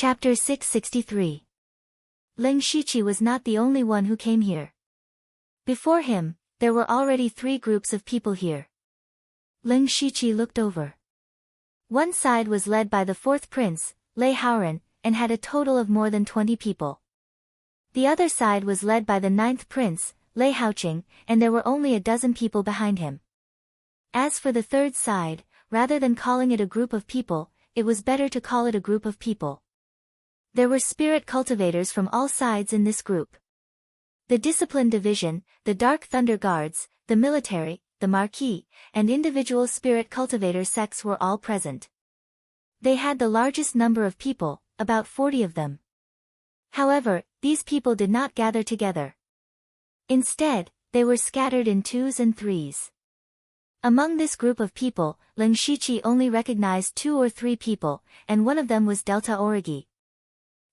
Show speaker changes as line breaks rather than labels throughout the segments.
Chapter 663. Ling Shiqi was not the only one who came here. Before him, there were already 3 groups of people here. Ling Shiqi looked over. One side was led by the 4th prince, Lei Haoran, and had a total of more than 20 people. The other side was led by the 9th prince, Lei Haoqing, and there were only a dozen people behind him. As for the 3rd side, rather than calling it a group of people, it was better to call it a group of people. There were spirit cultivators from all sides in this group. The discipline division, the Dark Thunder Guards, the military, the Marquis, and individual spirit cultivator sects were all present. They had the largest number of people, about 40 of them. However, these people did not gather together. Instead, they were scattered in 2s and 3s. Among this group of people, Ling Shiqi only recognized 2 or 3 people, and one of them was Delta Origi.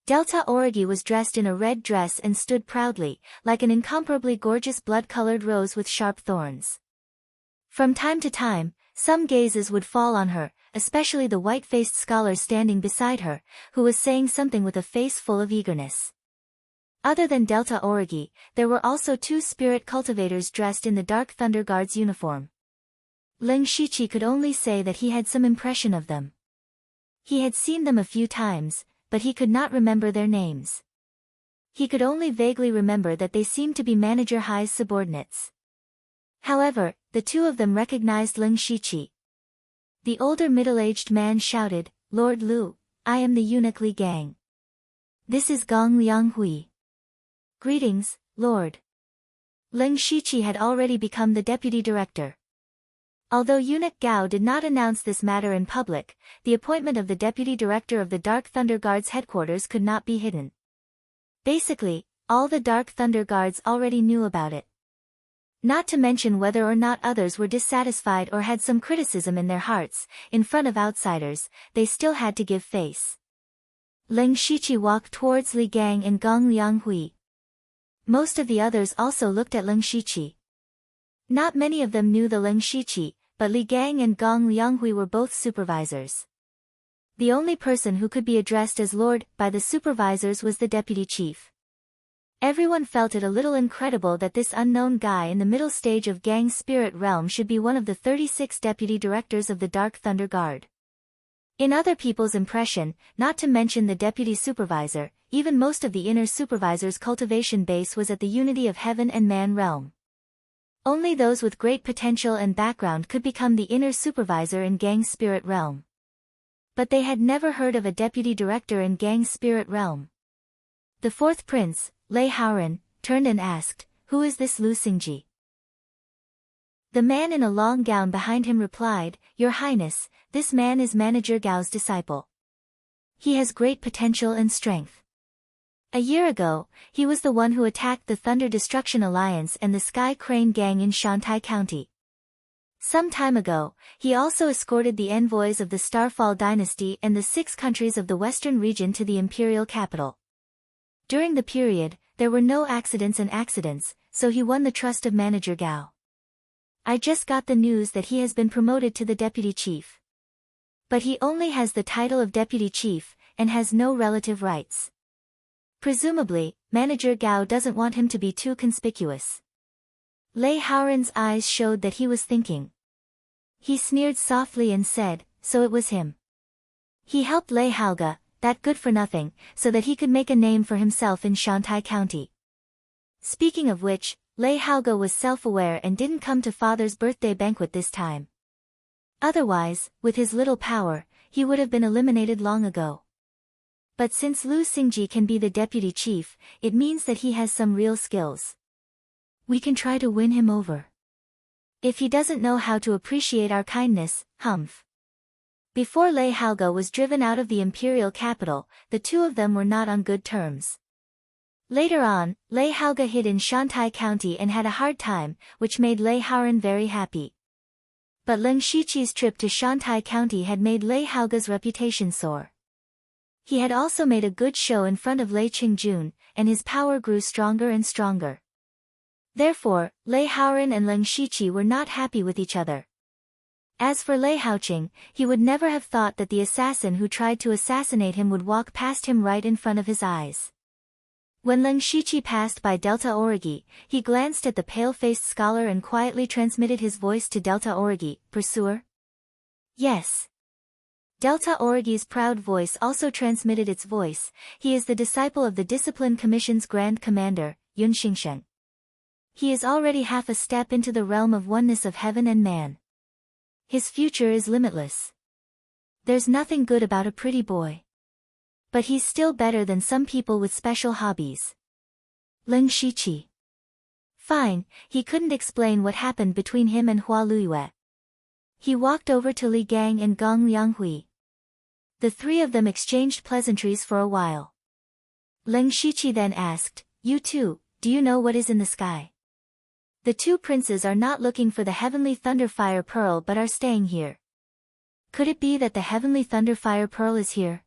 Delta Origi was dressed in a red dress and stood proudly, like an incomparably gorgeous blood-colored rose with sharp thorns. From time to time, some gazes would fall on her, especially the white-faced scholar standing beside her, who was saying something with a face full of eagerness. Other than Delta Origi, there were also 2 spirit cultivators dressed in the Dark Thunder Guard's uniform. Ling Shiqi could only say that he had some impression of them. He had seen them a few times, but he could not remember their names. He could only vaguely remember that they seemed to be Manager Hai's subordinates. However, the 2 of them recognized Ling Shiqi. The older middle-aged man shouted, "Lord Lu, I am the eunuch Li Gang. This is Gong Lianghui." "Greetings, Lord." Ling Shiqi had already become the deputy director. Although Eunuch Gao did not announce this matter in public, the appointment of the deputy director of the Dark Thunder Guard's headquarters could not be hidden. Basically, all the Dark Thunder Guards already knew about it. Not to mention whether or not others were dissatisfied or had some criticism in their hearts, in front of outsiders, they still had to give face. Ling Shiqi walked towards Li Gang and Gong Lianghui. Most of the others also looked at Ling Shiqi. Not many of them knew the Ling Shiqi, but Li Gang and Gong Lianghui were both supervisors. The only person who could be addressed as Lord by the supervisors was the deputy chief. Everyone felt it a little incredible that this unknown guy in the middle stage of Gang's spirit realm should be one of the 36 deputy directors of the Dark Thunder Guard. In other people's impression, not to mention the deputy supervisor, even most of the inner supervisor's cultivation base was at the unity of heaven and man realm. Only those with great potential and background could become the inner supervisor in Gang's spirit realm. But they had never heard of a deputy director in Gang's spirit realm. The 4th prince, Lei Haoran, turned and asked, "Who is this Lu Xingji?" The man in a long gown behind him replied, "Your Highness, this man is Manager Gao's disciple. He has great potential and strength. A year ago, he was the one who attacked the Thunder Destruction Alliance and the Sky Crane Gang in Shantai County. Some time ago, he also escorted the envoys of the Starfall Dynasty and the 6 countries of the Western region to the imperial capital. During the period, there were no accidents, so he won the trust of Manager Gao. I just got the news that he has been promoted to the deputy chief. But he only has the title of deputy chief, and has no relative rights. Presumably, Manager Gao doesn't want him to be too conspicuous." Lei Haoran's eyes showed that he was thinking. He sneered softly and said, "So it was him. He helped Lei Haoga, that good-for-nothing, so that he could make a name for himself in Shantai County." Speaking of which, Lei Haoga was self-aware and didn't come to father's birthday banquet this time. Otherwise, with his little power, he would have been eliminated long ago. But since Lu Xingji can be the deputy chief, it means that he has some real skills. We can try to win him over. If he doesn't know how to appreciate our kindness, humph. Before Lei Haoga was driven out of the imperial capital, the 2 of them were not on good terms. Later on, Lei Haoga hid in Shantai County and had a hard time, which made Lei Haoran very happy. But Ling Shiqi's trip to Shantai County had made Lei Haoga's reputation soar. He had also made a good show in front of Lei Qingjun, and his power grew stronger and stronger. Therefore, Lei Haoran and Ling Shiqi were not happy with each other. As for Lei Haoqing, he would never have thought that the assassin who tried to assassinate him would walk past him right in front of his eyes. When Leng Shiqi passed by Delta Origi, he glanced at the pale-faced scholar and quietly transmitted his voice to Delta Origi, "Pursuer?" "Yes." Delta Origi's proud voice also transmitted its voice. "He is the disciple of the Discipline Commission's Grand Commander, Yun Xingsheng. He is already half a step into the realm of oneness of heaven and man. His future is limitless. There's nothing good about a pretty boy. But he's still better than some people with special hobbies." Leng Shiqi. Fine, he couldn't explain what happened between him and Hua Luiyue. He walked over to Li Gang and Gong Lianghui. The three of them exchanged pleasantries for a while. Leng Shiqi then asked, "You two, do you know what is in the sky?" "The two princes are not looking for the heavenly Thunderfire Pearl but are staying here." "Could it be that the heavenly Thunderfire Pearl is here?"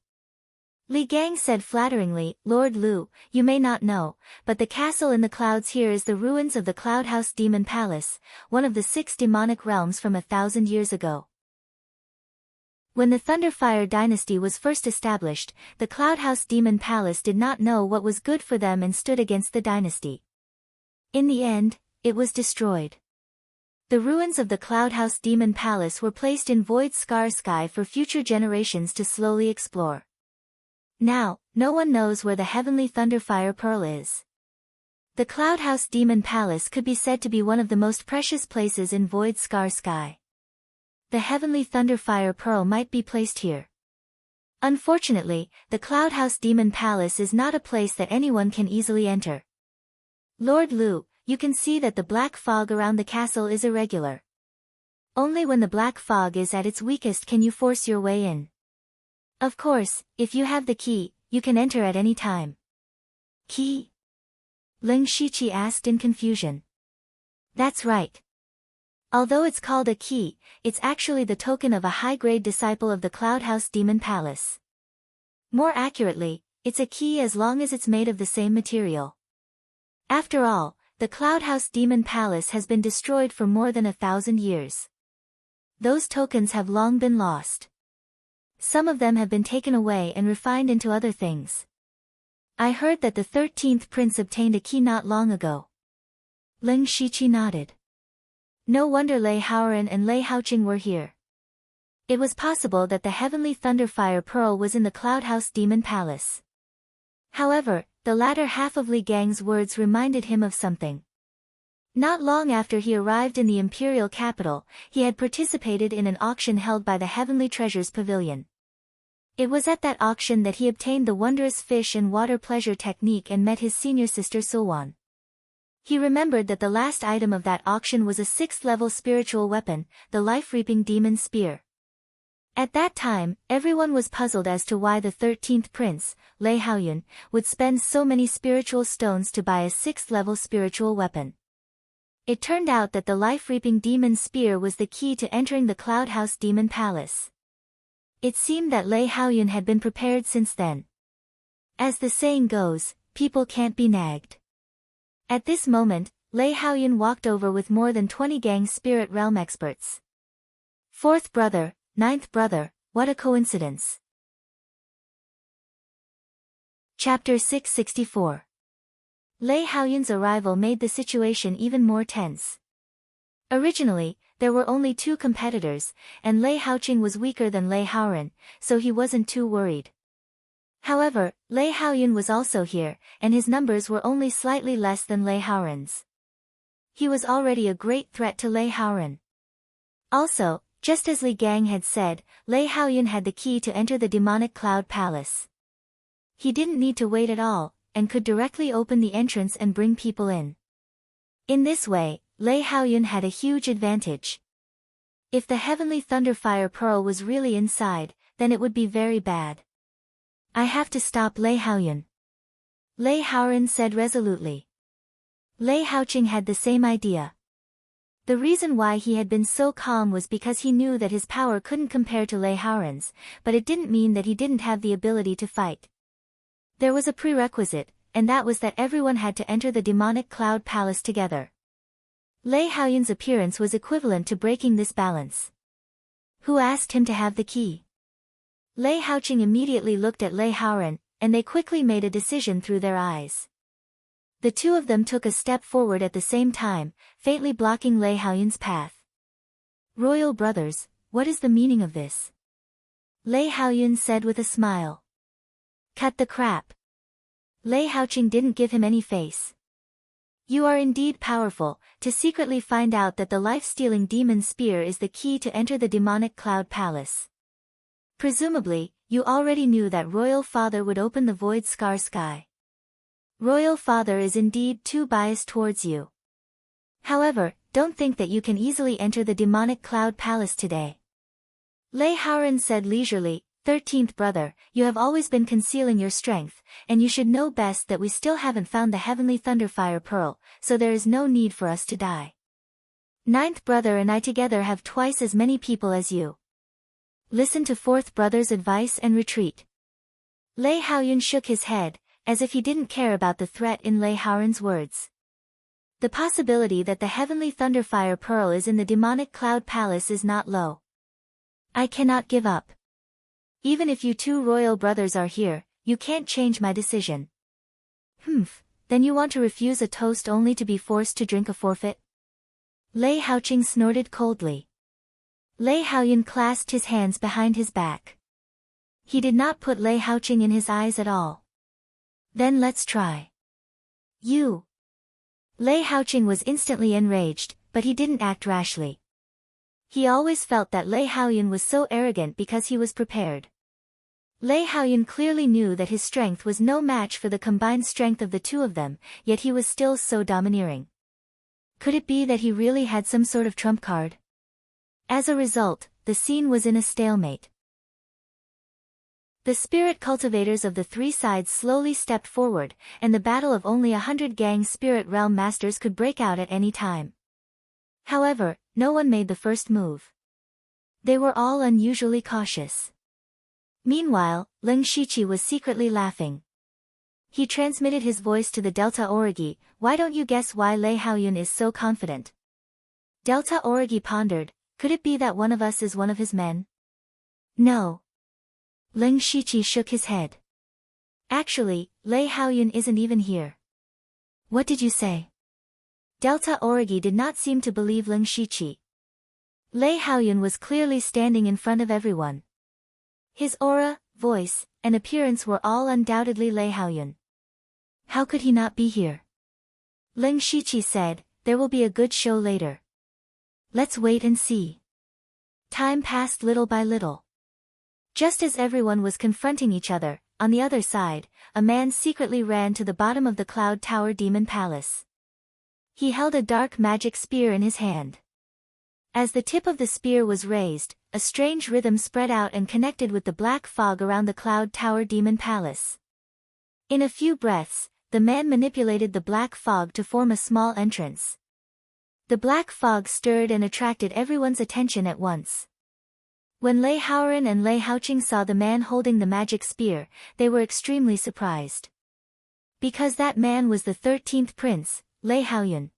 Li Gang said flatteringly, "Lord Lu, you may not know, but the castle in the clouds here is the ruins of the Cloud House Demon Palace, one of the 6 demonic realms from 1,000 years ago. When the Thunderfire dynasty was first established, the Cloud House Demon Palace did not know what was good for them and stood against the dynasty. In the end, it was destroyed. The ruins of the Cloud House Demon Palace were placed in Void Scar Sky for future generations to slowly explore. Now, no one knows where the heavenly Thunderfire Pearl is. The Cloud House Demon Palace could be said to be one of the most precious places in Void Scar Sky. The heavenly Thunderfire Pearl might be placed here. Unfortunately, the Cloud House Demon Palace is not a place that anyone can easily enter. Lord Lu, you can see that the black fog around the castle is irregular. Only when the black fog is at its weakest can you force your way in. Of course, if you have the key, you can enter at any time." "Key?" Leng Shiqi asked in confusion. "That's right. Although it's called a key, it's actually the token of a high-grade disciple of the Cloud House Demon Palace. More accurately, it's a key as long as it's made of the same material. After all, the Cloud House Demon Palace has been destroyed for more than 1,000 years. Those tokens have long been lost. Some of them have been taken away and refined into other things. I heard that the 13th prince obtained a key not long ago." Leng Shiqi nodded. No wonder Lei Haoran and Lei Haoqing were here. It was possible that the heavenly Thunderfire Pearl was in the Cloud House Demon Palace. However, the latter half of Li Gang's words reminded him of something. Not long after he arrived in the imperial capital, he had participated in an auction held by the Heavenly Treasures Pavilion. It was at that auction that he obtained the wondrous fish and water pleasure technique and met his senior sister Sulwan. He remembered that the last item of that auction was a 6th-level spiritual weapon, the life-reaping demon spear. At that time, everyone was puzzled as to why the 13th prince, Lei Haoyun, would spend so many spiritual stones to buy a 6th-level spiritual weapon. It turned out that the life-reaping demon spear was the key to entering the Cloud House Demon Palace. It seemed that Lei Haoyun had been prepared since then. As the saying goes, people can't be nagged. At this moment, Lei Haoyun walked over with more than 20 gang spirit realm experts. 4th brother, 9th brother, what a coincidence. Chapter 664. Lei Haoyun's arrival made the situation even more tense. Originally, there were only 2 competitors, and Lei Haoqing was weaker than Lei Haoran, so he wasn't too worried. However, Lei Haoyun was also here, and his numbers were only slightly less than Lei Haoran's. He was already a great threat to Lei Haoran. Also, just as Li Gang had said, Lei Haoyun had the key to enter the demonic Cloud Palace. He didn't need to wait at all, and could directly open the entrance and bring people in. In this way, Lei Haoyun had a huge advantage. If the heavenly Thunderfire Pearl was really inside, then it would be very bad. "I have to stop Lei Haoyun," Lei Haoran said resolutely. Lei Haoqing had the same idea. The reason why he had been so calm was because he knew that his power couldn't compare to Lei Haoran's, but it didn't mean that he didn't have the ability to fight. There was a prerequisite, and that was that everyone had to enter the demonic Cloud Palace together. Lei Haoyun's appearance was equivalent to breaking this balance. Who asked him to have the key? Lei Haoqing immediately looked at Lei Haoran, and they quickly made a decision through their eyes. The two of them took a step forward at the same time, faintly blocking Lei Haoyun's path. Royal brothers, what is the meaning of this? Lei Haoyun said with a smile. Cut the crap. Lei Haoqing didn't give him any face. You are indeed powerful, to secretly find out that the life-stealing demon spear is the key to enter the demonic cloud palace. Presumably, you already knew that Royal Father would open the void scar sky. Royal Father is indeed too biased towards you. However, don't think that you can easily enter the demonic cloud palace today. Lei Haoran said leisurely, 13th brother, you have always been concealing your strength, and you should know best that we still haven't found the heavenly thunderfire pearl, so there is no need for us to die. 9th brother and I together have twice as many people as you. Listen to 4th brother's advice and retreat. Lei Haoyun shook his head, as if he didn't care about the threat in Lei Haoran's words. The possibility that the heavenly thunderfire pearl is in the demonic cloud palace is not low. I cannot give up. Even if you two royal brothers are here, you can't change my decision. Then you want to refuse a toast only to be forced to drink a forfeit? Lei Haoqing snorted coldly. Lei Haoyun clasped his hands behind his back. He did not put Lei Haoqing in his eyes at all. Then let's try. You. Lei Haoqing was instantly enraged, but he didn't act rashly. He always felt that Lei Haoyun was so arrogant because he was prepared. Lei Haoyun clearly knew that his strength was no match for the combined strength of the two of them, yet he was still so domineering. Could it be that he really had some sort of trump card? As a result, the scene was in a stalemate. The spirit cultivators of the three sides slowly stepped forward, and the battle of only 100 gang spirit realm masters could break out at any time. However, no one made the first move. They were all unusually cautious. Meanwhile, Ling Shiqi was secretly laughing. He transmitted his voice to the Delta Origi, why don't you guess why Lei Haoyun is so confident? Delta Origi pondered, could it be that one of us is one of his men? No. Ling Shiqi shook his head. Actually, Lei Haoyun isn't even here. What did you say? Delta Origi did not seem to believe Ling Shiqi. Lei Haoyun was clearly standing in front of everyone. His aura, voice, and appearance were all undoubtedly Lei Haoyun. How could he not be here? Ling Shiqi said, there will be a good show later. Let's wait and see. Time passed little by little. Just as everyone was confronting each other, on the other side, a man secretly ran to the bottom of the Cloud Tower Demon Palace. He held a dark magic spear in his hand. As the tip of the spear was raised, a strange rhythm spread out and connected with the black fog around the Cloud Tower Demon Palace. In a few breaths, the man manipulated the black fog to form a small entrance. The black fog stirred and attracted everyone's attention at once. When Lei Haoran and Lei Haoqing saw the man holding the magic spear, they were extremely surprised. Because that man was the 13th prince, Lei Haoyun.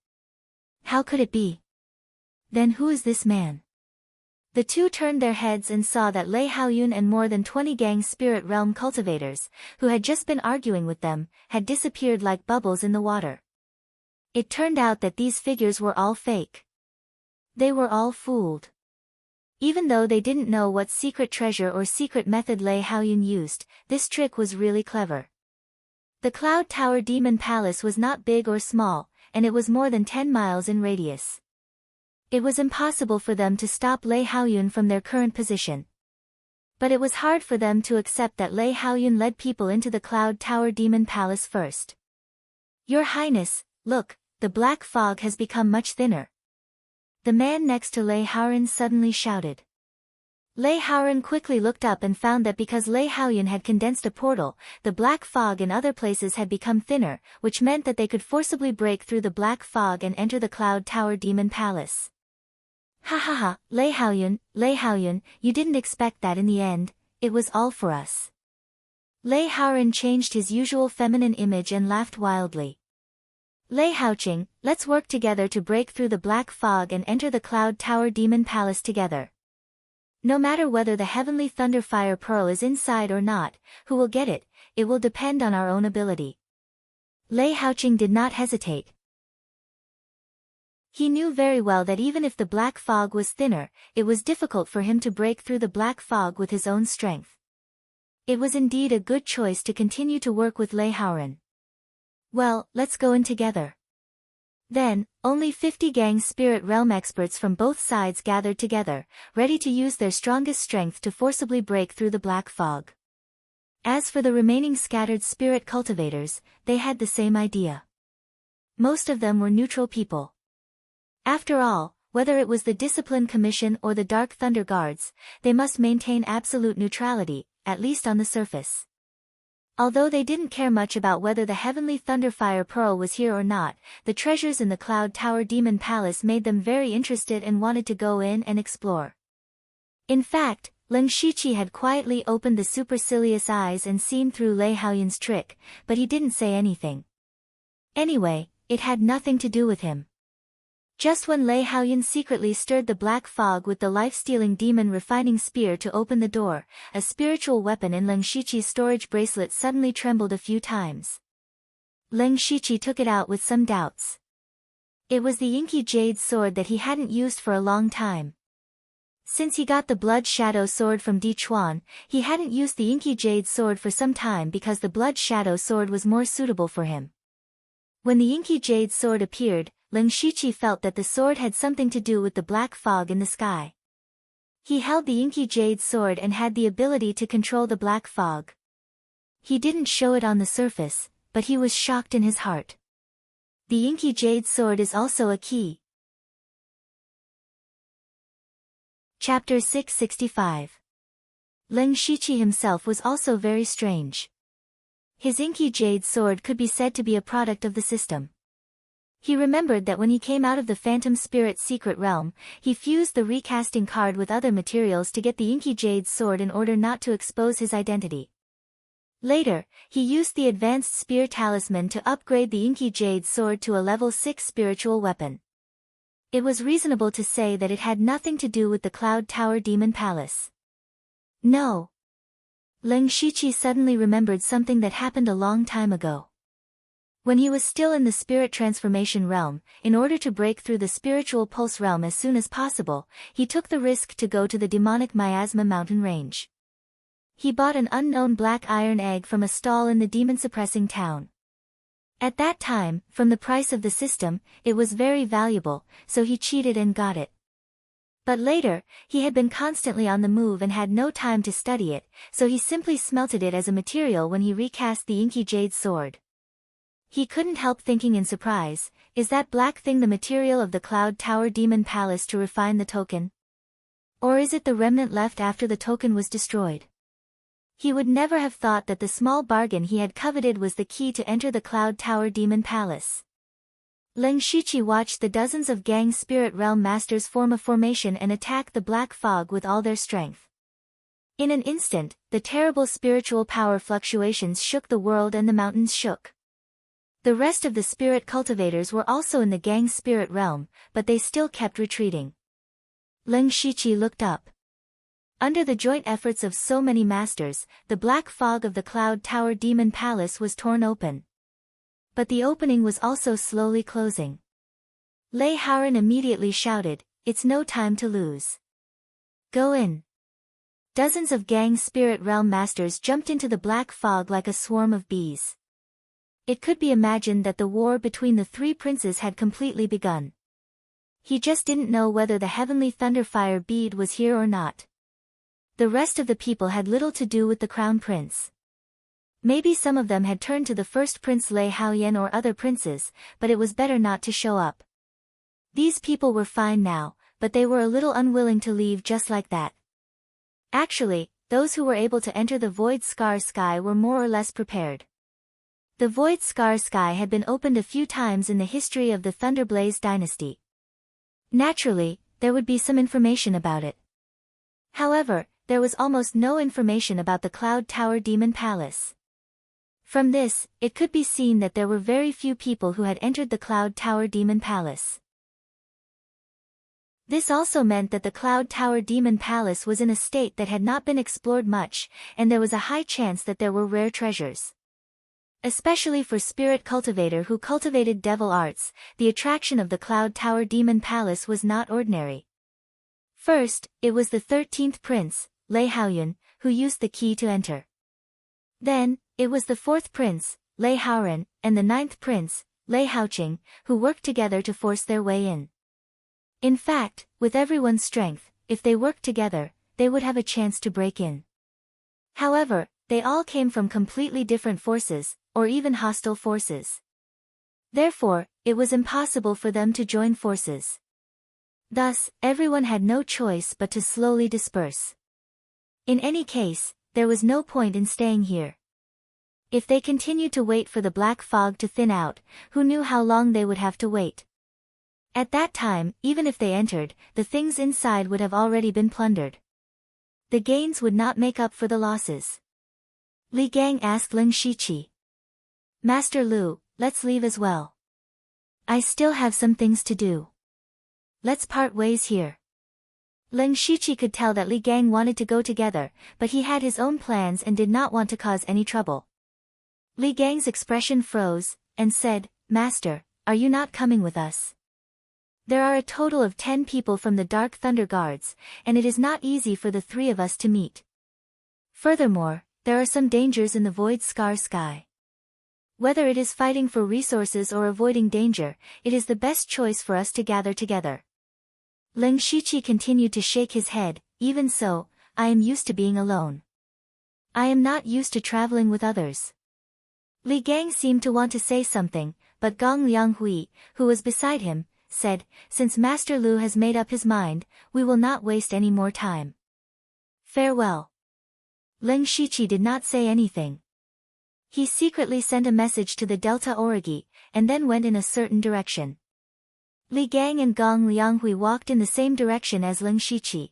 How could it be? Then who is this man? The two turned their heads and saw that Lei Haoyun and more than 20 gang spirit realm cultivators, who had just been arguing with them, had disappeared like bubbles in the water. It turned out that these figures were all fake. They were all fooled. Even though they didn't know what secret treasure or secret method Lei Haoyun used, this trick was really clever. The Cloud Tower Demon Palace was not big or small, and it was more than 10 miles in radius. It was impossible for them to stop Lei Haoyun from their current position. But it was hard for them to accept that Lei Haoyun led people into the Cloud Tower Demon Palace first. Your Highness, look, the black fog has become much thinner. The man next to Lei Haoran suddenly shouted. Lei Haoran quickly looked up and found that because Lei Haoyun had condensed a portal, the black fog in other places had become thinner, which meant that they could forcibly break through the black fog and enter the Cloud Tower Demon Palace. Ha ha ha, Lei Haoyun, you didn't expect that in the end, it was all for us. Lei Haoran changed his usual feminine image and laughed wildly. Lei Haoqing, let's work together to break through the black fog and enter the Cloud Tower Demon Palace together. No matter whether the heavenly thunderfire pearl is inside or not, who will get it, it will depend on our own ability. Lei Haoqing did not hesitate. He knew very well that even if the black fog was thinner, it was difficult for him to break through the black fog with his own strength. It was indeed a good choice to continue to work with Lei Haoran. Well, let's go in together. Then, only 50 Gang Spirit Realm experts from both sides gathered together, ready to use their strongest strength to forcibly break through the black fog. As for the remaining scattered spirit cultivators, they had the same idea. Most of them were neutral people. After all, whether it was the Discipline Commission or the Dark Thunder Guards, they must maintain absolute neutrality, at least on the surface. Although they didn't care much about whether the Heavenly Thunderfire Pearl was here or not, the treasures in the Cloud Tower Demon Palace made them very interested and wanted to go in and explore. In fact, Leng Shiqi had quietly opened the supercilious eyes and seen through Lei Haoyan's trick, but he didn't say anything. Anyway, it had nothing to do with him. Just when Lei Haoyan secretly stirred the black fog with the life-stealing demon refining spear to open the door, a spiritual weapon in Leng Shiqi's storage bracelet suddenly trembled a few times. Leng Shiqi took it out with some doubts. It was the inky jade sword that he hadn't used for a long time. Since he got the Blood Shadow sword from Di Chuan, he hadn't used the inky jade sword for some time because the Blood Shadow sword was more suitable for him. When the inky jade sword appeared, Leng Shiqi felt that the sword had something to do with the black fog in the sky. He held the inky jade sword and had the ability to control the black fog. He didn't show it on the surface, but he was shocked in his heart. The inky jade sword is also a key. Chapter 665. Leng Shiqi himself was also very strange. His inky jade sword could be said to be a product of the system. He remembered that when he came out of the Phantom Spirit secret realm, he fused the recasting card with other materials to get the inky jade sword in order not to expose his identity. Later, he used the advanced spear talisman to upgrade the inky jade sword to a level 6 spiritual weapon. It was reasonable to say that it had nothing to do with the Cloud Tower Demon Palace. No. Leng Shiqi suddenly remembered something that happened a long time ago. When he was still in the spirit transformation realm, in order to break through the spiritual pulse realm as soon as possible, he took the risk to go to the demonic miasma mountain range. He bought an unknown black iron egg from a stall in the demon-suppressing town. At that time, from the price of the system, it was very valuable, so he cheated and got it. But later, he had been constantly on the move and had no time to study it, so he simply smelted it as a material when he recast the inky jade sword. He couldn't help thinking in surprise, is that black thing the material of the Cloud Tower Demon Palace to refine the token? Or is it the remnant left after the token was destroyed? He would never have thought that the small bargain he had coveted was the key to enter the Cloud Tower Demon Palace. Leng Shiqi watched the dozens of Gang Spirit Realm Masters form a formation and attack the black fog with all their strength. In an instant, the terrible spiritual power fluctuations shook the world and the mountains shook. The rest of the spirit cultivators were also in the Gang Spirit Realm, but they still kept retreating. Leng Shiqi looked up. Under the joint efforts of so many masters, the black fog of the Cloud Tower Demon Palace was torn open. But the opening was also slowly closing. Lei Haoran immediately shouted, "It's no time to lose. Go in." Dozens of Gang Spirit Realm Masters jumped into the black fog like a swarm of bees. It could be imagined that the war between the three princes had completely begun. He just didn't know whether the heavenly thunderfire bead was here or not. The rest of the people had little to do with the crown prince. Maybe some of them had turned to the first prince Lei Haoyan or other princes, but it was better not to show up. These people were fine now, but they were a little unwilling to leave just like that. Actually, those who were able to enter the Void Scar Sky were more or less prepared. The Void Scar Sky had been opened a few times in the history of the Thunderblaze dynasty. Naturally, there would be some information about it. However, there was almost no information about the Cloud Tower Demon Palace. From this, it could be seen that there were very few people who had entered the Cloud Tower Demon Palace. This also meant that the Cloud Tower Demon Palace was in a state that had not been explored much, and there was a high chance that there were rare treasures. Especially for Spirit Cultivator who cultivated devil arts, the attraction of the Cloud Tower Demon Palace was not ordinary. First, it was the 13th Prince, Lei Haoyun, who used the key to enter. Then, it was the 4th Prince, Lei Haoren, and the 9th Prince, Lei Haoqing, who worked together to force their way in. In fact, with everyone's strength, if they worked together, they would have a chance to break in. However, they all came from completely different forces, or even hostile forces. Therefore, it was impossible for them to join forces. Thus, everyone had no choice but to slowly disperse. In any case, there was no point in staying here. If they continued to wait for the black fog to thin out, who knew how long they would have to wait? At that time, even if they entered, the things inside would have already been plundered. The gains would not make up for the losses. Li Gang asked Ling Shiqi. Master Lu, let's leave as well. I still have some things to do. Let's part ways here. Ling Shiqi could tell that Li Gang wanted to go together, but he had his own plans and did not want to cause any trouble. Li Gang's expression froze, and said, Master, are you not coming with us? There are a total of 10 people from the Dark Thunder Guards, and it is not easy for the 3 of us to meet. Furthermore, there are some dangers in the Void Scar Sky. Whether it is fighting for resources or avoiding danger, it is the best choice for us to gather together. Ling Shiqi continued to shake his head. Even so, I am used to being alone. I am not used to traveling with others. Li Gang seemed to want to say something, but Gong Lianghui, who was beside him, said, Since Master Lu has made up his mind, we will not waste any more time. Farewell. Ling Shiqi did not say anything. He secretly sent a message to the Delta Origi, and then went in a certain direction. Li Gang and Gong Lianghui walked in the same direction as Ling Shiqi.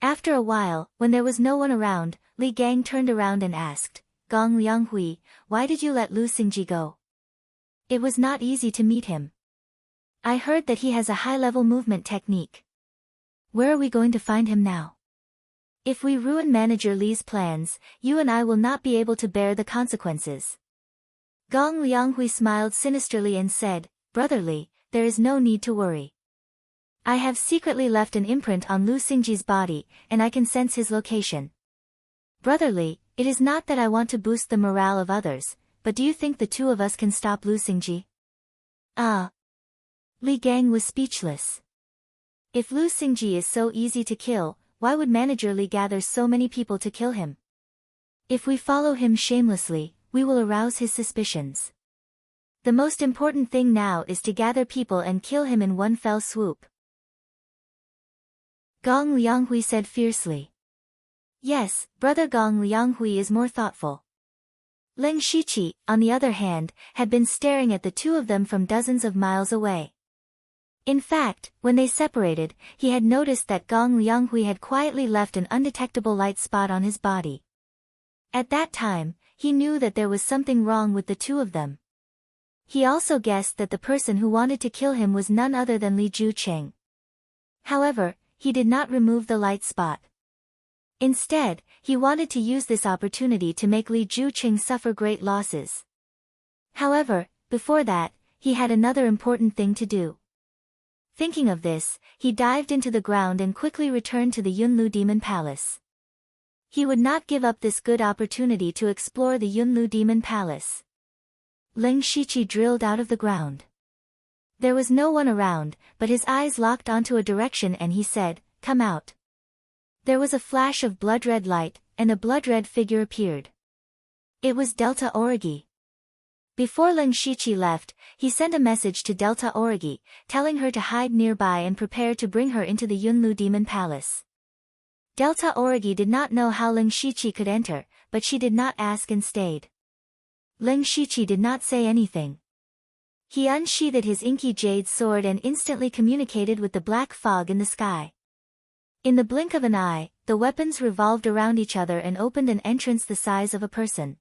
After a while, when there was no one around, Li Gang turned around and asked, Gong Lianghui, why did you let Lu Xingji go? It was not easy to meet him. I heard that he has a high-level movement technique. Where are we going to find him now? If we ruin Manager Li's plans, you and I will not be able to bear the consequences. Gong Lianghui smiled sinisterly and said, Brother Li, there is no need to worry. I have secretly left an imprint on Lu Xingji's body, and I can sense his location. Brother Li, it is not that I want to boost the morale of others, but do you think the 2 of us can stop Lu Xingji? Li Gang was speechless. If Lu Xingji is so easy to kill, why would Manager Li gather so many people to kill him? If we follow him shamelessly, we will arouse his suspicions. The most important thing now is to gather people and kill him in one fell swoop. Gong Lianghui said fiercely. Yes, brother Gong Lianghui is more thoughtful. Ling Shiqi, on the other hand, had been staring at the 2 of them from dozens of miles away. In fact, when they separated, he had noticed that Gong Lianghui had quietly left an undetectable light spot on his body. At that time, he knew that there was something wrong with the 2 of them. He also guessed that the person who wanted to kill him was none other than Li Jucheng. However, he did not remove the light spot. Instead, he wanted to use this opportunity to make Li Jucheng suffer great losses. However, before that, he had another important thing to do. Thinking of this, he dived into the ground and quickly returned to the Yunlu Demon Palace. He would not give up this good opportunity to explore the Yunlu Demon Palace. Ling Shiqi drilled out of the ground. There was no one around, but his eyes locked onto a direction and he said, Come out. There was a flash of blood-red light, and a blood-red figure appeared. It was Delta Origi. Before Ling Shiqi left, he sent a message to Delta Origi, telling her to hide nearby and prepare to bring her into the Yunlu Demon Palace. Delta Origi did not know how Ling Shiqi could enter, but she did not ask and stayed. Ling Shiqi did not say anything. He unsheathed his inky jade sword and instantly communicated with the black fog in the sky. In the blink of an eye, the weapons revolved around each other and opened an entrance the size of a person.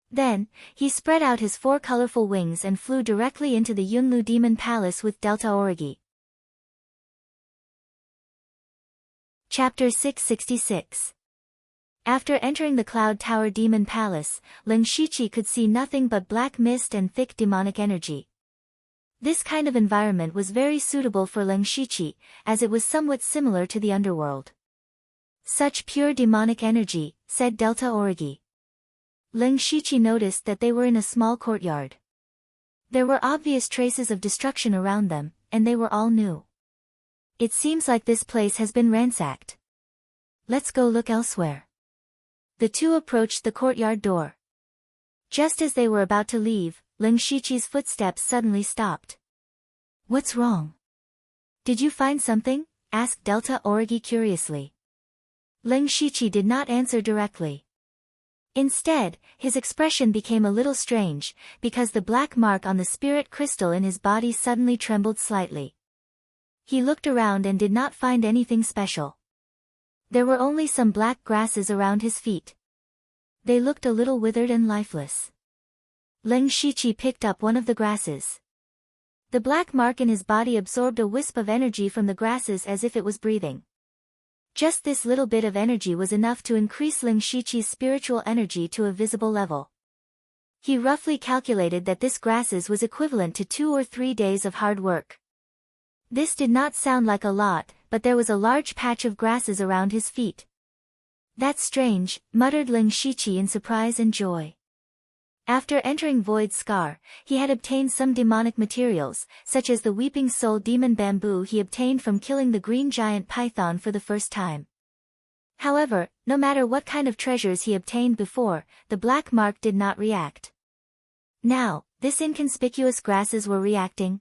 Then, he spread out his 4 colorful wings and flew directly into the Yunlu Demon Palace with Delta Origi. Chapter 666. After entering the Cloud Tower Demon Palace, Ling Shiqi could see nothing but black mist and thick demonic energy. This kind of environment was very suitable for Ling Shiqi, as it was somewhat similar to the underworld. Such pure demonic energy, said Delta Origi. Ling Shiqi noticed that they were in a small courtyard. There were obvious traces of destruction around them, and they were all new. It seems like this place has been ransacked. Let's go look elsewhere. The two approached the courtyard door. Just as they were about to leave, Ling Shiqi's footsteps suddenly stopped. What's wrong? Did you find something? Asked Delta Origi curiously. Ling Shiqi did not answer directly. Instead, his expression became a little strange, because the black mark on the spirit crystal in his body suddenly trembled slightly. He looked around and did not find anything special. There were only some black grasses around his feet. They looked a little withered and lifeless. Ling Shiqi picked up one of the grasses. The black mark in his body absorbed a wisp of energy from the grasses as if it was breathing. Just this little bit of energy was enough to increase Ling Shiqi's spiritual energy to a visible level. He roughly calculated that this grasses was equivalent to 2 or 3 days of hard work. This did not sound like a lot, but there was a large patch of grasses around his feet. That's strange, muttered Ling Shiqi in surprise and joy. After entering Void Scar, he had obtained some demonic materials, such as the Weeping Soul Demon Bamboo he obtained from killing the Green Giant Python for the first time. However, no matter what kind of treasures he obtained before, the black mark did not react. Now, this inconspicuous grasses were reacting.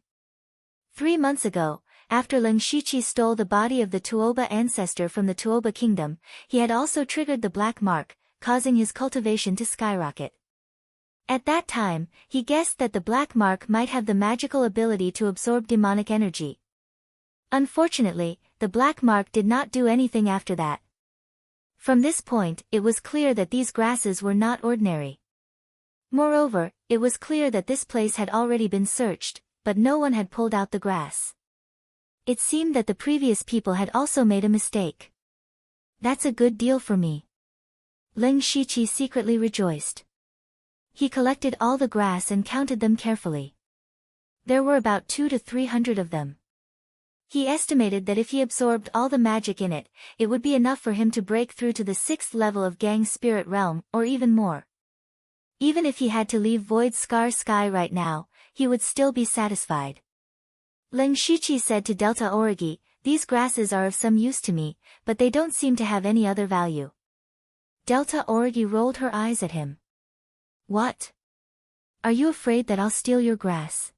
3 months ago, after Ling Shiqi stole the body of the Tuoba ancestor from the Tuoba kingdom, he had also triggered the black mark, causing his cultivation to skyrocket. At that time, he guessed that the black mark might have the magical ability to absorb demonic energy. Unfortunately, the black mark did not do anything after that. From this point, it was clear that these grasses were not ordinary. Moreover, it was clear that this place had already been searched, but no one had pulled out the grass. It seemed that the previous people had also made a mistake. That's a good deal for me. Ling Shiqi secretly rejoiced. He collected all the grass and counted them carefully. There were about 200 to 300 of them. He estimated that if he absorbed all the magic in it, it would be enough for him to break through to the 6th level of Gang Spirit Realm, or even more. Even if he had to leave Void Scar Sky right now, he would still be satisfied. Ling Shiqi said to Delta Origi, these grasses are of some use to me, but they don't seem to have any other value. Delta Origi rolled her eyes at him. What? Are you afraid that I'll steal your grass?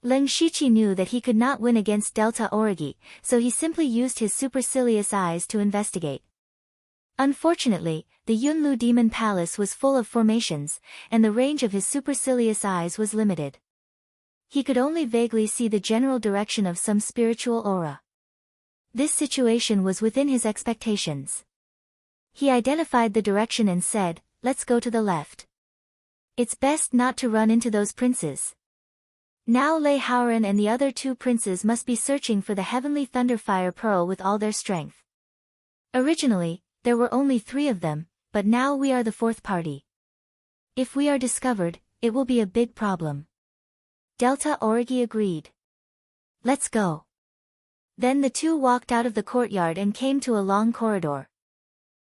Ling Shiqi knew that he could not win against Delta Origi, so he simply used his supercilious eyes to investigate. Unfortunately, the Yunlu Demon Palace was full of formations, and the range of his supercilious eyes was limited. He could only vaguely see the general direction of some spiritual aura. This situation was within his expectations. He identified the direction and said, let's go to the left. It's best not to run into those princes. Now Lei Haoran and the other 2 princes must be searching for the Heavenly Thunderfire Pearl with all their strength. Originally, there were only 3 of them, but now we are the 4th party. If we are discovered, it will be a big problem. Delta Origi agreed. Let's go. Then the 2 walked out of the courtyard and came to a long corridor.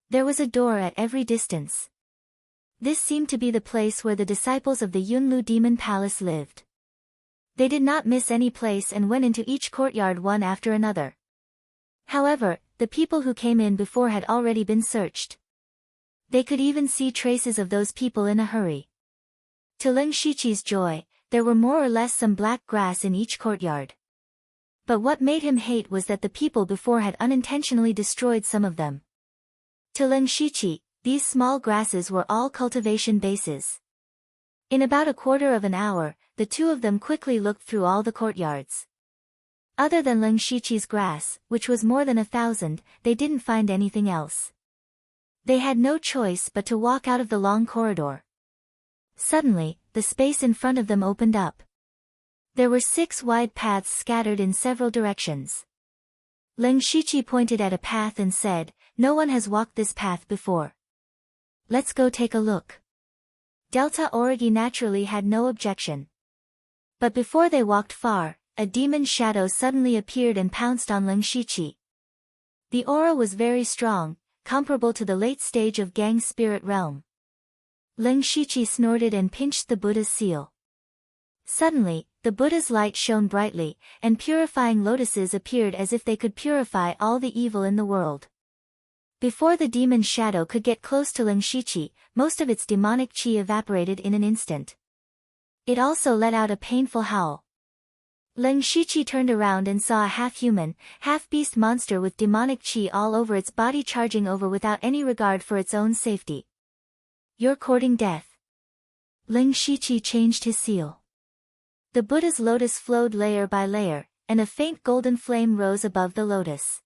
There was a door at every distance. This seemed to be the place where the disciples of the Yunlu Demon Palace lived. They did not miss any place and went into each courtyard one after another. However, the people who came in before had already been searched. They could even see traces of those people in a hurry. To Ling Shiqi's joy, there were more or less some black grass in each courtyard. But what made him hate was that the people before had unintentionally destroyed some of them. To Ling Shiqi, these small grasses were all cultivation bases. In about a quarter of an hour, the 2 of them quickly looked through all the courtyards. Other than Ling Shiqi's grass, which was more than 1,000, they didn't find anything else. They had no choice but to walk out of the long corridor. Suddenly, the space in front of them opened up. There were 6 wide paths scattered in several directions. Leng Shiqi pointed at a path and said, "No one has walked this path before. Let's go take a look." Delta Origi naturally had no objection. But before they walked far, a demon shadow suddenly appeared and pounced on Leng Shiqi. The aura was very strong, comparable to the late stage of Gang's spirit realm. Leng Shiqi snorted and pinched the Buddha's seal. Suddenly, the Buddha's light shone brightly, and purifying lotuses appeared as if they could purify all the evil in the world. Before the demon shadow could get close to Leng Shiqi, most of its demonic chi evaporated in an instant. It also let out a painful howl. Leng Shiqi turned around and saw a half-human, half-beast monster with demonic chi all over its body charging over without any regard for its own safety. "You're courting death." Leng Shiqi changed his seal. The Buddha's lotus flowed layer by layer, and a faint golden flame rose above the lotus.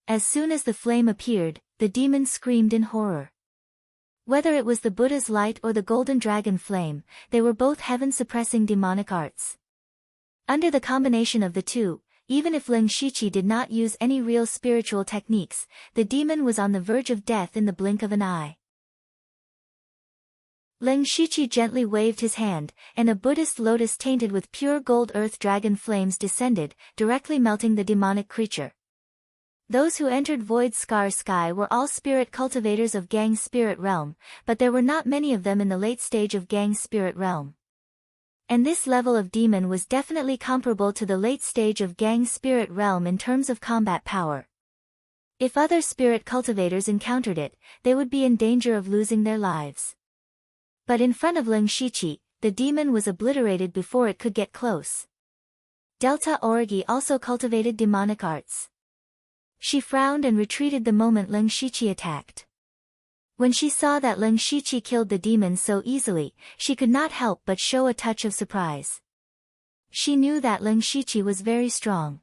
As soon as the flame appeared, the demon screamed in horror. Whether it was the Buddha's light or the golden dragon flame, they were both heaven-suppressing demonic arts. Under the combination of the two, even if Leng Shiqi did not use any real spiritual techniques, the demon was on the verge of death in the blink of an eye. Leng Shiqi gently waved his hand, and a Buddhist lotus tainted with pure gold earth dragon flames descended, directly melting the demonic creature. Those who entered Void Scar Sky were all spirit cultivators of Gang's spirit realm, but there were not many of them in the late stage of Gang's spirit realm. And this level of demon was definitely comparable to the late stage of Gang's spirit realm in terms of combat power. If other spirit cultivators encountered it, they would be in danger of losing their lives. But in front of Leng Shiqi, the demon was obliterated before it could get close. Delta Origi also cultivated demonic arts. She frowned and retreated the moment Leng Shiqi attacked. When she saw that Leng Shiqi killed the demon so easily, she could not help but show a touch of surprise. She knew that Leng Shiqi was very strong.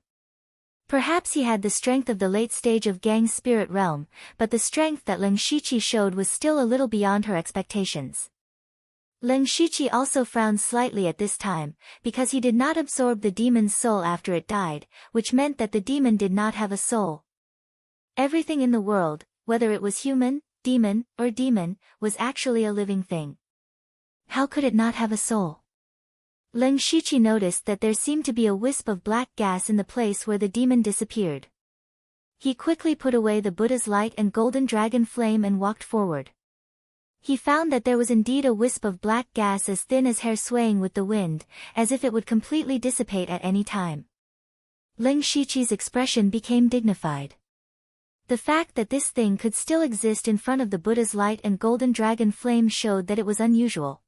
Perhaps he had the strength of the late stage of Gang's spirit realm, but the strength that Leng Shiqi showed was still a little beyond her expectations. Leng Shiqi also frowned slightly at this time, because he did not absorb the demon's soul after it died, which meant that the demon did not have a soul. Everything in the world, whether it was human, demon, or demon, was actually a living thing. How could it not have a soul? Leng Shiqi noticed that there seemed to be a wisp of black gas in the place where the demon disappeared. He quickly put away the Buddha's light and golden dragon flame and walked forward. He found that there was indeed a wisp of black gas as thin as hair swaying with the wind, as if it would completely dissipate at any time. Leng Shiqi's expression became dignified. The fact that this thing could still exist in front of the Buddha's light and golden dragon flame showed that it was unusual.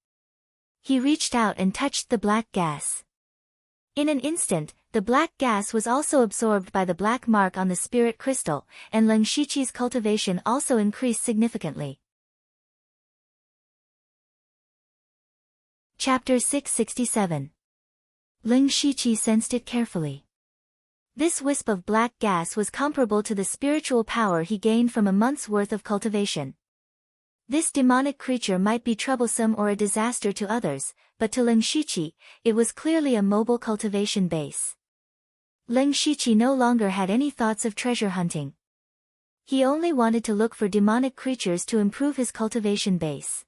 He reached out and touched the black gas. In an instant, the black gas was also absorbed by the black mark on the spirit crystal, and Leng Shiqi's cultivation also increased significantly. Chapter 667. Leng Shiqi sensed it carefully. This wisp of black gas was comparable to the spiritual power he gained from a month's worth of cultivation. This demonic creature might be troublesome or a disaster to others, but to Leng Shiqi, it was clearly a mobile cultivation base. Leng Shiqi no longer had any thoughts of treasure hunting. He only wanted to look for demonic creatures to improve his cultivation base.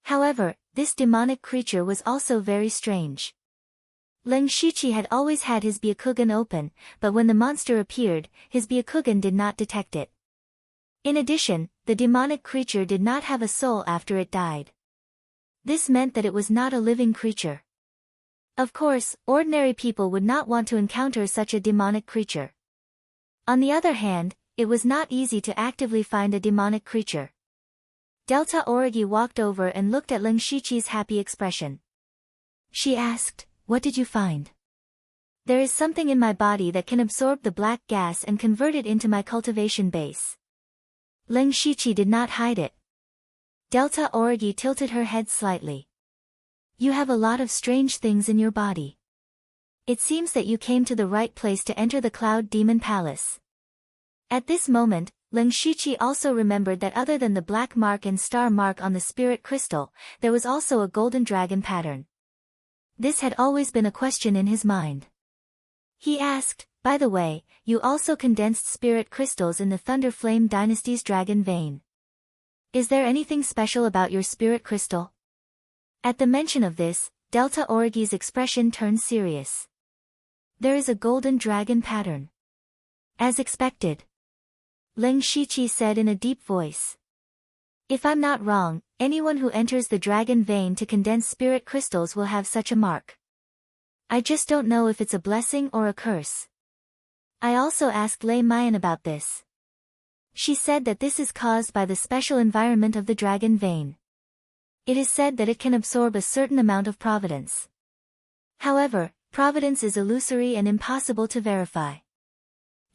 However, this demonic creature was also very strange. Leng Shiqi had always had his Byakugan open, but when the monster appeared, his Byakugan did not detect it. In addition, the demonic creature did not have a soul after it died. This meant that it was not a living creature. Of course, ordinary people would not want to encounter such a demonic creature. On the other hand, it was not easy to actively find a demonic creature. Delta Origi walked over and looked at Leng Shiqi's happy expression. She asked, "What did you find?" "There is something in my body that can absorb the black gas and convert it into my cultivation base." Leng Shiqi did not hide it. Delta Origi tilted her head slightly. "You have a lot of strange things in your body. It seems that you came to the right place to enter the Cloud Demon Palace." At this moment, Leng Shiqi also remembered that other than the black mark and star mark on the spirit crystal, there was also a golden dragon pattern. This had always been a question in his mind. He asked, By the way, you also condensed spirit crystals in the Thunder Flame Dynasty's dragon vein. Is there anything special about your spirit crystal? At the mention of this, Delta Origi's expression turned serious. There is a golden dragon pattern. As expected. Leng Shiqi said in a deep voice. If I'm not wrong, anyone who enters the dragon vein to condense spirit crystals will have such a mark. I just don't know if it's a blessing or a curse. I also asked Lei Mayan about this. She said that this is caused by the special environment of the dragon vein. It is said that it can absorb a certain amount of providence. However, providence is illusory and impossible to verify.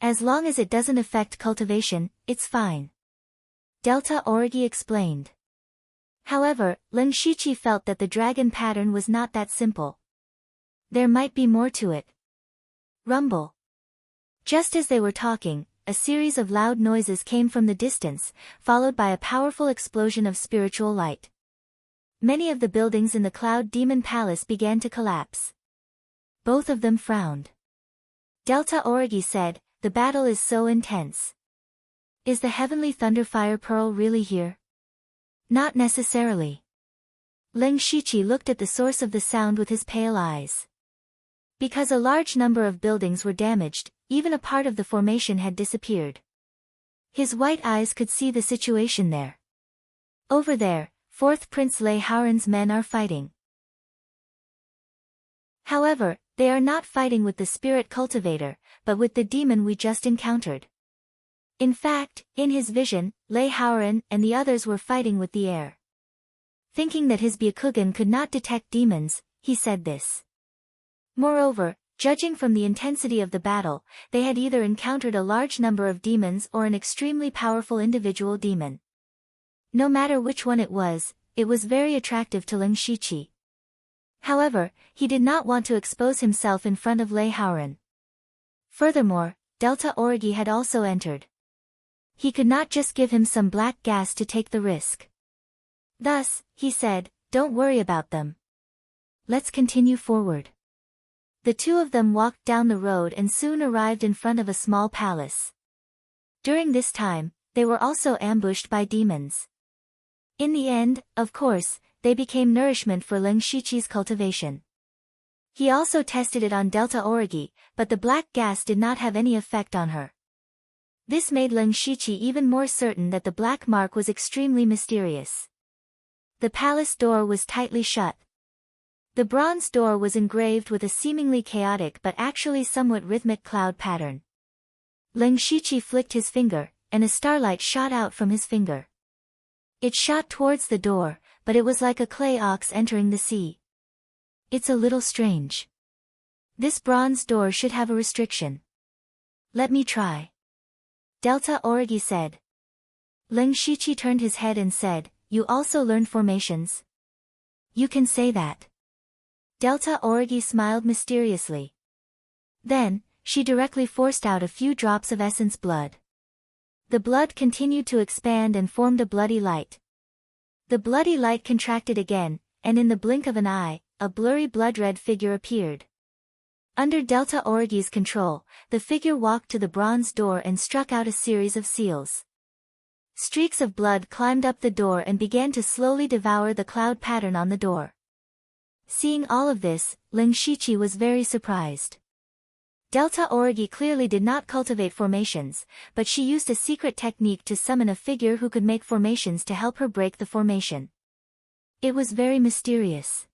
As long as it doesn't affect cultivation, it's fine. Delta Origi explained. However, Leng Shiqi felt that the dragon pattern was not that simple. There might be more to it. Rumble. Just as they were talking, a series of loud noises came from the distance, followed by a powerful explosion of spiritual light. Many of the buildings in the Cloud Demon Palace began to collapse. Both of them frowned. Delta Origi said, "The battle is so intense. Is the Heavenly Thunderfire Pearl really here?" Not necessarily. Leng Shiqi looked at the source of the sound with his pale eyes. Because a large number of buildings were damaged, even a part of the formation had disappeared. His white eyes could see the situation there. Over there, 4th Prince Lei Haoran's men are fighting. However, they are not fighting with the spirit cultivator, but with the demon we just encountered. In fact, in his vision, Lei Haoran and the others were fighting with the air. Thinking that his Byakugan could not detect demons, he said this. Moreover, judging from the intensity of the battle, they had either encountered a large number of demons or an extremely powerful individual demon. No matter which one it was very attractive to Leng Shiqi. However, he did not want to expose himself in front of Lei Haoran. Furthermore, Delta Origi had also entered. He could not just give him some black gas to take the risk. Thus, he said, "Don't worry about them. Let's continue forward." The two of them walked down the road and soon arrived in front of a small palace. During this time, they were also ambushed by demons. In the end, of course, they became nourishment for Leng Shiqi's cultivation. He also tested it on Delta Origi, but the black gas did not have any effect on her. This made Leng Shiqi even more certain that the black mark was extremely mysterious. The palace door was tightly shut. The bronze door was engraved with a seemingly chaotic but actually somewhat rhythmic cloud pattern. Leng Shiqi flicked his finger, and a starlight shot out from his finger. It shot towards the door, but it was like a clay ox entering the sea. It's a little strange. This bronze door should have a restriction. Let me try. Delta Origi said. Leng Shiqi turned his head and said, "You also learned formations?" "You can say that." Delta Origi smiled mysteriously. Then, she directly forced out a few drops of essence blood. The blood continued to expand and formed a bloody light. The bloody light contracted again, and in the blink of an eye, a blurry blood-red figure appeared. Under Delta Origi's control, the figure walked to the bronze door and struck out a series of seals. Streaks of blood climbed up the door and began to slowly devour the cloud pattern on the door. Seeing all of this, Leng Shiqi was very surprised. Delta Origi clearly did not cultivate formations, but she used a secret technique to summon a figure who could make formations to help her break the formation. It was very mysterious.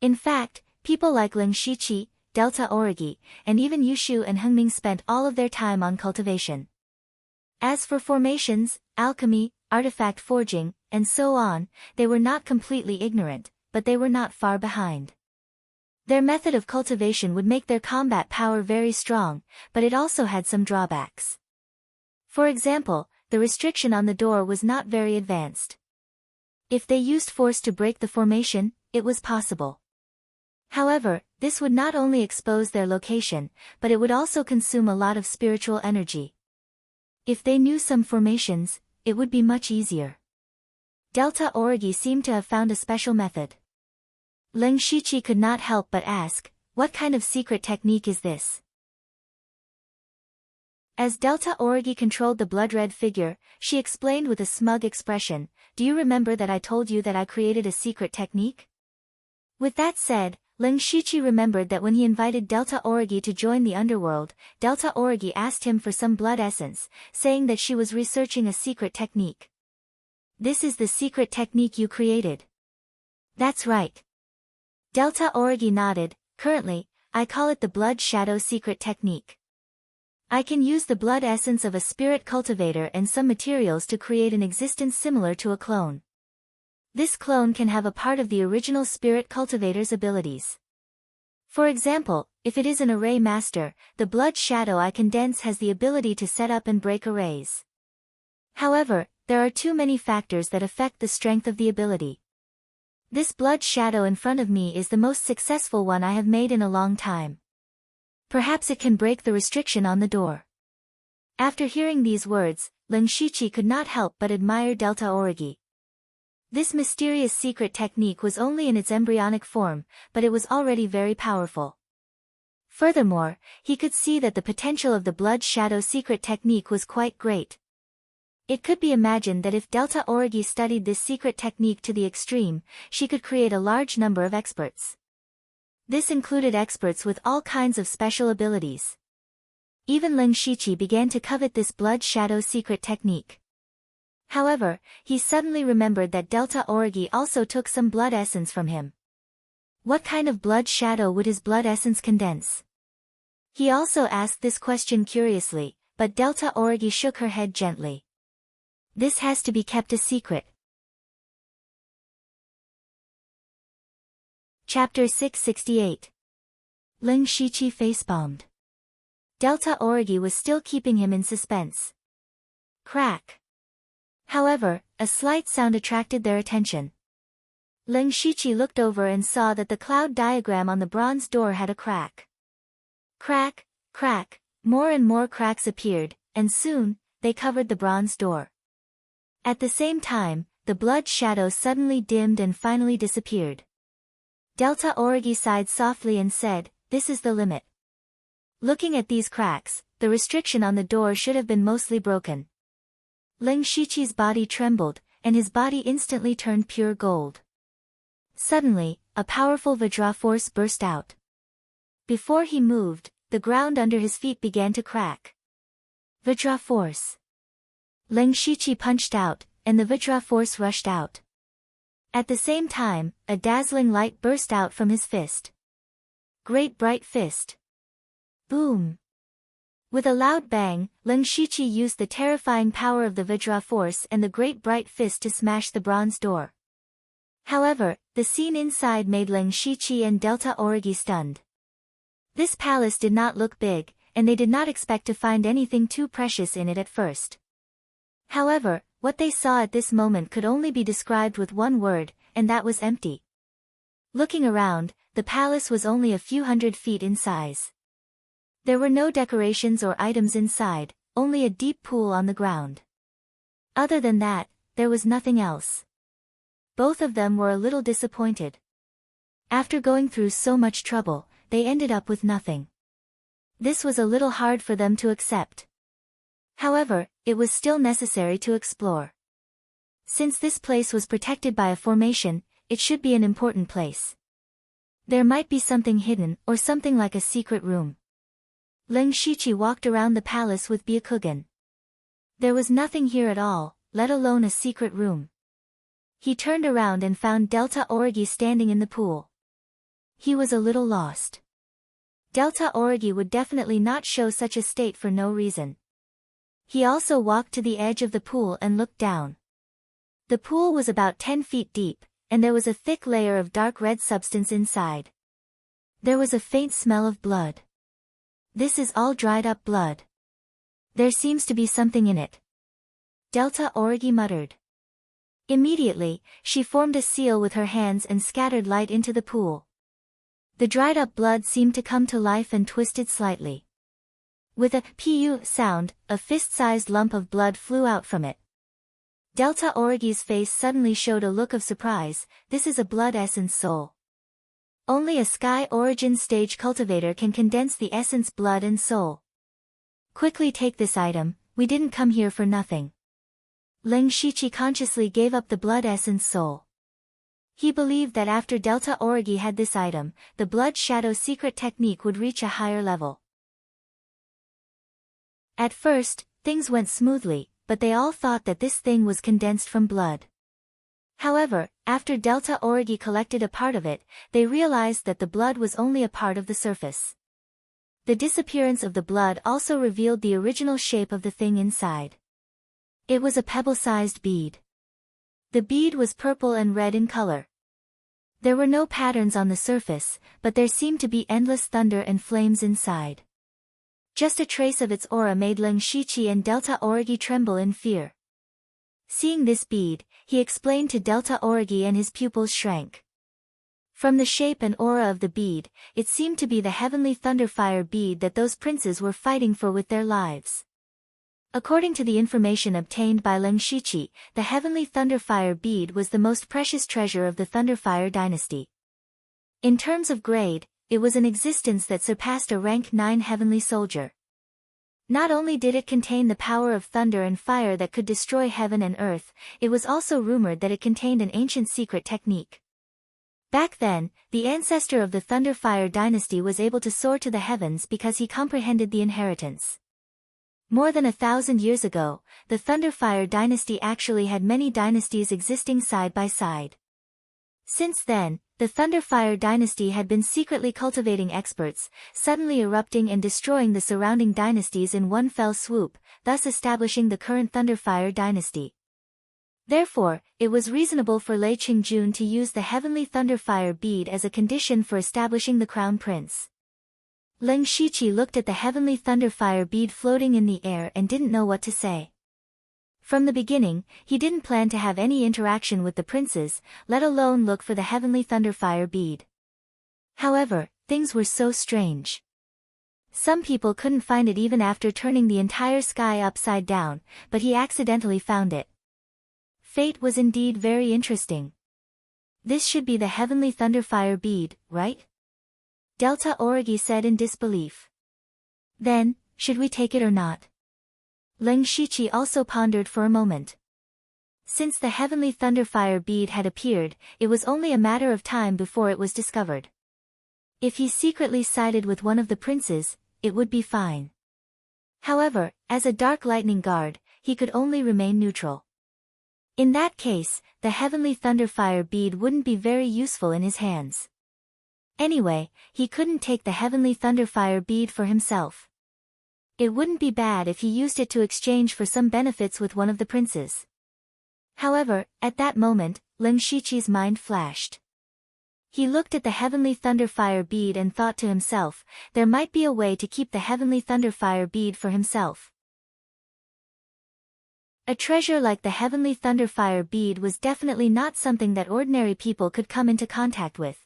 In fact, people like Leng Shiqi, Delta Origi, and even Yushu and Hengming spent all of their time on cultivation. As for formations, alchemy, artifact forging, and so on, they were not completely ignorant, but they were not far behind. Their method of cultivation would make their combat power very strong, but it also had some drawbacks. For example, the restriction on the door was not very advanced. If they used force to break the formation, it was possible. However, this would not only expose their location, but it would also consume a lot of spiritual energy. If they knew some formations, it would be much easier. Delta Origi seemed to have found a special method. Leng Shiqi could not help but ask, "What kind of secret technique is this?" As Delta Origi controlled the blood-red figure, she explained with a smug expression, "Do you remember that I told you that I created a secret technique?" With that said, Ling Shiqi remembered that when he invited Delta Origi to join the underworld, Delta Origi asked him for some blood essence, saying that she was researching a secret technique. "This is the secret technique you created?" "That's right." Delta Origi nodded. "Currently, I call it the Blood Shadow Secret Technique. I can use the blood essence of a spirit cultivator and some materials to create an existence similar to a clone. This clone can have a part of the original spirit cultivator's abilities. For example, if it is an array master, the blood shadow I condense has the ability to set up and break arrays. However, there are too many factors that affect the strength of the ability. This blood shadow in front of me is the most successful one I have made in a long time. Perhaps it can break the restriction on the door." After hearing these words, Ling Shiqi could not help but admire Delta Origi. This mysterious secret technique was only in its embryonic form, but it was already very powerful. Furthermore, he could see that the potential of the blood shadow secret technique was quite great. It could be imagined that if Delta Origi studied this secret technique to the extreme, she could create a large number of experts. This included experts with all kinds of special abilities. Even Ling Shiqi began to covet this blood shadow secret technique. However, he suddenly remembered that Delta Origi also took some blood essence from him. What kind of blood shadow would his blood essence condense? He also asked this question curiously, but Delta Origi shook her head gently. "This has to be kept a secret." Chapter 668. Ling Shiqi facepalmed. Delta Origi was still keeping him in suspense. Crack. However, a slight sound attracted their attention. Ling Shiqi looked over and saw that the cloud diagram on the bronze door had a crack. Crack, crack, more and more cracks appeared, and soon, they covered the bronze door. At the same time, the blood shadow suddenly dimmed and finally disappeared. Delta Origi sighed softly and said, "This is the limit." Looking at these cracks, the restriction on the door should have been mostly broken. Ling Shiqi's body trembled, and his body instantly turned pure gold. Suddenly, a powerful Vajra force burst out. Before he moved, the ground under his feet began to crack. Vajra force. Ling Shiqi punched out, and the Vajra force rushed out. At the same time, a dazzling light burst out from his fist. Great bright fist. Boom. With a loud bang, Ling Shiqi used the terrifying power of the Vajra force and the great bright fist to smash the bronze door. However, the scene inside made Ling Shiqi and Delta Origi stunned. This palace did not look big, and they did not expect to find anything too precious in it at first. However, what they saw at this moment could only be described with one word, and that was empty. Looking around, the palace was only a few hundred feet in size. There were no decorations or items inside, only a deep pool on the ground. Other than that, there was nothing else. Both of them were a little disappointed. After going through so much trouble, they ended up with nothing. This was a little hard for them to accept. However, it was still necessary to explore. Since this place was protected by a formation, it should be an important place. There might be something hidden, or something like a secret room. Ling Shiqi walked around the palace with Byakugan. There was nothing here at all, let alone a secret room. He turned around and found Delta Origi standing in the pool. He was a little lost. Delta Origi would definitely not show such a state for no reason. He also walked to the edge of the pool and looked down. The pool was about 10 feet deep, and there was a thick layer of dark red substance inside. There was a faint smell of blood. This is all dried up blood. There seems to be something in it. Delta Origi muttered. Immediately, she formed a seal with her hands and scattered light into the pool. The dried up blood seemed to come to life and twisted slightly. With a pu sound, a fist-sized lump of blood flew out from it. Delta Origi's face suddenly showed a look of surprise. This is a blood essence soul. Only a Sky Origin stage cultivator can condense the essence blood and soul. Quickly take this item, we didn't come here for nothing. Leng Shiqi consciously gave up the blood essence soul. He believed that after Delta Origi had this item, the blood shadow secret technique would reach a higher level. At first, things went smoothly, but they all thought that this thing was condensed from blood. However, after Delta Origi collected a part of it, they realized that the blood was only a part of the surface. The disappearance of the blood also revealed the original shape of the thing inside. It was a pebble-sized bead. The bead was purple and red in color. There were no patterns on the surface, but there seemed to be endless thunder and flames inside. Just a trace of its aura made Leng Shiqi and Delta Origi tremble in fear. Seeing this bead, he explained to Delta Origi and his pupils shrank. From the shape and aura of the bead, it seemed to be the heavenly thunderfire bead that those princes were fighting for with their lives. According to the information obtained by Leng Shiqi, the heavenly thunderfire bead was the most precious treasure of the Thunderfire dynasty. In terms of grade, it was an existence that surpassed a rank 9 heavenly soldier. Not only did it contain the power of thunder and fire that could destroy heaven and earth, it was also rumored that it contained an ancient secret technique. Back then, the ancestor of the Thunderfire dynasty was able to soar to the heavens because he comprehended the inheritance. More than 1,000 years ago, the Thunderfire dynasty actually had many dynasties existing side by side. Since then, the Thunderfire dynasty had been secretly cultivating experts, suddenly erupting and destroying the surrounding dynasties in one fell swoop, thus establishing the current Thunderfire dynasty. Therefore, it was reasonable for Lei Qingjun to use the heavenly Thunderfire bead as a condition for establishing the crown prince. Leng Shiqi looked at the heavenly thunderfire bead floating in the air and didn't know what to say. From the beginning, he didn't plan to have any interaction with the princes, let alone look for the heavenly thunderfire bead. However, things were so strange. Some people couldn't find it even after turning the entire sky upside down, but he accidentally found it. Fate was indeed very interesting. This should be the heavenly thunderfire bead, right? Delta Origi said in disbelief. Then, should we take it or not? Leng Shiqi also pondered for a moment. Since the heavenly thunderfire bead had appeared, it was only a matter of time before it was discovered. If he secretly sided with one of the princes, it would be fine. However, as a dark lightning guard, he could only remain neutral. In that case, the heavenly thunderfire bead wouldn't be very useful in his hands. Anyway, he couldn't take the heavenly thunderfire bead for himself. It wouldn't be bad if he used it to exchange for some benefits with one of the princes. However, at that moment, Leng Shiqi's mind flashed. He looked at the heavenly thunderfire bead and thought to himself, there might be a way to keep the heavenly thunderfire bead for himself. A treasure like the heavenly thunderfire bead was definitely not something that ordinary people could come into contact with.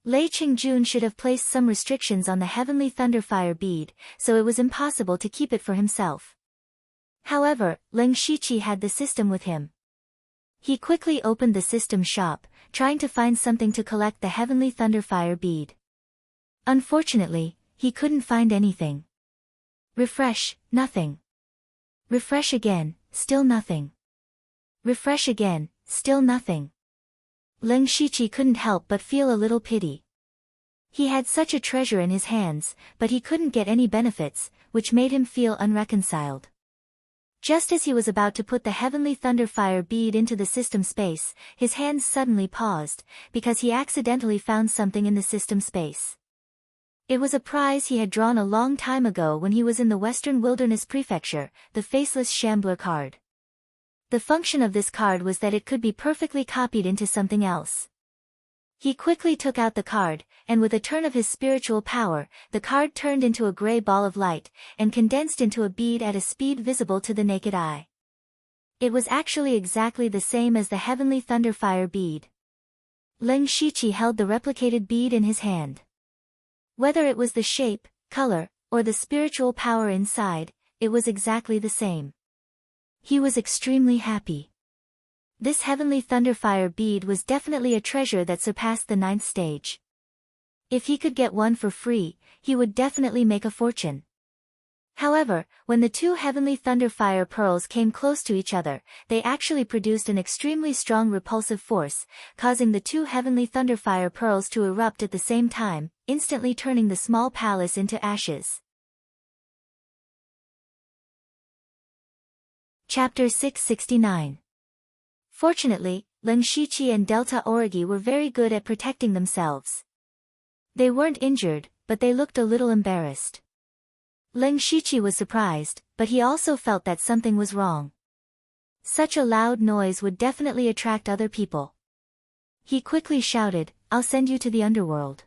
Lei Qingjun should have placed some restrictions on the heavenly thunderfire bead, so it was impossible to keep it for himself. However, Leng Shiqi had the system with him. He quickly opened the system shop, trying to find something to collect the heavenly thunderfire bead. Unfortunately, he couldn't find anything. Refresh, nothing. Refresh again, still nothing. Refresh again, still nothing. Leng Shiqi couldn't help but feel a little pity. He had such a treasure in his hands, but he couldn't get any benefits, which made him feel unreconciled. Just as he was about to put the heavenly thunderfire bead into the system space, his hands suddenly paused, because he accidentally found something in the system space. It was a prize he had drawn a long time ago when he was in the Western Wilderness Prefecture, the Faceless Shambler card. The function of this card was that it could be perfectly copied into something else. He quickly took out the card, and with a turn of his spiritual power, the card turned into a gray ball of light, and condensed into a bead at a speed visible to the naked eye. It was actually exactly the same as the heavenly thunderfire bead. Leng Shiqi held the replicated bead in his hand. Whether it was the shape, color, or the spiritual power inside, it was exactly the same. He was extremely happy. This heavenly thunderfire bead was definitely a treasure that surpassed the 9th stage. If he could get one for free, he would definitely make a fortune. However, when the two heavenly thunder fire pearls came close to each other, they actually produced an extremely strong repulsive force, causing the two heavenly thunder fire pearls to erupt at the same time, instantly turning the small palace into ashes. Chapter 669. Fortunately, Lin Shiqi and Delta Origi were very good at protecting themselves. They weren't injured, but they looked a little embarrassed. Lin Shiqi was surprised, but he also felt that something was wrong. Such a loud noise would definitely attract other people. He quickly shouted, "I'll send you to the underworld.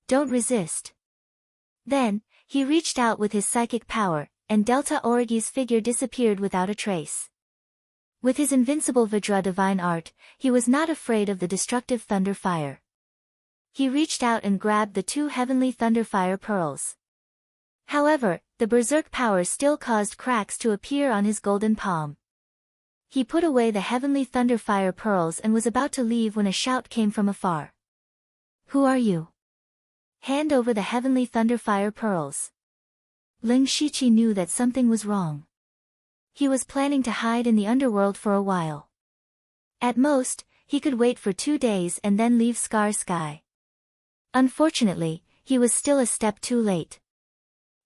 Don't resist." Then, he reached out with his psychic power, and Delta Origi's figure disappeared without a trace. With his invincible Vajra divine art, he was not afraid of the destructive thunder fire. He reached out and grabbed the two heavenly thunder fire pearls. However, the berserk power still caused cracks to appear on his golden palm. He put away the heavenly thunder fire pearls and was about to leave when a shout came from afar. "Who are you? Hand over the heavenly thunder fire pearls." Lin Shiqi knew that something was wrong. He was planning to hide in the underworld for a while. At most, he could wait for 2 days and then leave Scar Sky. Unfortunately, he was still a step too late.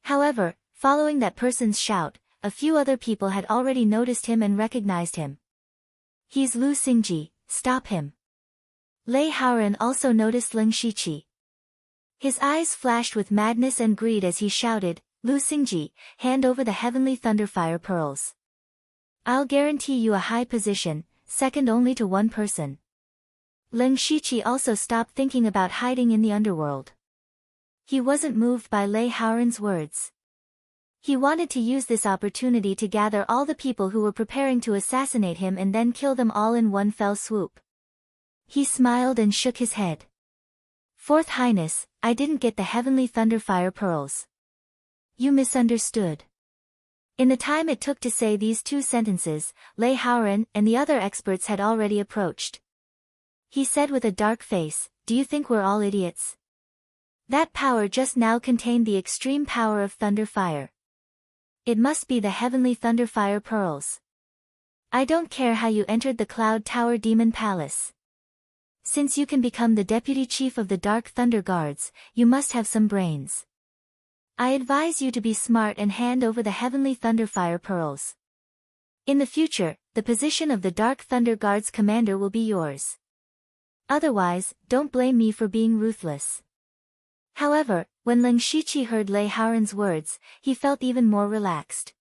However, following that person's shout, a few other people had already noticed him and recognized him. "He's Lu Xingji, stop him." Lei Haoran also noticed Lin Shiqi. His eyes flashed with madness and greed as he shouted, "Lu Xingji, hand over the heavenly thunderfire pearls. I'll guarantee you a high position, second only to one person." Lin Shiqi also stopped thinking about hiding in the underworld. He wasn't moved by Lei Haoran's words. He wanted to use this opportunity to gather all the people who were preparing to assassinate him and then kill them all in one fell swoop. He smiled and shook his head. "Fourth Highness, I didn't get the heavenly thunderfire pearls. You misunderstood." In the time it took to say these 2 sentences, Lei Haoran and the other experts had already approached. He said with a dark face, "Do you think we're all idiots? That power just now contained the extreme power of thunder fire. It must be the heavenly thunder fire pearls. I don't care how you entered the Cloud Tower Demon Palace. Since you can become the deputy chief of the Dark Thunder Guards, you must have some brains. I advise you to be smart and hand over the heavenly thunderfire pearls. In the future, the position of the Dark Thunder Guards commander will be yours. Otherwise, don't blame me for being ruthless." However, when Lin Shiqi heard Lei Haoran's words, he felt even more relaxed.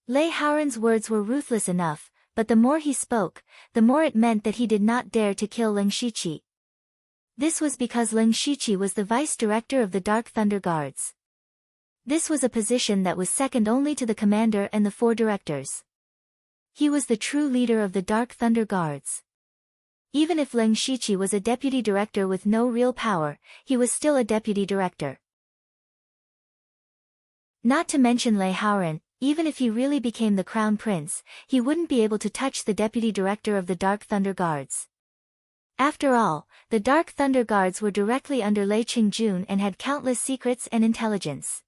Lei Haoran's words were ruthless enough, but the more he spoke, the more it meant that he did not dare to kill Lin Shiqi. This was because Lin Shiqi was the vice director of the Dark Thunder Guards. This was a position that was second only to the commander and the 4 directors. He was the true leader of the Dark Thunder Guards. Even if Lin Shiqi was a deputy director with no real power, he was still a deputy director. Not to mention Lei Haoran, even if he really became the crown prince, he wouldn't be able to touch the deputy director of the Dark Thunder Guards. After all, the Dark Thunder Guards were directly under Lei Qingjun and had countless secrets and intelligence.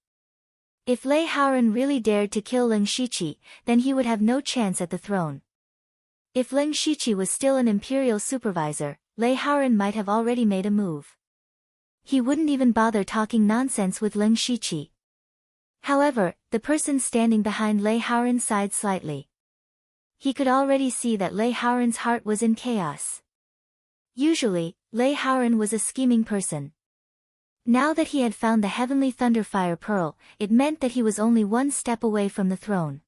If Lei Haoran really dared to kill Lin Shiqi, then he would have no chance at the throne. If Lin Shiqi was still an imperial supervisor, Lei Haoran might have already made a move. He wouldn't even bother talking nonsense with Lin Shiqi. However, the person standing behind Lei Haoran sighed slightly. He could already see that Lei Haoran's heart was in chaos. Usually, Lei Haoran was a scheming person. Now that he had found the heavenly thunderfire pearl, it meant that he was only one step away from the throne.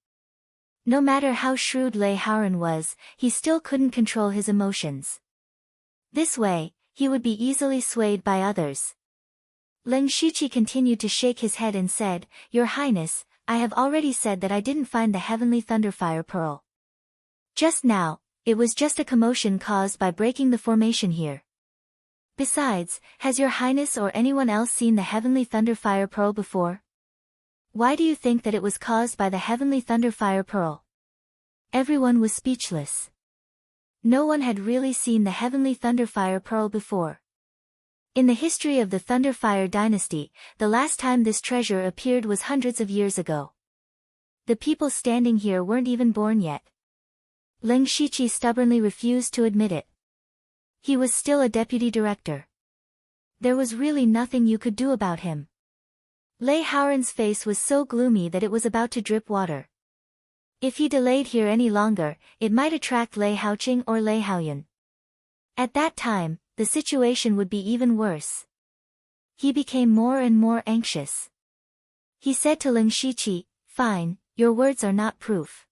No matter how shrewd Lei Haoran was, he still couldn't control his emotions. This way, he would be easily swayed by others. Lin Shiqi continued to shake his head and said, "Your Highness, I have already said that I didn't find the heavenly thunderfire pearl. Just now, it was just a commotion caused by breaking the formation here. Besides, has your Highness or anyone else seen the heavenly thunderfire pearl before? Why do you think that it was caused by the heavenly thunderfire pearl?" Everyone was speechless. No one had really seen the heavenly thunderfire pearl before. In the history of the Thunderfire dynasty, the last time this treasure appeared was hundreds of years ago. The people standing here weren't even born yet. Ling Shiqi stubbornly refused to admit it. He was still a deputy director. There was really nothing you could do about him. Lei Haoran's face was so gloomy that it was about to drip water. If he delayed here any longer, it might attract Lei Haoqing or Lei Haoyan. At that time, the situation would be even worse. He became more and more anxious. He said to Ling Shiqi, "Fine, your words are not proof.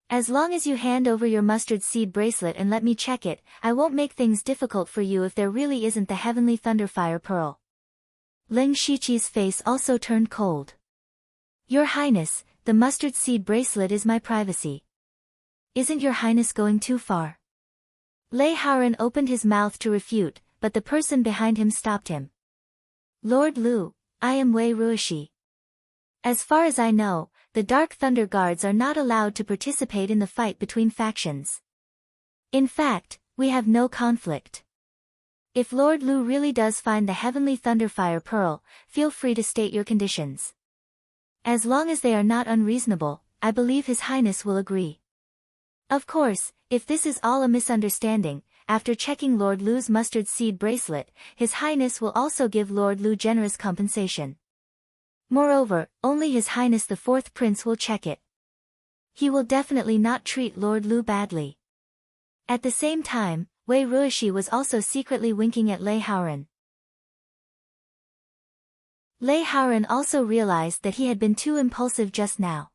As long as you hand over your mustard seed bracelet and let me check it, I won't make things difficult for you if there really isn't the heavenly Thunderfire pearl." Ling Shiqi's face also turned cold. "Your Highness, the mustard seed bracelet is my privacy. Isn't your Highness going too far?" Lei Haoran opened his mouth to refute, but the person behind him stopped him. "Lord Lu, I am Wei Ruishi. As far as I know, the Dark Thunder Guards are not allowed to participate in the fight between factions. In fact, we have no conflict. If Lord Lu really does find the heavenly Thunderfire pearl, feel free to state your conditions. As long as they are not unreasonable, I believe His Highness will agree. Of course, if this is all a misunderstanding, after checking Lord Lu's mustard seed bracelet, His Highness will also give Lord Lu generous compensation. Moreover, only His Highness the Fourth Prince will check it. He will definitely not treat Lord Lu badly." At the same time, Wei Ruishi was also secretly winking at Lei Haoran. Lei Haoran also realized that he had been too impulsive just now.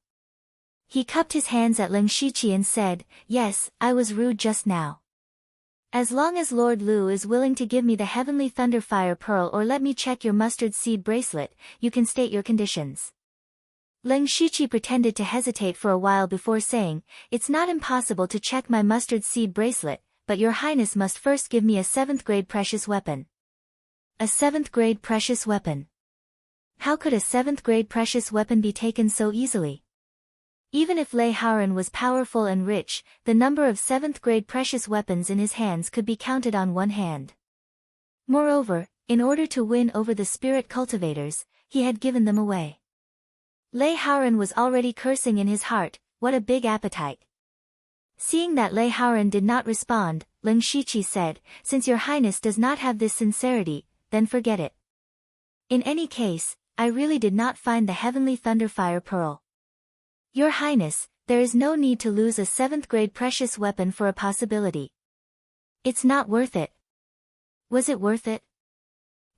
He cupped his hands at Ling Shiqi and said, "Yes, I was rude just now. As long as Lord Lu is willing to give me the heavenly Thunderfire pearl or let me check your mustard seed bracelet, you can state your conditions." Ling Shiqi pretended to hesitate for a while before saying, "It's not impossible to check my mustard seed bracelet, but your Highness must first give me a 7th grade precious weapon." A 7th grade precious weapon? How could a 7th grade precious weapon be taken so easily? Even if Lei Haoran was powerful and rich, the number of 7th grade precious weapons in his hands could be counted on one hand. Moreover, in order to win over the spirit cultivators, he had given them away. Lei Haoran was already cursing in his heart, what a big appetite. Seeing that Lei Haoran did not respond, Ling Shiqi said, "Since your Highness does not have this sincerity, then forget it. In any case, I really did not find the heavenly Thunderfire pearl. Your Highness, there is no need to lose a 7th grade precious weapon for a possibility. It's not worth it." Was it worth it?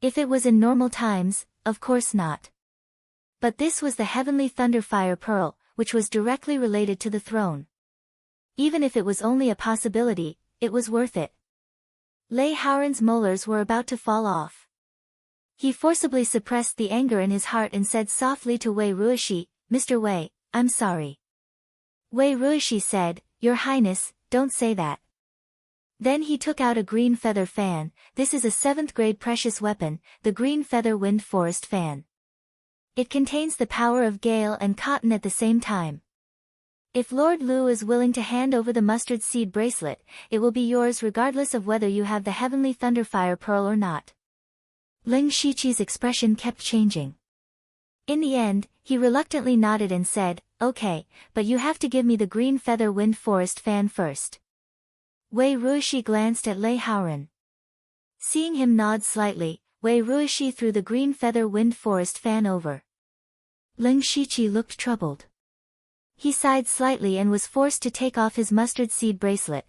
If it was in normal times, of course not. But this was the heavenly Thunderfire pearl, which was directly related to the throne. Even if it was only a possibility, it was worth it. Lei Haoran's molars were about to fall off. He forcibly suppressed the anger in his heart and said softly to Wei Ruishi, "Mr. Wei, I'm sorry." Wei Ruishi said, "Your Highness, don't say that." Then he took out a green feather fan. This is a 7th grade precious weapon, the green feather wind forest fan. It contains the power of gale and cotton at the same time. If Lord Lu is willing to hand over the mustard seed bracelet, it will be yours regardless of whether you have the heavenly Thunderfire pearl or not. Ling Shiqi's expression kept changing. In the end, he reluctantly nodded and said, "Okay, but you have to give me the green feather wind forest fan first." Wei Ruishi glanced at Lei Haoran. Seeing him nod slightly, Wei Ruishi threw the green feather wind forest fan over. Ling Shiqi looked troubled. He sighed slightly and was forced to take off his mustard seed bracelet.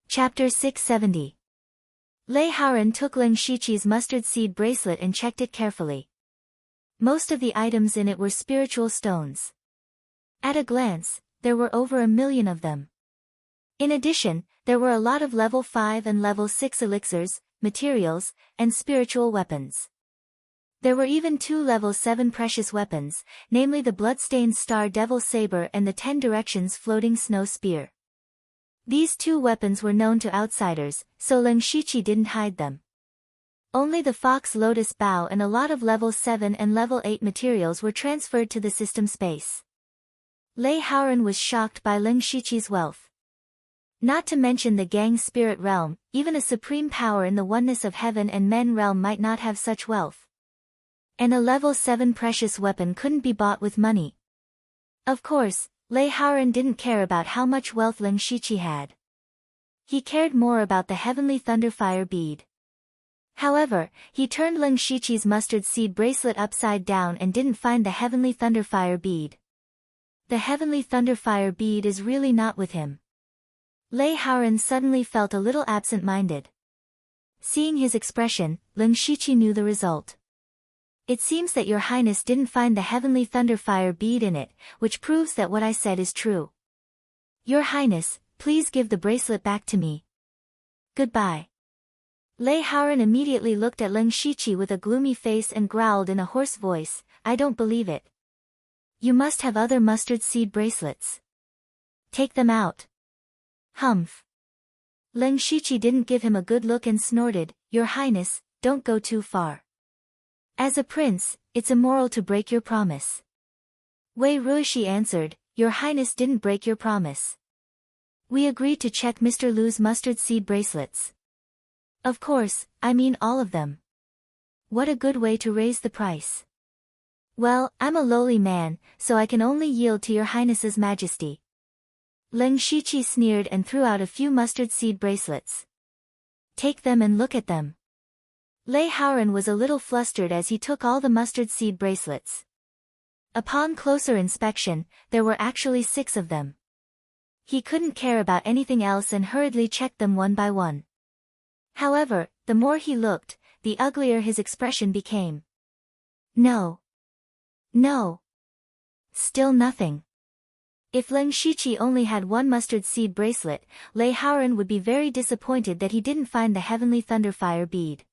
Chapter 670. Lei Haoran took Ling Shiqi's mustard seed bracelet and checked it carefully. Most of the items in it were spiritual stones. At a glance, there were over 1,000,000 of them. In addition, there were a lot of level 5 and level 6 elixirs, materials, and spiritual weapons. There were even 2 level 7 precious weapons, namely the bloodstained Star Devil Saber and the 10 Directions Floating Snow Spear. These 2 weapons were known to outsiders, so Ling Shiqi didn't hide them. Only the Fox Lotus Bow and a lot of level 7 and level 8 materials were transferred to the system space. Lei Haoran was shocked by Ling Shiqi's wealth. Not to mention the gang's spirit realm, even a supreme power in the oneness of heaven and men realm might not have such wealth. And a level 7 precious weapon couldn't be bought with money. Of course, Lei Haoren didn't care about how much wealth Lin Shiqi had. He cared more about the heavenly thunderfire bead. However, he turned Lin Shiqi's mustard seed bracelet upside down and didn't find the heavenly thunderfire bead. The heavenly thunderfire bead is really not with him. Lei Haoren suddenly felt a little absent-minded. Seeing his expression, Lin Shiqi knew the result. It seems that your highness didn't find the heavenly thunderfire bead in it, which proves that what I said is true. Your highness, please give the bracelet back to me. Goodbye. Lei Haoren immediately looked at Lin Shiqi with a gloomy face and growled in a hoarse voice, I don't believe it. You must have other mustard seed bracelets. Take them out. Humph. Lin Shiqi didn't give him a good look and snorted, Your highness, don't go too far. As a prince, it's immoral to break your promise. Wei Ruishi answered, Your highness didn't break your promise. We agreed to check Mr. Lu's mustard seed bracelets. Of course, I mean all of them. What a good way to raise the price. Well, I'm a lowly man, so I can only yield to your highness's majesty. Lin Shiqi sneered and threw out a few mustard seed bracelets. Take them and look at them. Lei Haoren was a little flustered as he took all the mustard seed bracelets. Upon closer inspection, there were actually 6 of them. He couldn't care about anything else and hurriedly checked them one by one. However, the more he looked, the uglier his expression became. No. No. Still nothing. If Lin Shiqi only had one mustard seed bracelet, Lei Haoren would be very disappointed that he didn't find the heavenly thunderfire bead.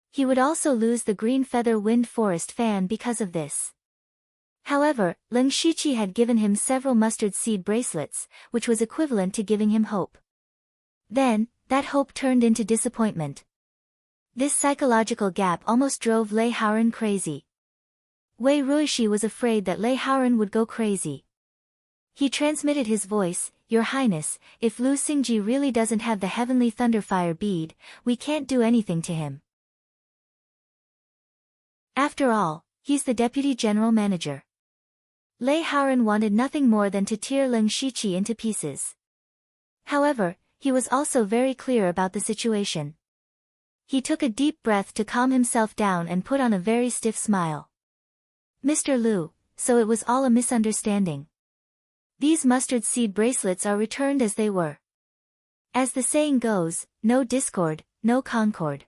He would also lose the green feather wind forest fan because of this. However, Lin Shiqi had given him several mustard seed bracelets, which was equivalent to giving him hope. Then, that hope turned into disappointment. This psychological gap almost drove Lei Haoren crazy. Wei Ruishi was afraid that Lei Haoren would go crazy. He transmitted his voice, Your Highness, if Lu Xingji really doesn't have the heavenly thunderfire bead, we can't do anything to him. After all, he's the deputy general manager. Lei Haoren wanted nothing more than to tear Lin Shiqi into pieces. However, he was also very clear about the situation. He took a deep breath to calm himself down and put on a very stiff smile. Mr. Lu, so it was all a misunderstanding. These mustard seed bracelets are returned as they were. As the saying goes, no discord, no concord.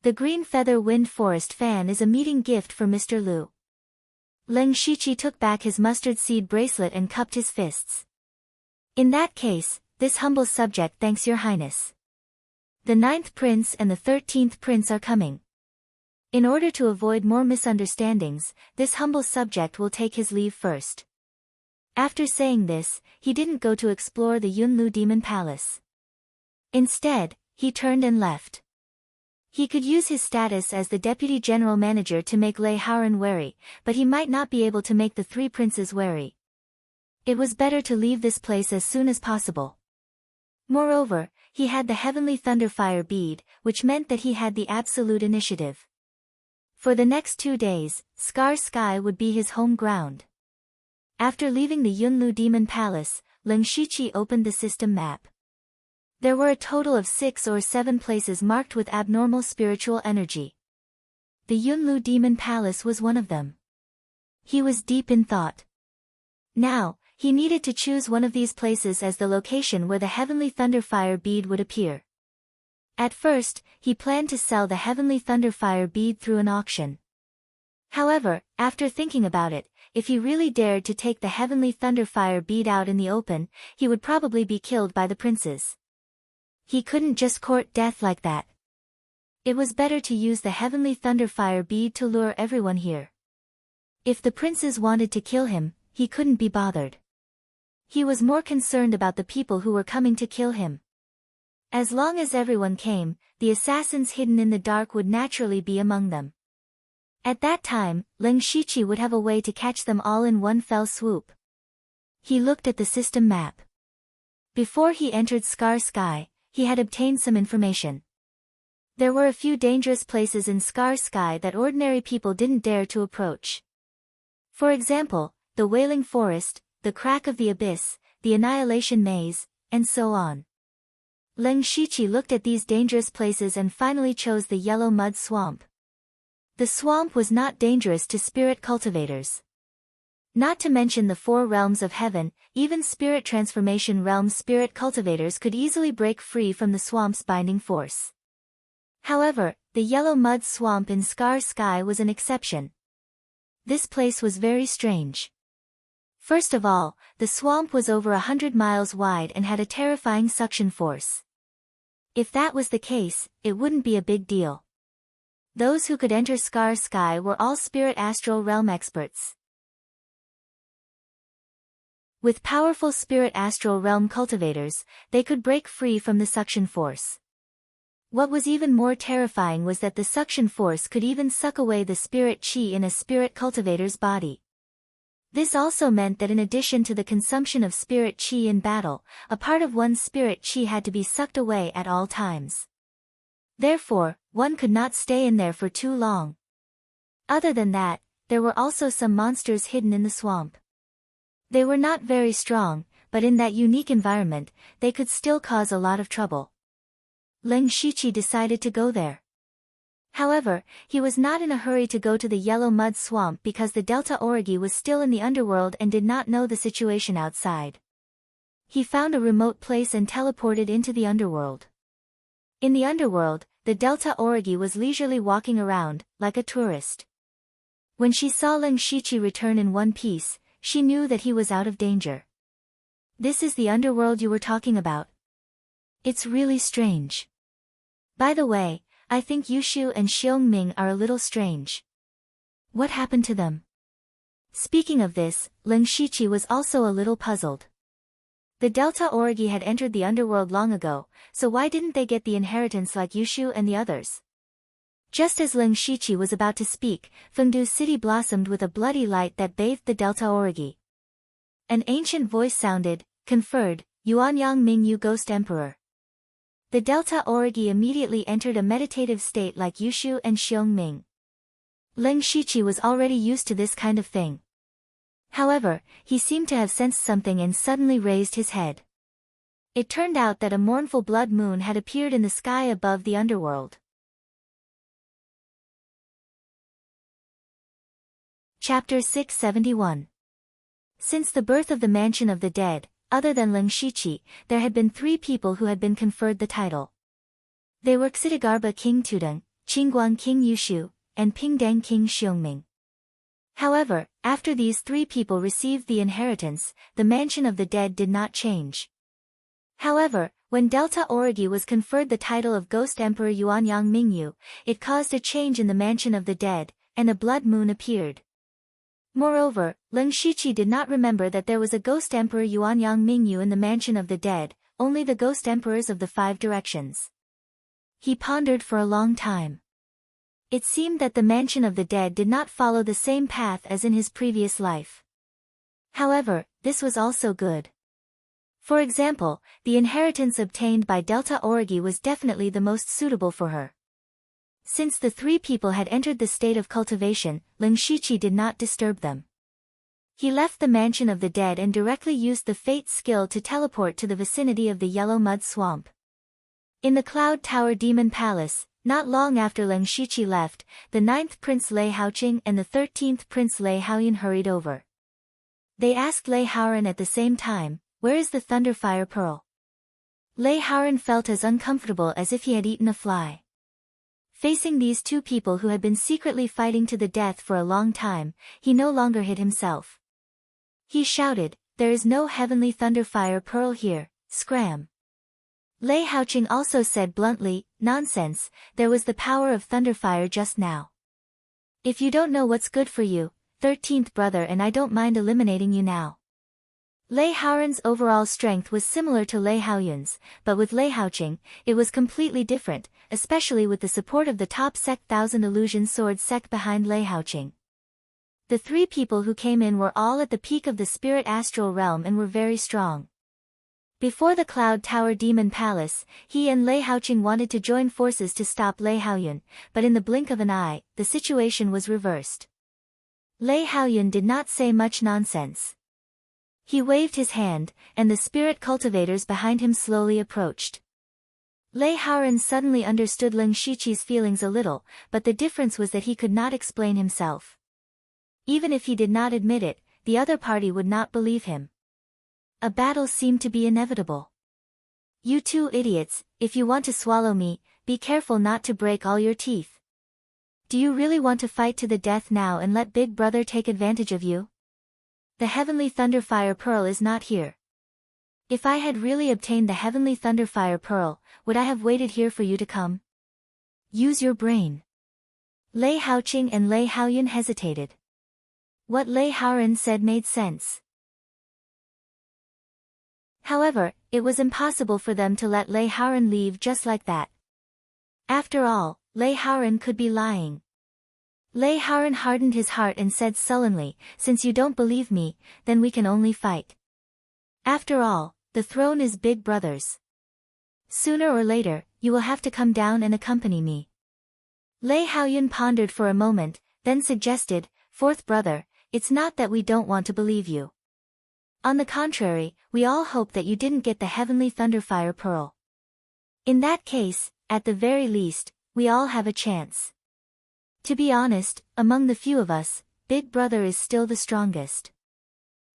The green feather wind forest fan is a meeting gift for Mr. Lu. Lin Shiqi took back his mustard seed bracelet and cupped his fists. In that case, this humble subject thanks your highness. The 9th prince and the 13th prince are coming. In order to avoid more misunderstandings, this humble subject will take his leave first. After saying this, he didn't go to explore the Yunlu Demon Palace. Instead, he turned and left. He could use his status as the deputy general manager to make Lei Haoren wary, but he might not be able to make the 3 princes wary. It was better to leave this place as soon as possible. Moreover, he had the heavenly thunderfire bead, which meant that he had the absolute initiative. For the next 2 days, Scar Sky would be his home ground. After leaving the Yunlu Demon Palace, Lin Shiqi opened the system map. There were a total of 6 or 7 places marked with abnormal spiritual energy. The Yunlu Demon Palace was one of them. He was deep in thought. Now, he needed to choose one of these places as the location where the heavenly thunderfire bead would appear. At first, he planned to sell the heavenly thunderfire bead through an auction. However, after thinking about it, if he really dared to take the heavenly thunderfire bead out in the open, he would probably be killed by the princes. He couldn't just court death like that. It was better to use the heavenly thunderfire bead to lure everyone here. If the princes wanted to kill him, he couldn't be bothered. He was more concerned about the people who were coming to kill him. As long as everyone came, the assassins hidden in the dark would naturally be among them. At that time, Lin Shiqi would have a way to catch them all in one fell swoop. He looked at the system map. Before he entered Scar Sky, he had obtained some information. There were a few dangerous places in Scar Sky that ordinary people didn't dare to approach. For example, the Wailing Forest, the Crack of the Abyss, the Annihilation Maze, and so on. Leng Shiqi looked at these dangerous places and finally chose the Yellow Mud Swamp. The swamp was not dangerous to spirit cultivators. Not to mention the 4 realms of heaven, even spirit transformation realm spirit cultivators could easily break free from the swamp's binding force. However, the Yellow Mud Swamp in Scar Sky was an exception. This place was very strange. First of all, the swamp was over 100 miles wide and had a terrifying suction force. If that was the case, it wouldn't be a big deal. Those who could enter Scar Sky were all spirit astral realm experts. With powerful spirit astral realm cultivators, they could break free from the suction force. What was even more terrifying was that the suction force could even suck away the spirit chi in a spirit cultivator's body. This also meant that in addition to the consumption of spirit chi in battle, a part of one's spirit chi had to be sucked away at all times. Therefore, one could not stay in there for too long. Other than that, there were also some monsters hidden in the swamp. They were not very strong, but in that unique environment, they could still cause a lot of trouble. Leng Shiqi decided to go there. However, he was not in a hurry to go to the Yellow Mud Swamp because the Delta Origi was still in the underworld and did not know the situation outside. He found a remote place and teleported into the underworld. In the underworld, the Delta Origi was leisurely walking around, like a tourist. When she saw Leng Shiqi return in one piece, she knew that he was out of danger. This is the underworld you were talking about. It's really strange. By the way, I think Yushu and Xiongming are a little strange. What happened to them? Speaking of this, Leng Shiqi was also a little puzzled. The Delta Origi had entered the underworld long ago, so why didn't they get the inheritance like Yushu and the others? Just as Leng Shiqi was about to speak, Fengdu's city blossomed with a bloody light that bathed the Delta Origi. An ancient voice sounded, conferred, Yuanyang Mingyu Ghost Emperor. The Delta Origi immediately entered a meditative state like Yushu and Xiongming. Leng Shiqi was already used to this kind of thing. However, he seemed to have sensed something and suddenly raised his head. It turned out that a mournful blood moon had appeared in the sky above the underworld. Chapter 671. Since the birth of the Mansion of the Dead, other than Leng Shiqi, there had been 3 people who had been conferred the title. They were Xitagarba King Tudong, Qingguang King Yushu, and Pingdang King Xiongming. However, after these 3 people received the inheritance, the Mansion of the Dead did not change. However, when Delta Origi was conferred the title of Ghost Emperor Yuanyang Mingyu, it caused a change in the Mansion of the Dead, and a blood moon appeared. Moreover, Leng Shiqi did not remember that there was a Ghost Emperor Yuanyang Mingyu in the Mansion of the Dead, only the Ghost Emperors of the 5 directions. He pondered for a long time. It seemed that the Mansion of the Dead did not follow the same path as in his previous life. However, this was also good. For example, the inheritance obtained by Delta Origi was definitely the most suitable for her. Since the 3 people had entered the state of cultivation, Leng Shiqi did not disturb them. He left the Mansion of the Dead and directly used the Fate skill to teleport to the vicinity of the Yellow Mud Swamp. In the Cloud Tower Demon Palace, not long after Leng Shiqi left, the 9th Prince Lei Haoqing and the 13th Prince Lei Haoyan hurried over. They asked Lei Haoran at the same time, "Where is the Thunderfire Pearl?" Lei Haoran felt as uncomfortable as if he had eaten a fly. Facing these 2 people who had been secretly fighting to the death for a long time, he no longer hid himself. He shouted, "There is no heavenly Thunderfire Pearl here, scram." Lei Haoqing also said bluntly, "Nonsense, there was the power of Thunderfire just now. If you don't know what's good for you, 13th brother, and I don't mind eliminating you now." Lei Haoran's overall strength was similar to Lei Haoyan's, but with Lei Haoqing, it was completely different, especially with the support of the top sect Thousand Illusion Sword sect behind Lei Haoqing. The 3 people who came in were all at the peak of the spirit astral realm and were very strong. Before the Cloud Tower Demon Palace, he and Lei Haoqing wanted to join forces to stop Lei Haoyun, but in the blink of an eye, the situation was reversed. Lei Haoyun did not say much nonsense. He waved his hand, and the spirit cultivators behind him slowly approached. Lei Haoren suddenly understood Ling Shiqi's feelings a little, but the difference was that he could not explain himself. Even if he did not admit it, the other party would not believe him. A battle seemed to be inevitable. "You two idiots, if you want to swallow me, be careful not to break all your teeth. Do you really want to fight to the death now and let Big Brother take advantage of you? The Heavenly Thunderfire Pearl is not here. If I had really obtained the Heavenly Thunderfire Pearl, would I have waited here for you to come? Use your brain." Lei Haoqing and Lei Haoyun hesitated. What Lei Haoren said made sense. However, it was impossible for them to let Lei Haoren leave just like that. After all, Lei Haoren could be lying. Lei Haoren hardened his heart and said sullenly, "Since you don't believe me, then we can only fight. After all, the throne is Big Brother's. Sooner or later, you will have to come down and accompany me." Lei Haoyun pondered for a moment, then suggested, "Fourth brother, it's not that we don't want to believe you. On the contrary, we all hope that you didn't get the Heavenly Thunderfire Pearl. In that case, at the very least, we all have a chance. To be honest, among the few of us, Big Brother is still the strongest.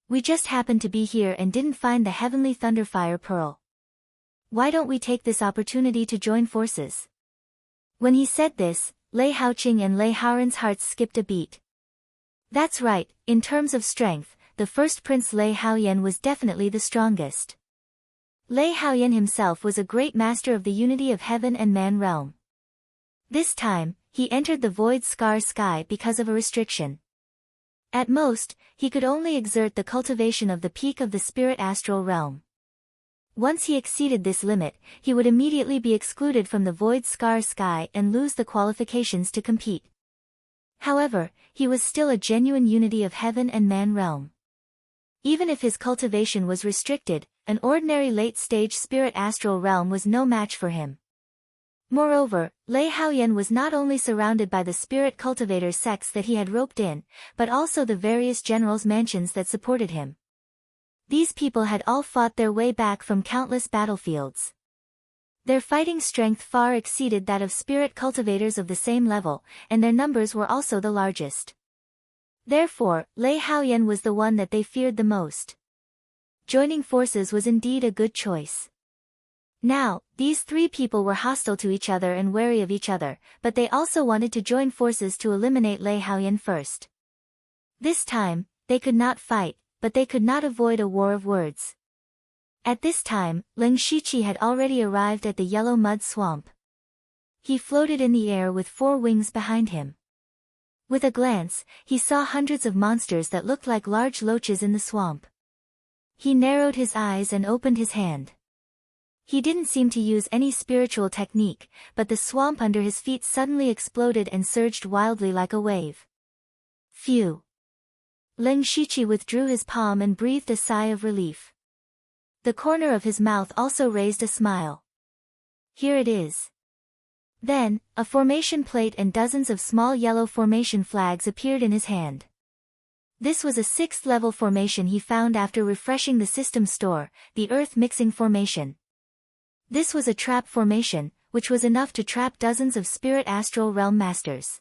We just happened to be here and didn't find the Heavenly Thunderfire Pearl. Why don't we take this opportunity to join forces?" When he said this, Lei Haoqing and Lei Haoren's hearts skipped a beat. That's right, in terms of strength, the first prince Lei Haoyan was definitely the strongest. Lei Haoyan himself was a great master of the unity of heaven and man realm. This time, he entered the void scar sky because of a restriction. At most, he could only exert the cultivation of the peak of the spirit astral realm. Once he exceeded this limit, he would immediately be excluded from the void scar sky and lose the qualifications to compete. However, he was still a genuine unity of heaven and man realm. Even if his cultivation was restricted, an ordinary late-stage spirit astral realm was no match for him. Moreover, Lei Haoyan was not only surrounded by the spirit cultivator sects that he had roped in, but also the various generals' mansions that supported him. These people had all fought their way back from countless battlefields. Their fighting strength far exceeded that of spirit cultivators of the same level, and their numbers were also the largest. Therefore, Lei Haoyan was the one that they feared the most. Joining forces was indeed a good choice. Now, these three people were hostile to each other and wary of each other, but they also wanted to join forces to eliminate Lei Haoyan first. This time, they could not fight, but they could not avoid a war of words. At this time, Ling Shiqi had already arrived at the yellow mud swamp. He floated in the air with 4 wings behind him. With a glance, he saw hundreds of monsters that looked like large loaches in the swamp. He narrowed his eyes and opened his hand. He didn't seem to use any spiritual technique, but the swamp under his feet suddenly exploded and surged wildly like a wave. Phew! Ling Shiqi withdrew his palm and breathed a sigh of relief. The corner of his mouth also raised a smile. Here it is. Then, a formation plate and dozens of small yellow formation flags appeared in his hand. This was a 6th-level formation he found after refreshing the system store, the Earth Mixing Formation. This was a trap formation, which was enough to trap dozens of spirit astral realm masters.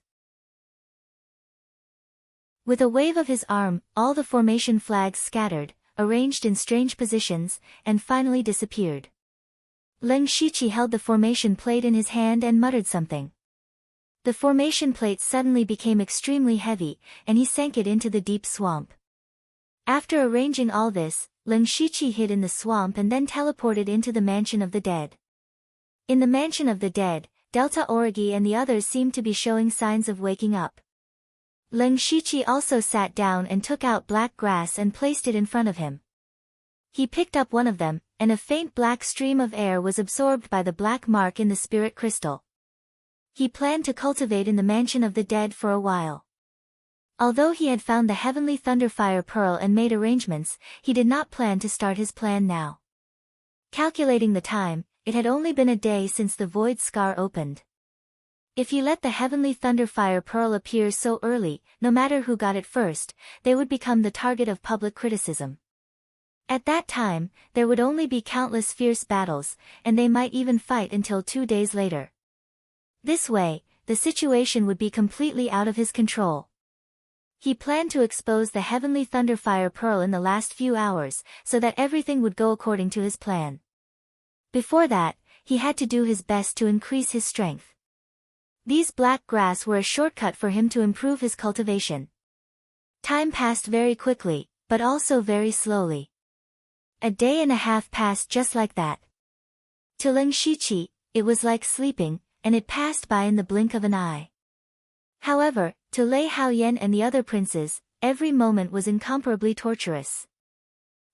With a wave of his arm, all the formation flags scattered, arranged in strange positions, and finally disappeared. Ling Shiqi held the formation plate in his hand and muttered something. The formation plate suddenly became extremely heavy, and he sank it into the deep swamp. After arranging all this, Ling Shiqi hid in the swamp and then teleported into the Mansion of the Dead. In the Mansion of the Dead, Delta Origi and the others seemed to be showing signs of waking up. Ling Shiqi also sat down and took out black grass and placed it in front of him. He picked up one of them, and a faint black stream of air was absorbed by the black mark in the spirit crystal. He planned to cultivate in the Mansion of the Dead for a while. Although he had found the Heavenly Thunderfire Pearl and made arrangements, he did not plan to start his plan now. Calculating the time, it had only been a day since the void scar opened. If he let the heavenly thunderfire pearl appear so early, no matter who got it first, they would become the target of public criticism. At that time, there would only be countless fierce battles, and they might even fight until 2 days later. This way, the situation would be completely out of his control. He planned to expose the heavenly thunderfire pearl in the last few hours, so that everything would go according to his plan. Before that, he had to do his best to increase his strength. These black grass were a shortcut for him to improve his cultivation. Time passed very quickly, but also very slowly. A day and a half passed just like that. To Ling Shiqi, it was like sleeping, and it passed by in the blink of an eye. However, to Lei Haoyan and the other princes, every moment was incomparably torturous.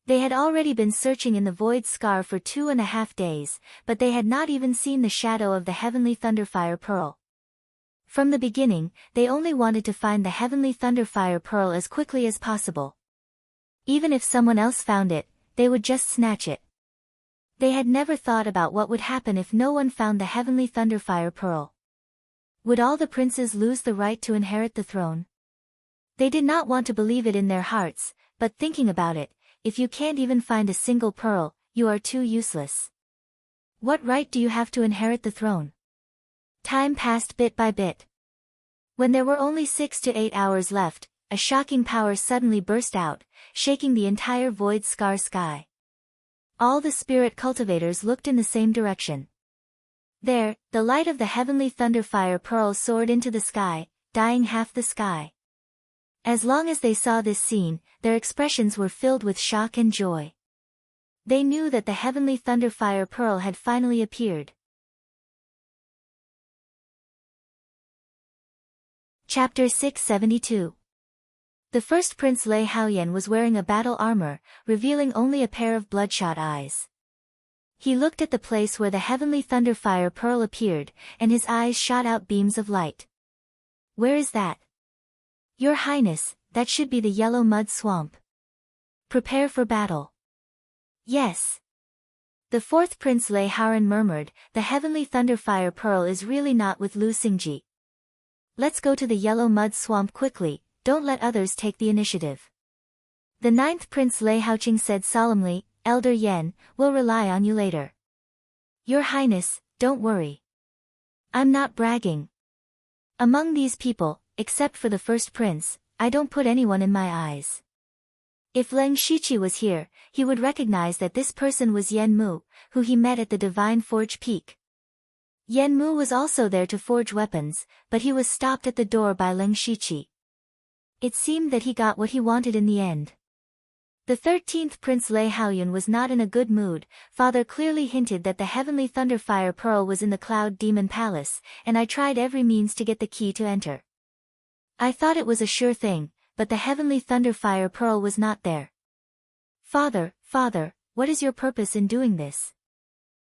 They had already been searching in the void scar for 2.5 days, but they had not even seen the shadow of the heavenly thunderfire pearl. From the beginning, they only wanted to find the heavenly thunderfire pearl as quickly as possible. Even if someone else found it, they would just snatch it. They had never thought about what would happen if no one found the heavenly thunderfire pearl. Would all the princes lose the right to inherit the throne? They did not want to believe it in their hearts, but thinking about it, if you can't even find a single pearl, you are too useless. What right do you have to inherit the throne? Time passed bit by bit. When there were only 6 to 8 hours left, a shocking power suddenly burst out, shaking the entire void scar sky. All the spirit cultivators looked in the same direction. There, the light of the heavenly thunderfire pearl soared into the sky, dyeing half the sky. As long as they saw this scene, their expressions were filled with shock and joy. They knew that the heavenly thunderfire pearl had finally appeared. Chapter 672. The first prince Lei Haoyan was wearing a battle armor, revealing only a pair of bloodshot eyes. He looked at the place where the heavenly thunderfire pearl appeared, and his eyes shot out beams of light. Where is that? Your Highness, that should be the yellow mud swamp. Prepare for battle. Yes. The fourth prince Lei Haoyan murmured, the heavenly thunderfire pearl is really not with Lu Xingji. Let's go to the yellow mud swamp quickly, don't let others take the initiative. The ninth prince Lei Haoqing said solemnly, Elder Yan, we'll rely on you later. Your Highness, don't worry. I'm not bragging. Among these people, except for the first prince, I don't put anyone in my eyes. If Leng Shiqi was here, he would recognize that this person was Yen Mu, who he met at the Divine Forge Peak. Yen Mu was also there to forge weapons, but he was stopped at the door by Leng Shiqi. It seemed that he got what he wanted in the end. The 13th Prince Lei Haoyan was not in a good mood. Father clearly hinted that the heavenly thunderfire pearl was in the Cloud Demon Palace, and I tried every means to get the key to enter. I thought it was a sure thing, but the heavenly thunderfire pearl was not there. Father, what is your purpose in doing this?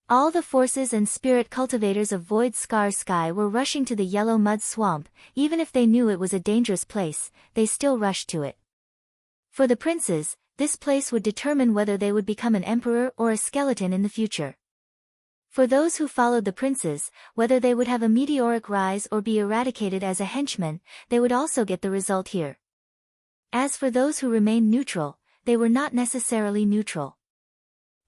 All the forces and spirit cultivators of Void Scar Sky were rushing to the yellow mud swamp. Even if they knew it was a dangerous place, they still rushed to it. For the princes, this place would determine whether they would become an emperor or a skeleton in the future. For those who followed the princes, whether they would have a meteoric rise or be eradicated as a henchman, they would also get the result here. As for those who remained neutral, they were not necessarily neutral.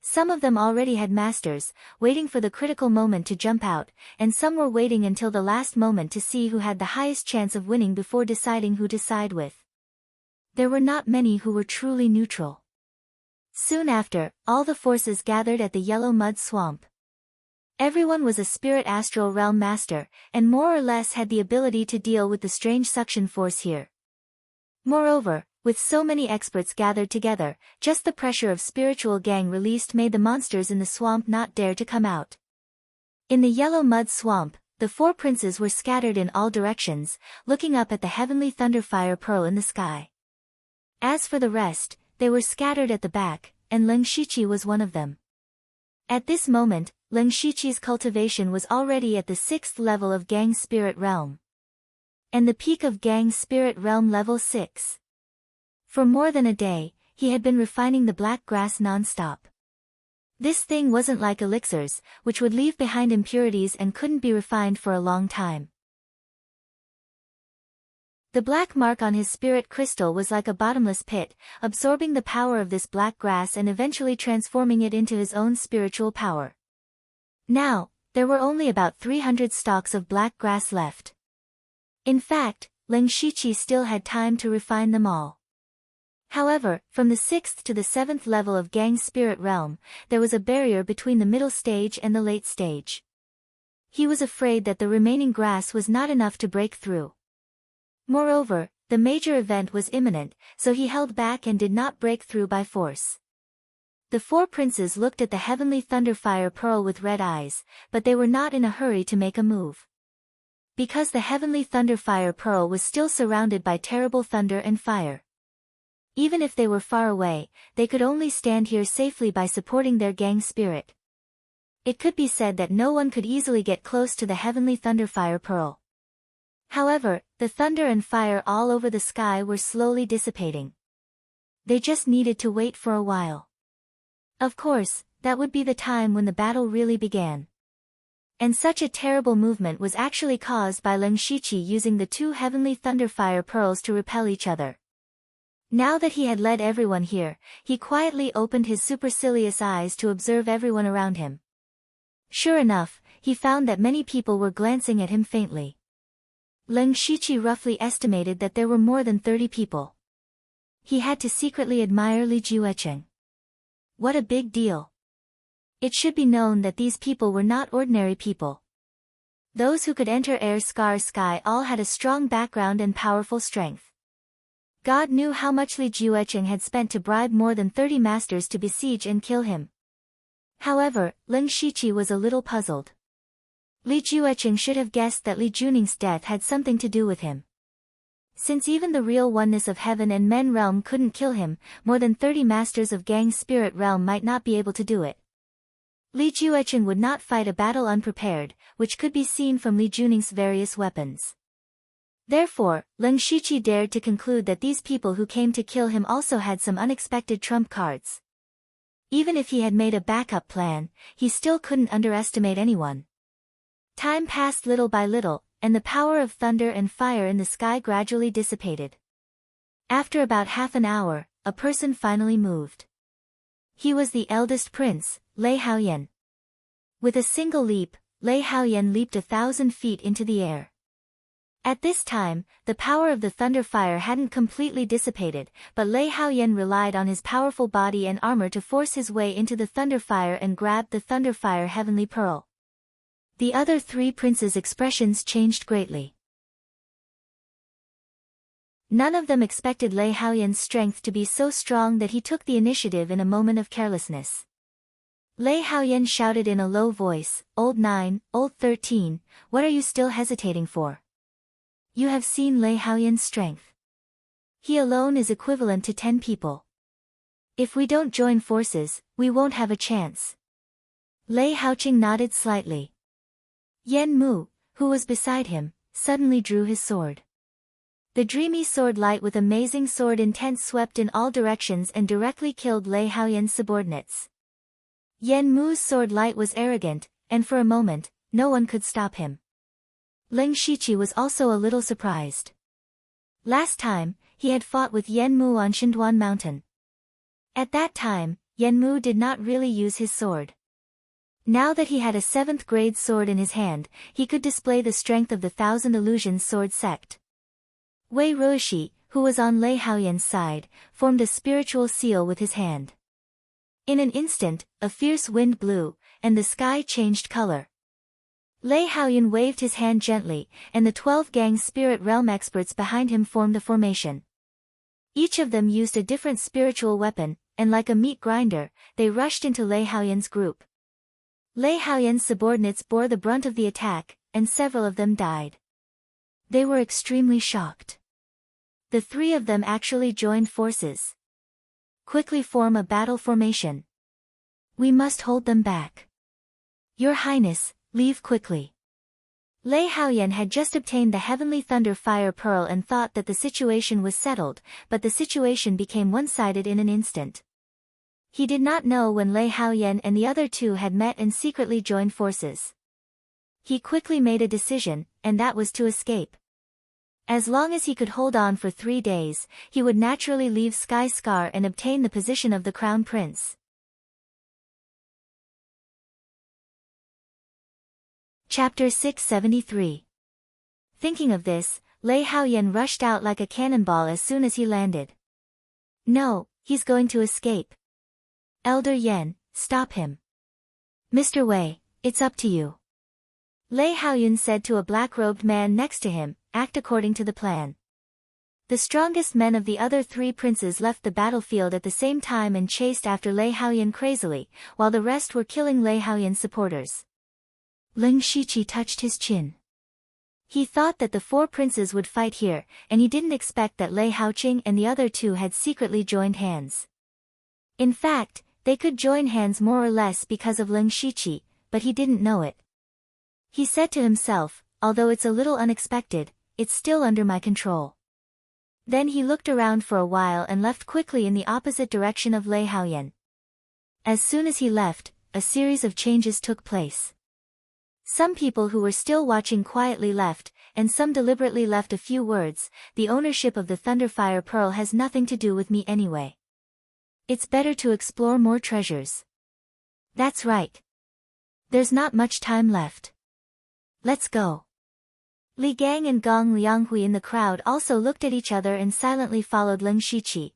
Some of them already had masters, waiting for the critical moment to jump out, and some were waiting until the last moment to see who had the highest chance of winning before deciding who to side with. There were not many who were truly neutral. Soon after, all the forces gathered at the yellow mud swamp. Everyone was a spirit astral realm master, and more or less had the ability to deal with the strange suction force here. Moreover, with so many experts gathered together, just the pressure of spiritual gang released made the monsters in the swamp not dare to come out. In the yellow mud swamp, the four princes were scattered in all directions, looking up at the heavenly thunderfire pearl in the sky. As for the rest, they were scattered at the back, and Leng Shiqi was one of them. At this moment, Leng Shiqi's cultivation was already at the 6th level of Gang Spirit Realm. And the peak of Gang Spirit Realm level 6. For more than a day, he had been refining the black grass non-stop. This thing wasn't like elixirs, which would leave behind impurities and couldn't be refined for a long time. The black mark on his spirit crystal was like a bottomless pit, absorbing the power of this black grass and eventually transforming it into his own spiritual power. Now, there were only about 300 stalks of black grass left. In fact, Leng Shiqi still had time to refine them all. However, from the 6th to the 7th level of Gang's spirit realm, there was a barrier between the middle stage and the late stage. He was afraid that the remaining grass was not enough to break through. Moreover, the major event was imminent, so he held back and did not break through by force. The 4 princes looked at the heavenly thunderfire pearl with red eyes, but they were not in a hurry to make a move. Because the heavenly thunderfire pearl was still surrounded by terrible thunder and fire. Even if they were far away, they could only stand here safely by supporting their gang spirit. It could be said that no one could easily get close to the heavenly thunderfire pearl. However, the thunder and fire all over the sky were slowly dissipating. They just needed to wait for a while. Of course, that would be the time when the battle really began. And such a terrible movement was actually caused by Leng Shiqi using the 2 heavenly thunderfire pearls to repel each other. Now that he had led everyone here, he quietly opened his supercilious eyes to observe everyone around him. Sure enough, he found that many people were glancing at him faintly. Leng Shiqi roughly estimated that there were more than 30 people. He had to secretly admire Li Jueqing. What a big deal. It should be known that these people were not ordinary people. Those who could enter Air Scar Sky all had a strong background and powerful strength. God knew how much Li Jueqing had spent to bribe more than 30 masters to besiege and kill him. However, Leng Shiqi was a little puzzled. Li Jueqing should have guessed that Li Juning's death had something to do with him. Since even the real oneness of heaven and men realm couldn't kill him, more than 30 masters of Gang's spirit realm might not be able to do it. Li Jueqing would not fight a battle unprepared, which could be seen from Li Juning's various weapons. Therefore, Leng Shiqi dared to conclude that these people who came to kill him also had some unexpected trump cards. Even if he had made a backup plan, he still couldn't underestimate anyone. Time passed little by little, and the power of thunder and fire in the sky gradually dissipated. After about half an hour, a person finally moved. He was the eldest prince, Lei Haoyan. With a single leap, Lei Haoyan leaped 1,000 feet into the air. At this time, the power of the thunder fire hadn't completely dissipated, but Lei Haoyan relied on his powerful body and armor to force his way into the thunder fire and grabbed the thunder fire heavenly pearl. The other 3 princes' expressions changed greatly. None of them expected Lei Haoyan's strength to be so strong that he took the initiative in a moment of carelessness. Lei Haoyan shouted in a low voice, "Old 9, old 13, what are you still hesitating for? You have seen Lei Haoyan's strength. He alone is equivalent to 10 people. If we don't join forces, we won't have a chance." Lei Haoqing nodded slightly. Yan Mu, who was beside him, suddenly drew his sword. The dreamy sword light with amazing sword intent swept in all directions and directly killed Lei Haoyan's subordinates. Yan Mu's sword light was arrogant, and for a moment, no one could stop him. Leng Shiqi was also a little surprised. Last time, he had fought with Yan Mu on Shinduan Mountain. At that time, Yan Mu did not really use his sword. Now that he had a 7th grade sword in his hand, he could display the strength of the Thousand Illusions sword sect. Wei Ruoshi, who was on Lei Haoyan's side, formed a spiritual seal with his hand. In an instant, a fierce wind blew, and the sky changed color. Lei Haoyan waved his hand gently, and the 12 Gang spirit realm experts behind him formed a formation. Each of them used a different spiritual weapon, and like a meat grinder, they rushed into Lei Haoyan's group. Lei Haoyan's subordinates bore the brunt of the attack, and several of them died. They were extremely shocked. The 3 of them actually joined forces. Quickly form a battle formation. We must hold them back. Your Highness, leave quickly. Lei Haoyan had just obtained the heavenly thunder fire pearl and thought that the situation was settled, but the situation became one-sided in an instant. He did not know when Lei Haoyan and the other two had met and secretly joined forces. He quickly made a decision, and that was to escape. As long as he could hold on for 3 days, he would naturally leave Sky Scar and obtain the position of the Crown Prince. Chapter 673. Thinking of this, Lei Haoyan rushed out like a cannonball as soon as he landed. No, he's going to escape. Elder Yan, stop him. Mr. Wei, it's up to you. Lei Haoyan said to a black-robed man next to him, act according to the plan. The strongest men of the other 3 princes left the battlefield at the same time and chased after Lei Haoyan crazily, while the rest were killing Lei Haoyan's supporters. Ling Shiqi touched his chin. He thought that the 4 princes would fight here, and he didn't expect that Lei Haoqing and the other 2 had secretly joined hands. In fact, they could join hands more or less because of Ling Shiqi, but he didn't know it. He said to himself, although it's a little unexpected, it's still under my control. Then he looked around for a while and left quickly in the opposite direction of Lei Haoyan. As soon as he left, a series of changes took place. Some people who were still watching quietly left, and some deliberately left a few words. The ownership of the Thunderfire Pearl has nothing to do with me anyway. It's better to explore more treasures. That's right. There's not much time left. Let's go. Li Gang and Gong Lianghui in the crowd also looked at each other and silently followed Ling Shiqi.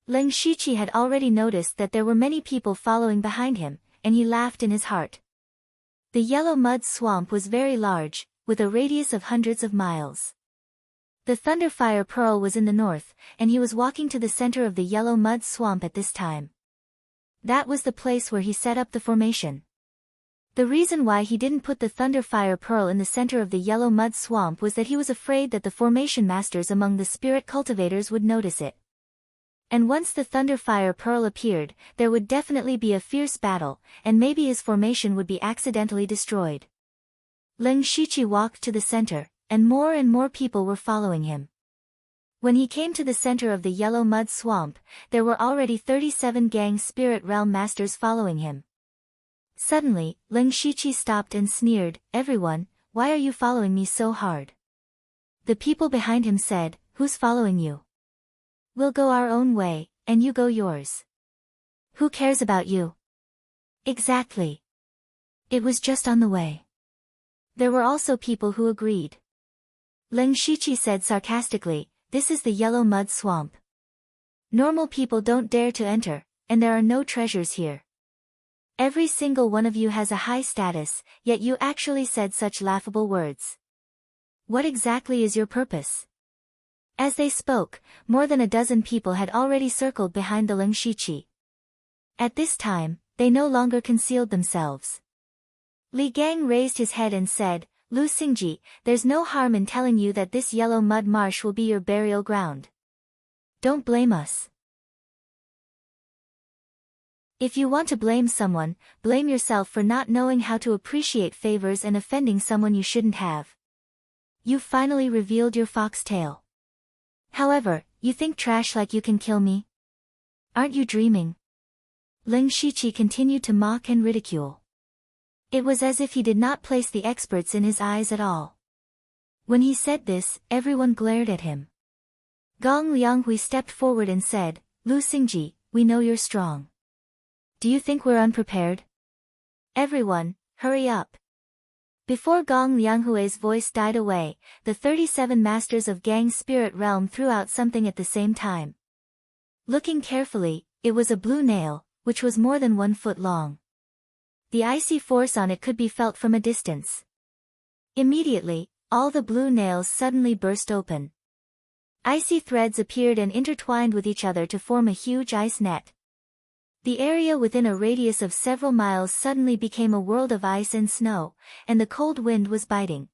Ling Shiqi had already noticed that there were many people following behind him, and he laughed in his heart. The yellow mud swamp was very large, with a radius of hundreds of miles. The Thunderfire Pearl was in the north, and he was walking to the center of the yellow mud swamp at this time. That was the place where he set up the formation. The reason why he didn't put the Thunderfire Pearl in the center of the yellow mud swamp was that he was afraid that the formation masters among the spirit cultivators would notice it. And once the Thunderfire Pearl appeared, there would definitely be a fierce battle, and maybe his formation would be accidentally destroyed. Ling Shiqi walked to the center, and more people were following him. When he came to the center of the yellow mud swamp, there were already 37 Gang Spirit Realm Masters following him. Suddenly, Ling Shiqi stopped and sneered, "Everyone, why are you following me so hard?" The people behind him said, "Who's following you? We'll go our own way, and you go yours. Who cares about you?" Exactly. It was just on the way. There were also people who agreed. Ling Shiqi said sarcastically, "This is the yellow mud swamp. Normal people don't dare to enter, and there are no treasures here. Every single one of you has a high status, yet you actually said such laughable words. What exactly is your purpose?" As they spoke, more than a dozen people had already circled behind the Ling Shiqi. At this time, they no longer concealed themselves. Li Gang raised his head and said, "Lu Xingji, there's no harm in telling you that this yellow mud marsh will be your burial ground. Don't blame us. If you want to blame someone, blame yourself for not knowing how to appreciate favors and offending someone you shouldn't have. You've finally revealed your foxtail. However, you think trash like you can kill me? Aren't you dreaming?" Ling Shiqi continued to mock and ridicule. It was as if he did not place the experts in his eyes at all. When he said this, everyone glared at him. Gong Lianghui stepped forward and said, "Lu Xingji, we know you're strong. Do you think we're unprepared? Everyone, hurry up." Before Gong Lianghui's voice died away, the 37 masters of Gang Spirit Realm threw out something at the same time. Looking carefully, it was a blue nail, which was more than 1 foot long. The icy force on it could be felt from a distance. Immediately, all the blue nails suddenly burst open. Icy threads appeared and intertwined with each other to form a huge ice net. The area within a radius of several miles suddenly became a world of ice and snow, and the cold wind was biting.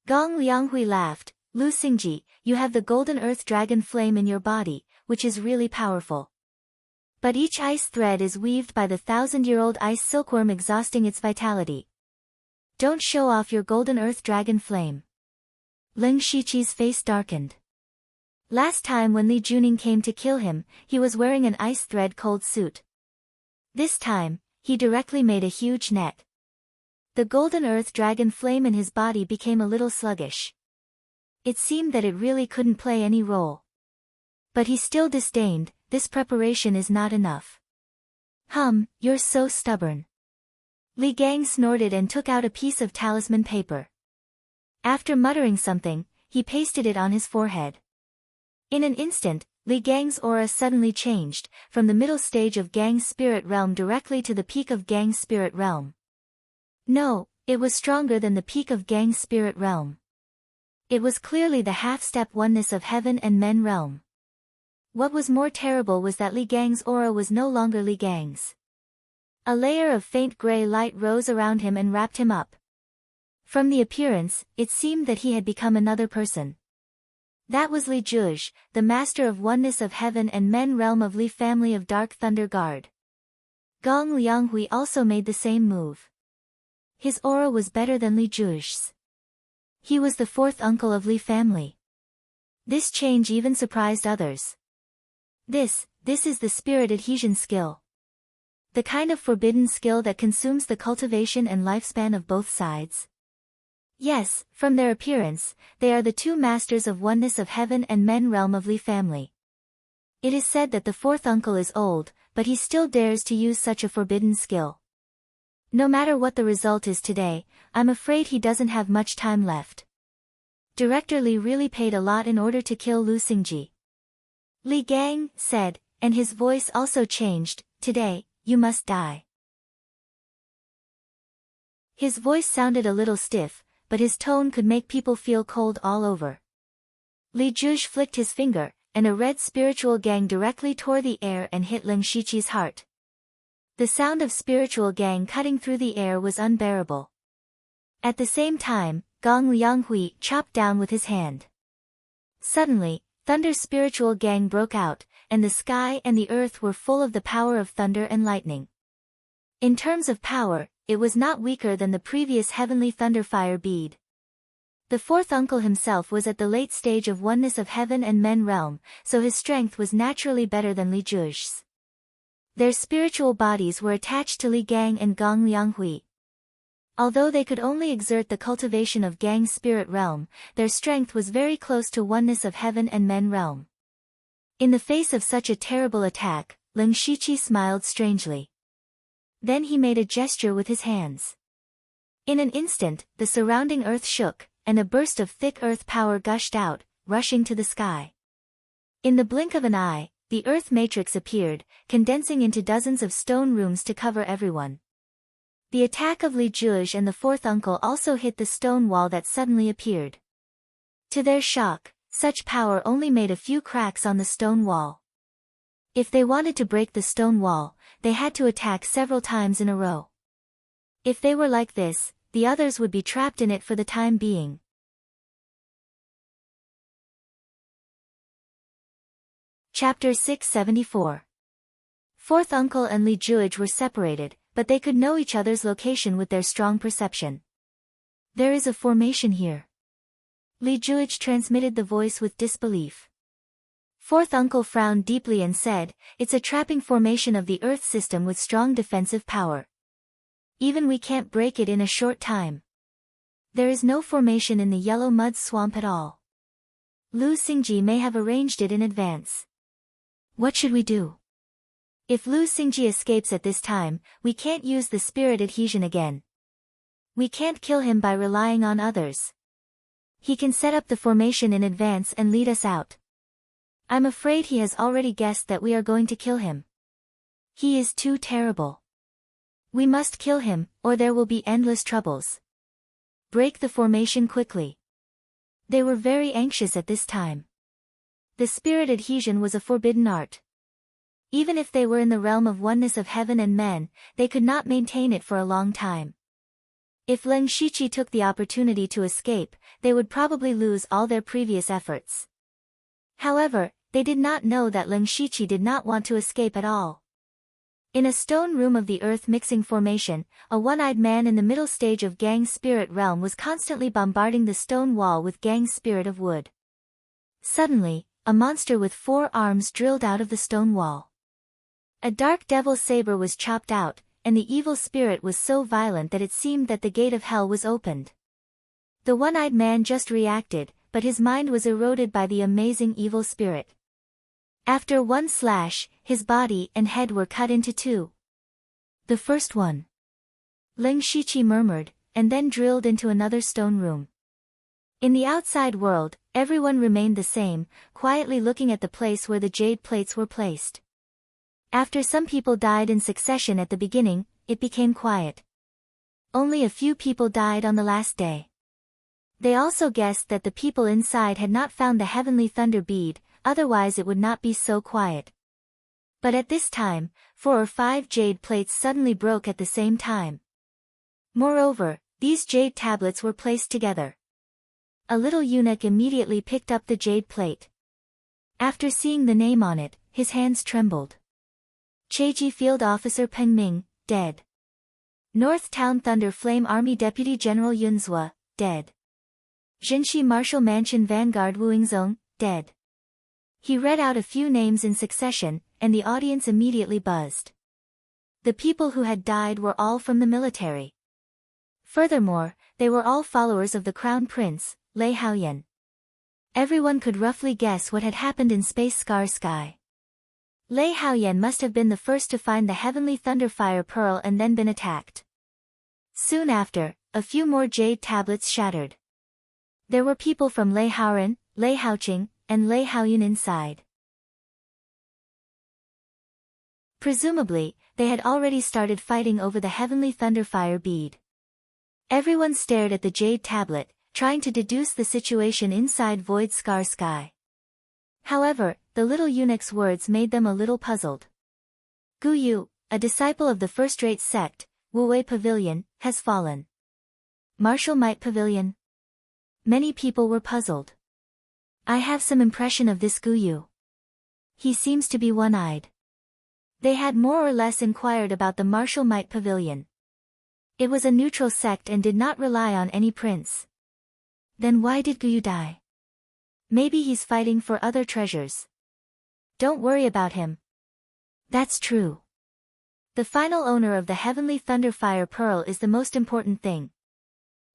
Gong Lianghui laughed, "Lu Xingji, you have the golden earth dragon flame in your body, which is really powerful. But each ice thread is weaved by the 1,000-year-old ice silkworm exhausting its vitality. Don't show off your golden earth dragon flame." Ling Shiqi's face darkened. Last time when Li Juning came to kill him, he was wearing an ice thread cold suit. This time, he directly made a huge net. The golden earth dragon flame in his body became a little sluggish. It seemed that it really couldn't play any role. But he still disdained, this preparation is not enough. You're so stubborn. Li Gang snorted and took out a piece of talisman paper. After muttering something, he pasted it on his forehead. In an instant, Li Gang's aura suddenly changed, from the middle stage of Gang's spirit realm directly to the peak of Gang's spirit realm. No, it was stronger than the peak of Gang's spirit realm. It was clearly the half-step oneness of heaven and men realm. What was more terrible was that Li Gang's aura was no longer Li Gang's. A layer of faint gray light rose around him and wrapped him up. From the appearance, it seemed that he had become another person. That was Li Juj, the master of oneness of heaven and men realm of Li family of Dark Thunder Guard. Gong Lianghui also made the same move. His aura was better than Li Juj's. He was the fourth uncle of Li family. This change even surprised others. This is the spirit adhesion skill. The kind of forbidden skill that consumes the cultivation and lifespan of both sides. Yes, from their appearance, they are the two masters of oneness of heaven and men realm of Li family. It is said that the fourth uncle is old, but he still dares to use such a forbidden skill. No matter what the result is today, I'm afraid he doesn't have much time left. Director Li really paid a lot in order to kill Lu Xingji. Li Gang said, and his voice also changed, today, you must die. His voice sounded a little stiff, but his tone could make people feel cold all over. Li Juj flicked his finger, and a red spiritual gang directly tore the air and hit Ling Shiqi's heart. The sound of spiritual gang cutting through the air was unbearable. At the same time, Gong Lianghui chopped down with his hand. Suddenly, Thunder's spiritual gang broke out, and the sky and the earth were full of the power of thunder and lightning. In terms of power, it was not weaker than the previous heavenly thunderfire bead. The fourth uncle himself was at the late stage of oneness of heaven and men realm, so his strength was naturally better than Li Juj's. Their spiritual bodies were attached to Li Gang and Gong Lianghui. Although they could only exert the cultivation of Gang's spirit realm, their strength was very close to oneness of heaven and men realm. In the face of such a terrible attack, Ling Shiqi smiled strangely. Then he made a gesture with his hands. In an instant, the surrounding earth shook, and a burst of thick earth power gushed out, rushing to the sky. In the blink of an eye, the earth matrix appeared, condensing into dozens of stone rooms to cover everyone. The attack of Li Juj and the fourth uncle also hit the stone wall that suddenly appeared. To their shock, such power only made a few cracks on the stone wall. If they wanted to break the stone wall, they had to attack several times in a row. If they were like this, the others would be trapped in it for the time being. Chapter 674. Fourth uncle and Li Juj were separated, but they could know each other's location with their strong perception. There is a formation here. Li Juj transmitted the voice with disbelief. Fourth uncle frowned deeply and said, it's a trapping formation of the earth system with strong defensive power. Even we can't break it in a short time. There is no formation in the yellow mud swamp at all. Lu Xingji may have arranged it in advance. What should we do? If Lu Xingji escapes at this time, we can't use the spirit adhesion again. We can't kill him by relying on others. He can set up the formation in advance and lead us out. I'm afraid he has already guessed that we are going to kill him. He is too terrible. We must kill him, or there will be endless troubles. Break the formation quickly. They were very anxious at this time. The spirit adhesion was a forbidden art. Even if they were in the realm of oneness of heaven and men, they could not maintain it for a long time. If Ling Shiqi took the opportunity to escape, they would probably lose all their previous efforts. However, they did not know that Ling Shiqi did not want to escape at all. In a stone room of the earth mixing formation, a one-eyed man in the middle stage of Gang's spirit realm was constantly bombarding the stone wall with Gang's spirit of wood. Suddenly, a monster with 4 arms drilled out of the stone wall. A dark devil saber was chopped out, and the evil spirit was so violent that it seemed that the gate of hell was opened. The one-eyed man just reacted, but his mind was eroded by the amazing evil spirit. After one slash, his body and head were cut into two. The first one. Ling Shiqi murmured, and then drilled into another stone room. In the outside world, everyone remained the same, quietly looking at the place where the jade plates were placed. After some people died in succession at the beginning, it became quiet. Only a few people died on the last day. They also guessed that the people inside had not found the heavenly thunder bead, otherwise it would not be so quiet. But at this time, 4 or 5 jade plates suddenly broke at the same time. Moreover, these jade tablets were placed together. A little eunuch immediately picked up the jade plate. After seeing the name on it, his hands trembled. Cheji Field Officer Peng Ming, dead. North Town Thunder Flame Army Deputy General Yunzhua, dead. Jinshi Marshal Mansion Vanguard Wu Yingzong, dead. He read out a few names in succession, and the audience immediately buzzed. The people who had died were all from the military. Furthermore, they were all followers of the Crown Prince, Lei Haoyan. Everyone could roughly guess what had happened in Space Scar Sky. Lei Haoyan must have been the first to find the heavenly Thunderfire Pearl and then been attacked. Soon after, a few more jade tablets shattered. There were people from Lei Haoran, Lei Haoqing, and Lei Haoyun inside. Presumably, they had already started fighting over the heavenly Thunderfire bead. Everyone stared at the jade tablet, trying to deduce the situation inside Void Scar Sky. However, the little eunuch's words made them a little puzzled. Gu Yu, a disciple of the first-rate sect, Wu Wei Pavilion, has fallen. Martial Might Pavilion. Many people were puzzled. I have some impression of this Gu Yu. He seems to be one-eyed. They had more or less inquired about the Martial Might Pavilion. It was a neutral sect and did not rely on any prince. Then why did Gu Yu die? Maybe he's fighting for other treasures. Don't worry about him. That's true. The final owner of the heavenly Thunderfire Pearl is the most important thing.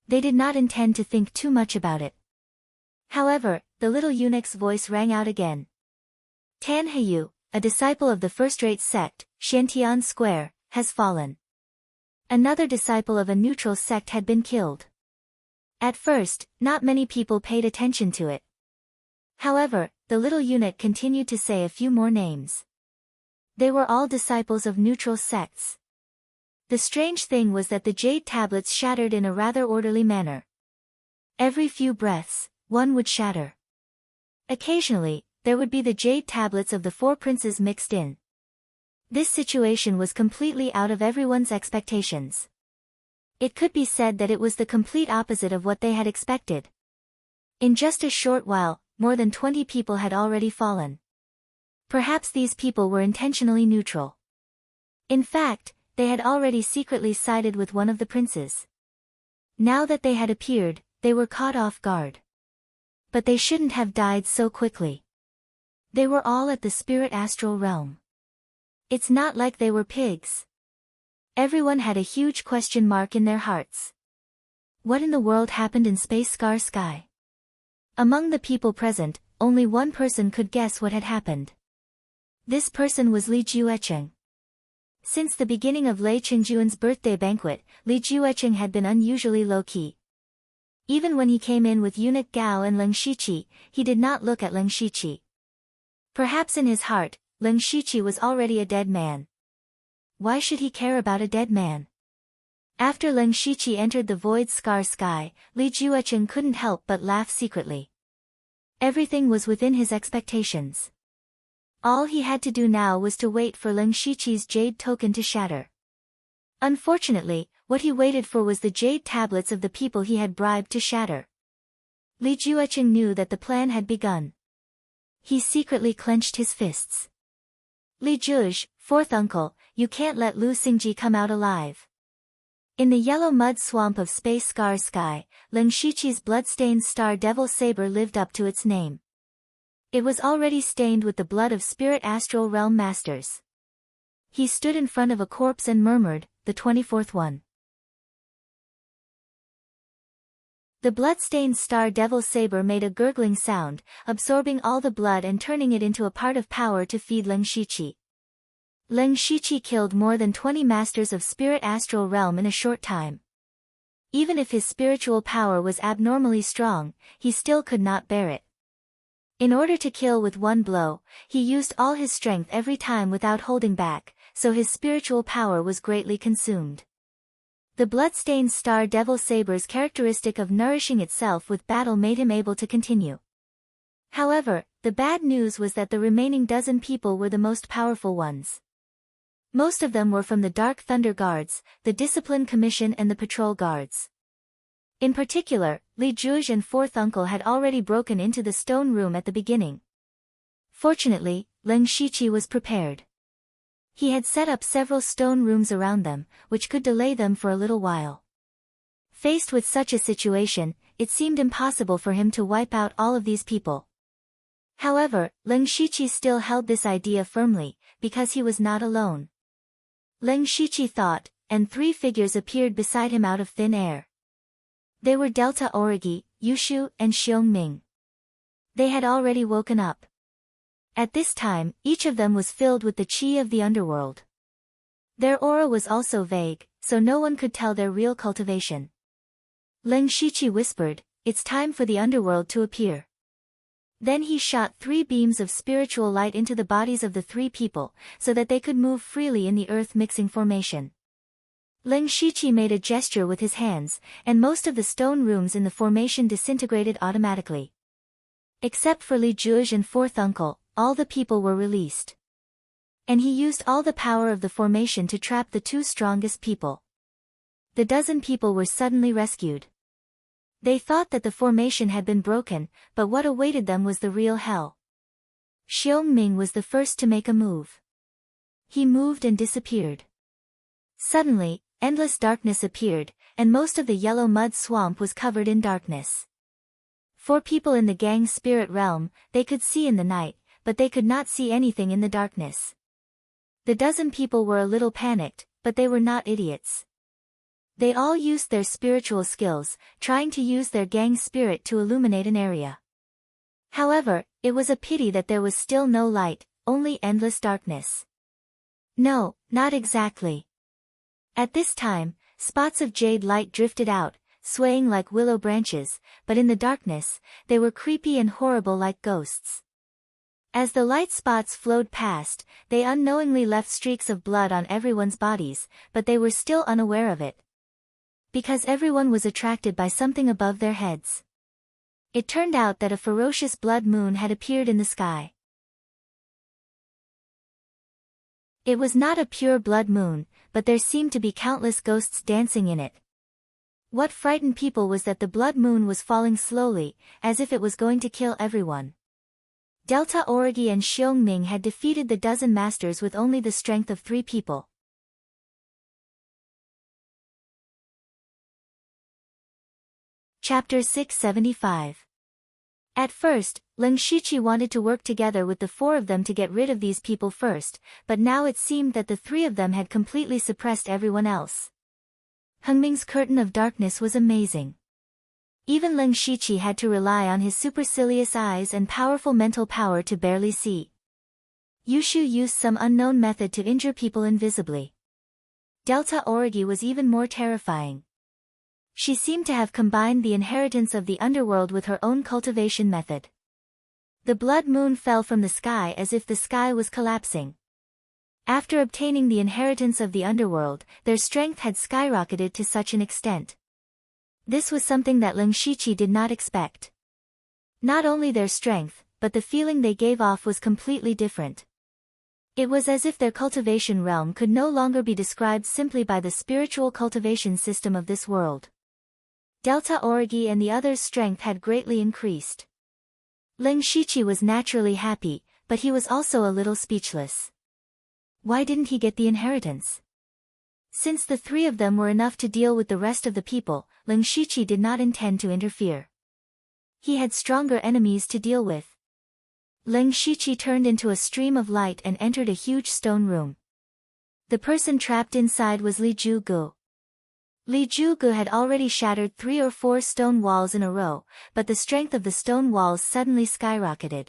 They did not intend to think too much about it. However, the little eunuch's voice rang out again. Tan Heyu, a disciple of the first-rate sect, Shantian Square, has fallen. Another disciple of a neutral sect had been killed. At first, not many people paid attention to it. However, the little eunuch continued to say a few more names. They were all disciples of neutral sects. The strange thing was that the jade tablets shattered in a rather orderly manner. Every few breaths, one would shatter. Occasionally, there would be the jade tablets of the 4 princes mixed in. This situation was completely out of everyone's expectations. It could be said that it was the complete opposite of what they had expected. In just a short while, more than 20 people had already fallen. Perhaps these people were intentionally neutral. In fact, they had already secretly sided with one of the princes. Now that they had appeared, they were caught off guard. But they shouldn't have died so quickly. They were all at the spirit astral realm. It's not like they were pigs. Everyone had a huge question mark in their hearts. What in the world happened in Space Scar Sky? Among the people present, only one person could guess what had happened. This person was Li Juecheng. Since the beginning of Lei Chengjuan's birthday banquet, Li Juecheng had been unusually low-key. Even when he came in with eunuch Gao and Ling Shiqi, he did not look at Ling Shiqi. Perhaps in his heart, Ling Shiqi was already a dead man. Why should he care about a dead man? After Ling Shiqi entered the Void Scar Sky, Li Juecheng couldn't help but laugh secretly. Everything was within his expectations. All he had to do now was to wait for Ling Shiqi's jade token to shatter. Unfortunately, what he waited for was the jade tablets of the people he had bribed to shatter. Li Juecheng knew that the plan had begun. He secretly clenched his fists. Li Juge, 4th uncle, you can't let Lu Xingji come out alive. In the yellow mud swamp of Space Scar Sky, Ling Shiqi's blood-stained star devil saber lived up to its name. It was already stained with the blood of spirit astral realm masters. He stood in front of a corpse and murmured, "The 24th one." The blood-stained star devil saber made a gurgling sound, absorbing all the blood and turning it into a part of power to feed Leng Shiqi. Leng Shiqi killed more than 20 masters of spirit astral realm in a short time. Even if his spiritual power was abnormally strong, he still could not bear it. In order to kill with one blow, he used all his strength every time without holding back, so his spiritual power was greatly consumed. The blood-stained star devil saber's characteristic of nourishing itself with battle made him able to continue. However, the bad news was that the remaining dozen people were the most powerful ones. Most of them were from the Dark Thunder Guards, the Discipline Commission and the Patrol Guards. In particular, Li Juge and Fourth Uncle had already broken into the stone room at the beginning. Fortunately, Leng Shiqi was prepared. He had set up several stone rooms around them, which could delay them for a little while. Faced with such a situation, it seemed impossible for him to wipe out all of these people. However, Leng Shiqi still held this idea firmly, because he was not alone. Leng Shiqi thought, and 3 figures appeared beside him out of thin air. They were Delta Origi, Yushu, and Xiong Ming. They had already woken up. At this time, each of them was filled with the qi of the underworld. Their aura was also vague, so no one could tell their real cultivation. Leng Shiqi whispered, "It's time for the underworld to appear." Then he shot 3 beams of spiritual light into the bodies of the 3 people, so that they could move freely in the earth-mixing formation. Leng Shiqi made a gesture with his hands, and most of the stone rooms in the formation disintegrated automatically. Except for Li Juge and Fourth Uncle, all the people were released. And he used all the power of the formation to trap the 2 strongest people. The dozen people were suddenly rescued. They thought that the formation had been broken, but what awaited them was the real hell. Xiong Ming was the first to make a move. He moved and disappeared. Suddenly, endless darkness appeared, and most of the yellow mud swamp was covered in darkness. 4 people in the gang spirit realm, they could see in the night, but they could not see anything in the darkness. The dozen people were a little panicked, but they were not idiots. They all used their spiritual skills, trying to use their gang spirit to illuminate an area. However, it was a pity that there was still no light, only endless darkness. No, not exactly. At this time, spots of jade light drifted out, swaying like willow branches, but in the darkness, they were creepy and horrible like ghosts. As the light spots flowed past, they unknowingly left streaks of blood on everyone's bodies, but they were still unaware of it. Because everyone was attracted by something above their heads. It turned out that a ferocious blood moon had appeared in the sky. It was not a pure blood moon, but there seemed to be countless ghosts dancing in it. What frightened people was that the blood moon was falling slowly, as if it was going to kill everyone. Delta Origi and Xiong Ming had defeated the dozen masters with only the strength of 3 people. Chapter 675. At first, Leng Shiqi wanted to work together with the 4 of them to get rid of these people first, but now it seemed that the 3 of them had completely suppressed everyone else. Hengming's curtain of darkness was amazing. Even Leng Shiqi had to rely on his supercilious eyes and powerful mental power to barely see. Yushu used some unknown method to injure people invisibly. Delta Origi was even more terrifying. She seemed to have combined the inheritance of the underworld with her own cultivation method. The blood moon fell from the sky as if the sky was collapsing. After obtaining the inheritance of the underworld, their strength had skyrocketed to such an extent. This was something that Leng Shiqi did not expect. Not only their strength, but the feeling they gave off was completely different. It was as if their cultivation realm could no longer be described simply by the spiritual cultivation system of this world. Delta Origi and the others' strength had greatly increased. Leng Shiqi was naturally happy, but he was also a little speechless. Why didn't he get the inheritance? Since the 3 of them were enough to deal with the rest of the people, Leng Shiqi did not intend to interfere. He had stronger enemies to deal with. Leng Shiqi turned into a stream of light and entered a huge stone room. The person trapped inside was Li Jugu. Li Jugu had already shattered 3 or 4 stone walls in a row, but the strength of the stone walls suddenly skyrocketed.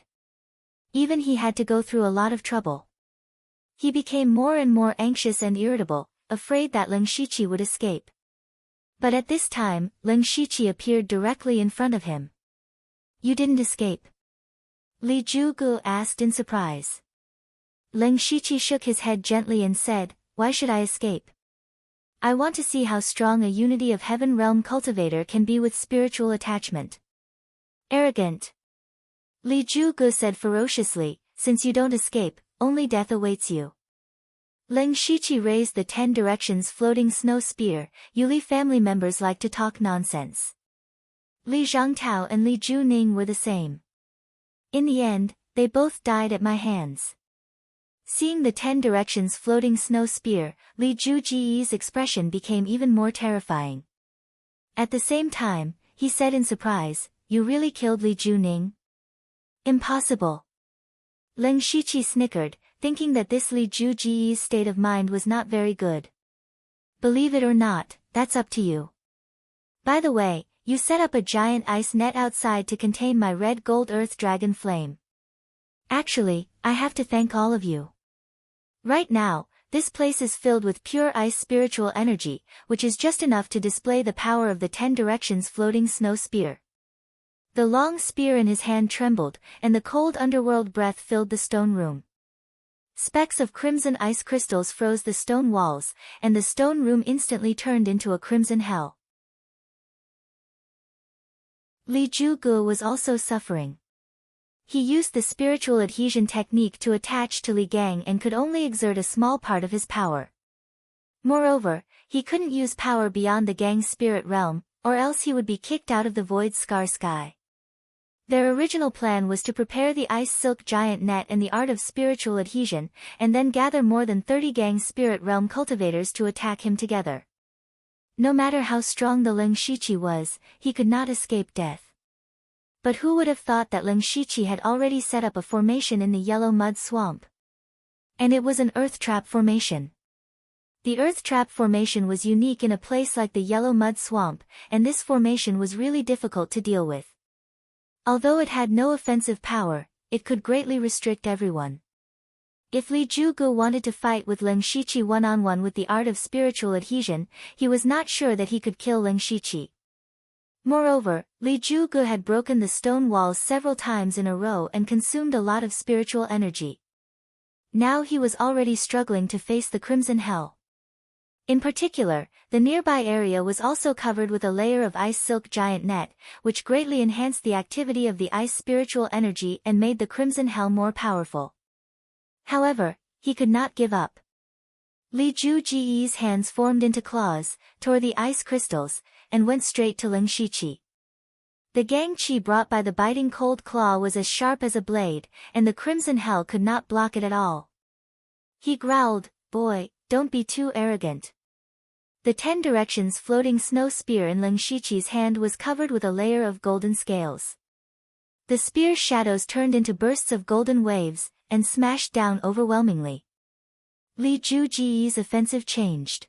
Even he had to go through a lot of trouble. He became more and more anxious and irritable, afraid that Lin Shiqi would escape. But at this time, Lin Shiqi appeared directly in front of him. "You didn't escape?" Li Jugu asked in surprise. Lin Shiqi shook his head gently and said, "Why should I escape? I want to see how strong a unity of heaven realm cultivator can be with spiritual attachment." "Arrogant!" Li Jugu said ferociously, "Since you don't escape, only death awaits you." Lin Shiqi raised the 10 directions floating snow spear. "Yuli family members like to talk nonsense." Li Zhangtao and Li Juning were the same. In the end, they both died at my hands. Seeing the 10 directions floating snow spear, Li Juji's expression became even more terrifying. At the same time, he said in surprise, "You really killed Li Juning?" "Impossible." Lin Shiqi snickered, thinking that this Li Juji's state of mind was not very good. "Believe it or not, that's up to you. By the way, you set up a giant ice net outside to contain my red gold earth dragon flame. Actually, I have to thank all of you. Right now, this place is filled with pure ice spiritual energy, which is just enough to display the power of the 10 directions floating snow spear." The long spear in his hand trembled, and the cold underworld breath filled the stone room. Specks of crimson ice crystals froze the stone walls, and the stone room instantly turned into a crimson hell. Li Jugu was also suffering. He used the spiritual adhesion technique to attach to Li Gang and could only exert a small part of his power. Moreover, he couldn't use power beyond the Gang's spirit realm, or else he would be kicked out of the void scar sky. Their original plan was to prepare the ice silk giant net and the art of spiritual adhesion, and then gather more than 30 Gang spirit realm cultivators to attack him together. No matter how strong the Lin Shiqi was, he could not escape death. But who would have thought that Lin Shiqi had already set up a formation in the yellow mud swamp? And it was an earth trap formation. The earth trap formation was unique in a place like the yellow mud swamp, and this formation was really difficult to deal with. Although it had no offensive power, it could greatly restrict everyone. If Li Jugu wanted to fight with Lin Shiqi one-on-one with the art of spiritual adhesion, he was not sure that he could kill Lin Shiqi. Moreover, Li Jugu had broken the stone walls several times in a row and consumed a lot of spiritual energy. Now he was already struggling to face the Crimson Hell. In particular, the nearby area was also covered with a layer of ice silk giant net, which greatly enhanced the activity of the ice spiritual energy and made the Crimson Hell more powerful. However, he could not give up. Li Juji's hands formed into claws, tore the ice crystals, and went straight to Lin Shiqi. The Gang Qi brought by the biting cold claw was as sharp as a blade, and the Crimson Hell could not block it at all. He growled, "Boy, don't be too arrogant." The 10 directions floating snow spear in Lin Shiqi's hand was covered with a layer of golden scales. The spear's shadows turned into bursts of golden waves, and smashed down overwhelmingly. Li Juji's offensive changed.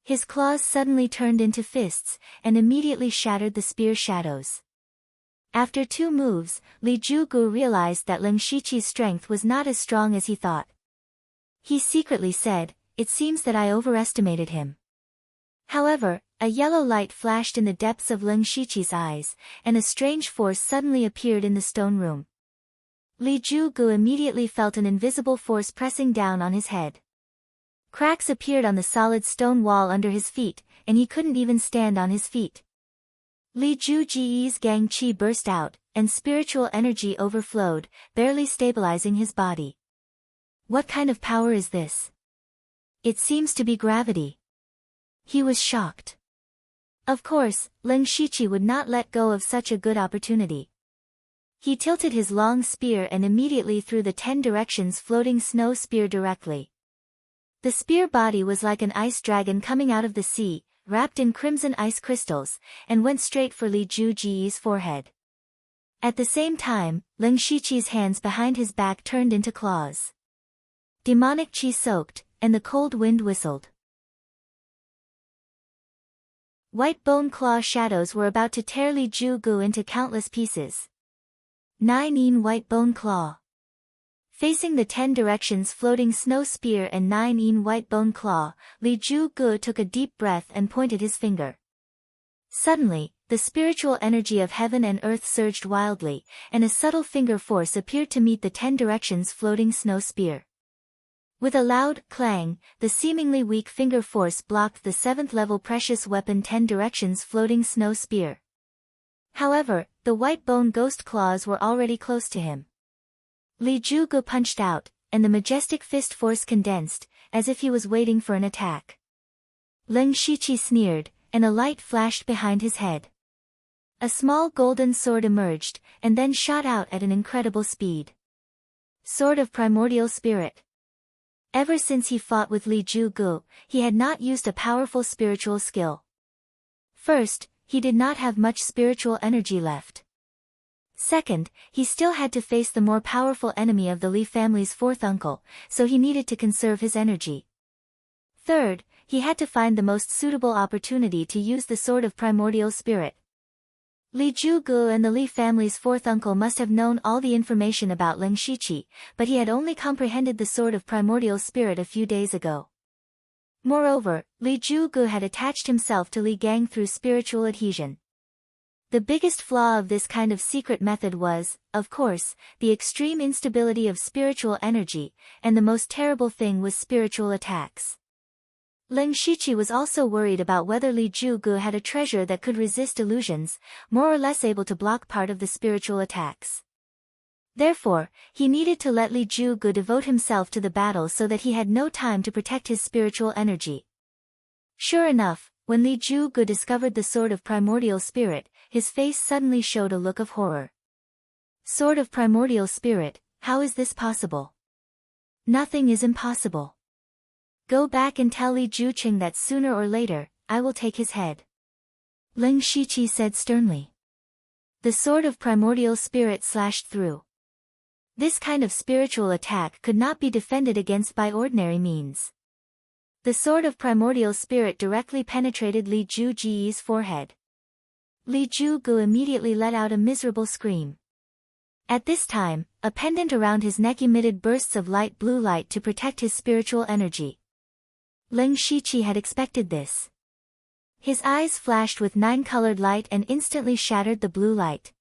His claws suddenly turned into fists, and immediately shattered the spear's shadows. After 2 moves, Li Jugu realized that Lin Shiqi's strength was not as strong as he thought. He secretly said, "It seems that I overestimated him." However, a yellow light flashed in the depths of Lin Shiqi's eyes, and a strange force suddenly appeared in the stone room. Li Jugu immediately felt an invisible force pressing down on his head. Cracks appeared on the solid stone wall under his feet, and he couldn't even stand on his feet. Li Juji's Gang Qi burst out, and spiritual energy overflowed, barely stabilizing his body. What kind of power is this? It seems to be gravity. He was shocked. Of course, Lin Shiqi would not let go of such a good opportunity. He tilted his long spear and immediately threw the 10 directions floating snow spear directly. The spear body was like an ice dragon coming out of the sea, wrapped in crimson ice crystals, and went straight for Li Juji's forehead. At the same time, Lin Shiqi's hands behind his back turned into claws. Demonic chi soaked, and the cold wind whistled. White bone claw shadows were about to tear Li Ju-gu into countless pieces. 9 white bone claw. Facing the 10 directions floating snow spear and 9 white bone claw, Li Ju-gu took a deep breath and pointed his finger. Suddenly, the spiritual energy of heaven and earth surged wildly, and a subtle finger force appeared to meet the 10 directions floating snow spear. With a loud clang, the seemingly weak finger force blocked the 7th level precious weapon 10 directions floating snow spear. However, the white bone ghost claws were already close to him. Li Ju-gu punched out, and the majestic fist force condensed, as if he was waiting for an attack. Leng Shiqi sneered, and a light flashed behind his head. A small golden sword emerged, and then shot out at an incredible speed. Sword of Primordial Spirit. Ever since he fought with Li Ju-gu, he had not used a powerful spiritual skill. First, he did not have much spiritual energy left. Second, he still had to face the more powerful enemy of the Li family's 4th uncle, so he needed to conserve his energy. Third, he had to find the most suitable opportunity to use the Sword of Primordial Spirit. Li Ju-gu and the Li family's 4th uncle must have known all the information about Leng Shiqi, but he had only comprehended the Sword of Primordial Spirit a few days ago. Moreover, Li Ju-gu had attached himself to Li Gang through spiritual adhesion. The biggest flaw of this kind of secret method was, of course, the extreme instability of spiritual energy, and the most terrible thing was spiritual attacks. Leng Shiqi was also worried about whether Li Ju-gu had a treasure that could resist illusions, more or less able to block part of the spiritual attacks. Therefore, he needed to let Li Ju-gu devote himself to the battle so that he had no time to protect his spiritual energy. Sure enough, when Li Ju-gu discovered the Sword of Primordial Spirit, his face suddenly showed a look of horror. Sword of Primordial Spirit, how is this possible? Nothing is impossible. Go back and tell Li Juqing that sooner or later, I will take his head. Leng Shiqi said sternly. The Sword of Primordial Spirit slashed through. This kind of spiritual attack could not be defended against by ordinary means. The Sword of Primordial Spirit directly penetrated Li Ju-ji's forehead. Li Ju-gu immediately let out a miserable scream. At this time, a pendant around his neck emitted bursts of light blue light to protect his spiritual energy. Leng Shiqi had expected this. His eyes flashed with 9-colored light and instantly shattered the blue light.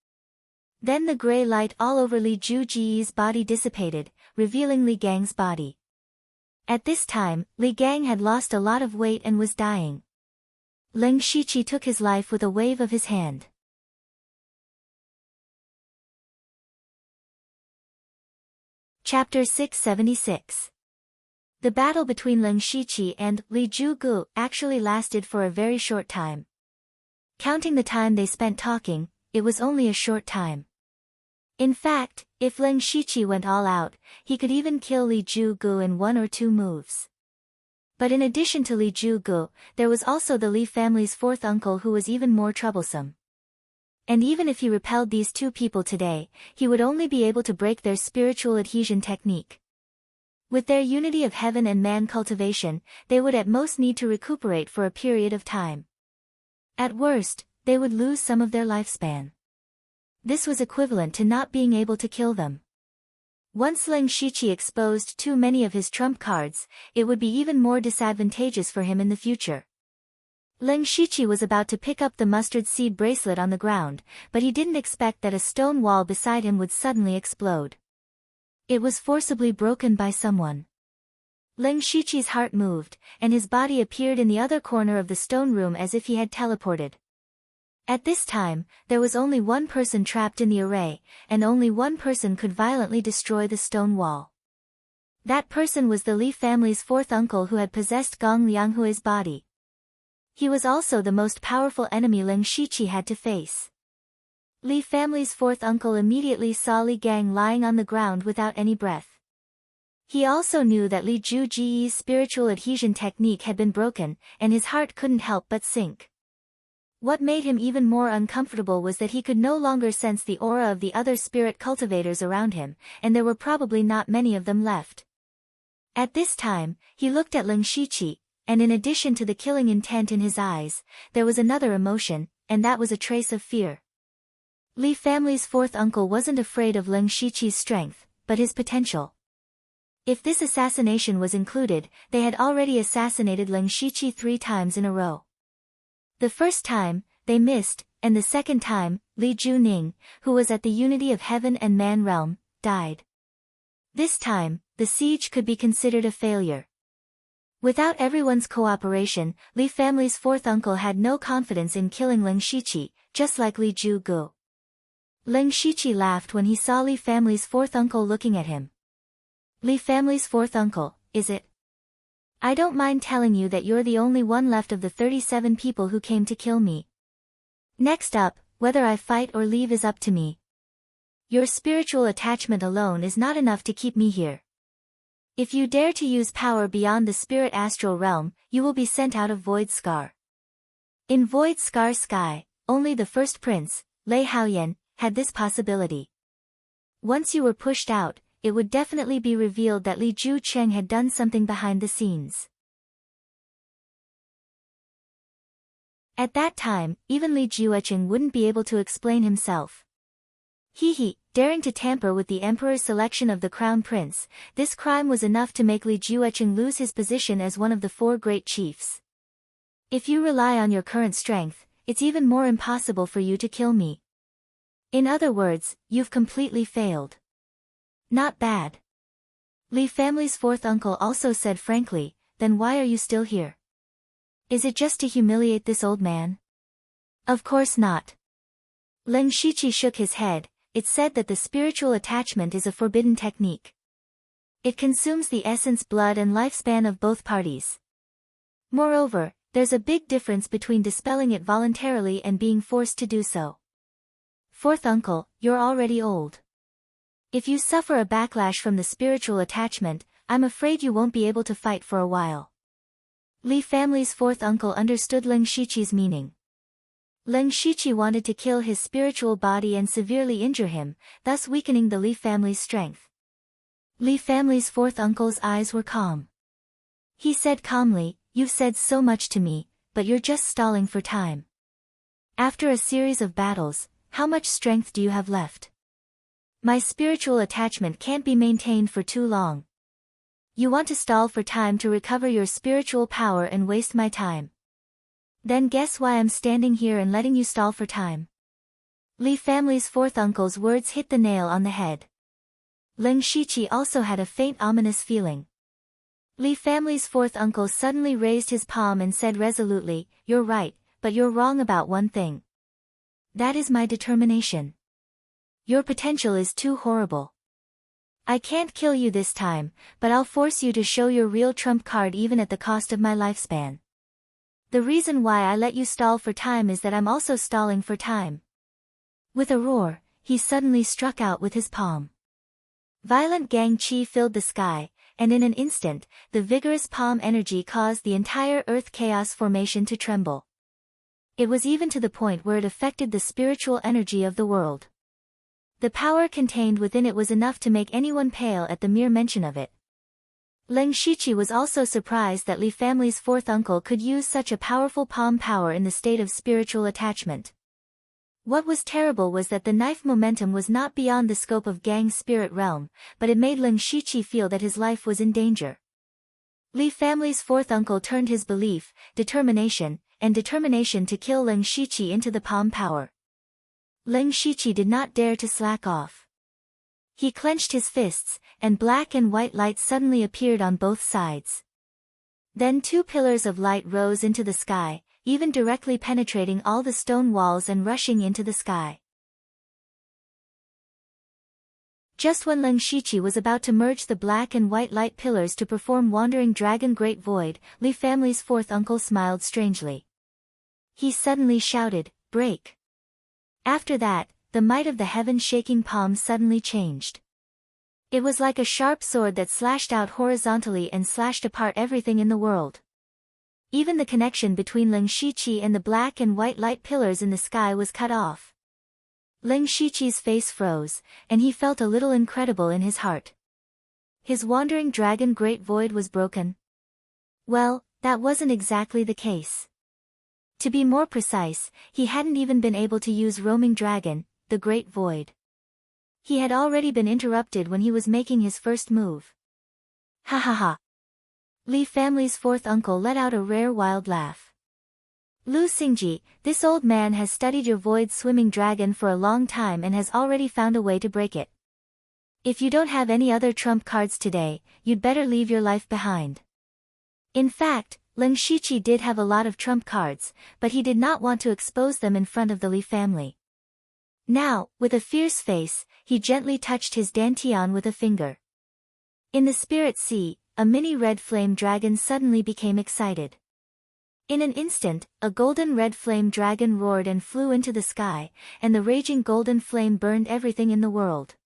Then the gray light all over Li Ju-ji's body dissipated, revealing Li Gang's body. At this time, Li Gang had lost a lot of weight and was dying. Leng Shiqi took his life with a wave of his hand. Chapter 676. The battle between Leng Shiqi and Li Ju-gu actually lasted for a very short time. Counting the time they spent talking, it was only a short time. In fact, if Leng Shiqi went all out, he could even kill Li Ju-gu in 1 or 2 moves. But in addition to Li Ju-gu, there was also the Li family's 4th uncle who was even more troublesome. And even if he repelled these 2 people today, he would only be able to break their spiritual adhesion technique. With their unity of heaven and man cultivation, they would at most need to recuperate for a period of time. At worst, they would lose some of their lifespan. This was equivalent to not being able to kill them. Once Leng Shiqi exposed too many of his trump cards, it would be even more disadvantageous for him in the future. Leng Shiqi was about to pick up the mustard seed bracelet on the ground, but he didn't expect that a stone wall beside him would suddenly explode. It was forcibly broken by someone. Leng Shiqi's heart moved, and his body appeared in the other corner of the stone room as if he had teleported. At this time, there was only one person trapped in the array, and only one person could violently destroy the stone wall. That person was the Li family's 4th uncle who had possessed Gong Lianghui's body. He was also the most powerful enemy Leng Shiqi had to face. Li family's 4th uncle immediately saw Li Gang lying on the ground without any breath. He also knew that Li Ju-ji's spiritual adhesion technique had been broken, and his heart couldn't help but sink. What made him even more uncomfortable was that he could no longer sense the aura of the other spirit cultivators around him, and there were probably not many of them left. At this time, he looked at Ling Shiqi, and in addition to the killing intent in his eyes, there was another emotion, and that was a trace of fear. Li family's fourth uncle wasn't afraid of Ling Shiqi's strength, but his potential. If this assassination was included, they had already assassinated Ling Shiqi 3 times in a row. The first time, they missed, and the second time, Li Juning, who was at the unity of heaven and man realm, died. This time, the siege could be considered a failure. Without everyone's cooperation, Li family's fourth uncle had no confidence in killing Ling Shiqi, just like Li Ju-gu. Ling Shiqi laughed when he saw Li family's fourth uncle looking at him. Li family's fourth uncle, is it? I don't mind telling you that you're the only one left of the 37 people who came to kill me. Next up, whether I fight or leave is up to me. Your spiritual attachment alone is not enough to keep me here. If you dare to use power beyond the spirit astral realm, you will be sent out of Void Scar. In Void Scar Sky, only the first prince, Lei Haoyan, had this possibility. Once you were pushed out, it would definitely be revealed that Li Ju Cheng had done something behind the scenes. At that time, even Li Juecheng wouldn't be able to explain himself. Daring to tamper with the emperor's selection of the crown prince, this crime was enough to make Li Juecheng lose his position as one of the 4 great chiefs. If you rely on your current strength, it's even more impossible for you to kill me. In other words, you've completely failed. Not bad. Li family's fourth uncle also said frankly, then why are you still here? Is it just to humiliate this old man? Of course not. Ling Shiqi shook his head. It's said that the spiritual attachment is a forbidden technique. It consumes the essence, blood and lifespan of both parties. Moreover, there's a big difference between dispelling it voluntarily and being forced to do so. Fourth uncle, you're already old. If you suffer a backlash from the spiritual attachment, I'm afraid you won't be able to fight for a while. Li family's fourth uncle understood Ling Shiqi's meaning. Ling Shiqi wanted to kill his spiritual body and severely injure him, thus weakening the Li family's strength. Li family's fourth uncle's eyes were calm. He said calmly, "You've said so much to me, but you're just stalling for time. After a series of battles, how much strength do you have left? My spiritual attachment can't be maintained for too long. You want to stall for time to recover your spiritual power and waste my time. Then guess why I'm standing here and letting you stall for time." Li family's fourth uncle's words hit the nail on the head. Ling Shiqi also had a faint ominous feeling. Li family's fourth uncle suddenly raised his palm and said resolutely, "You're right, but you're wrong about one thing. That is my determination. Your potential is too horrible. I can't kill you this time, but I'll force you to show your real trump card even at the cost of my lifespan. The reason why I let you stall for time is that I'm also stalling for time." With a roar, he suddenly struck out with his palm. Violent gang qi filled the sky, and in an instant, the vigorous palm energy caused the entire earth chaos formation to tremble. It was even to the point where it affected the spiritual energy of the world. The power contained within it was enough to make anyone pale at the mere mention of it. Ling Shiqi was also surprised that Li family's fourth uncle could use such a powerful palm power in the state of spiritual attachment. What was terrible was that the knife momentum was not beyond the scope of Gang's spirit realm, but it made Ling Shiqi feel that his life was in danger. Li family's fourth uncle turned his belief, determination to kill Ling Shiqi into the palm power. Ling Shiqi did not dare to slack off. He clenched his fists, and black and white light suddenly appeared on both sides. Then 2 pillars of light rose into the sky, even directly penetrating all the stone walls and rushing into the sky. Just when Ling Shiqi was about to merge the black and white light pillars to perform Wandering Dragon Great Void, Li family's fourth uncle smiled strangely. He suddenly shouted, "Break!" After that, the might of the heaven-shaking palm suddenly changed. It was like a sharp sword that slashed out horizontally and slashed apart everything in the world. Even the connection between Ling Shiqi and the black and white light pillars in the sky was cut off. Ling Shiqi's face froze, and he felt a little incredible in his heart. His wandering dragon Great Void was broken? Well, that wasn't exactly the case. To be more precise, he hadn't even been able to use Roaming Dragon, the Great Void. He had already been interrupted when he was making his first move. Ha ha ha. Li family's fourth uncle let out a rare wild laugh. Lu Xingji, this old man has studied your void swimming dragon for a long time and has already found a way to break it. If you don't have any other trump cards today, you'd better leave your life behind. In fact, Lin Shiqi did have a lot of trump cards, but he did not want to expose them in front of the Li family. Now, with a fierce face, he gently touched his dantian with a finger. In the spirit sea, a mini red flame dragon suddenly became excited. In an instant, a golden red flame dragon roared and flew into the sky, and the raging golden flame burned everything in the world.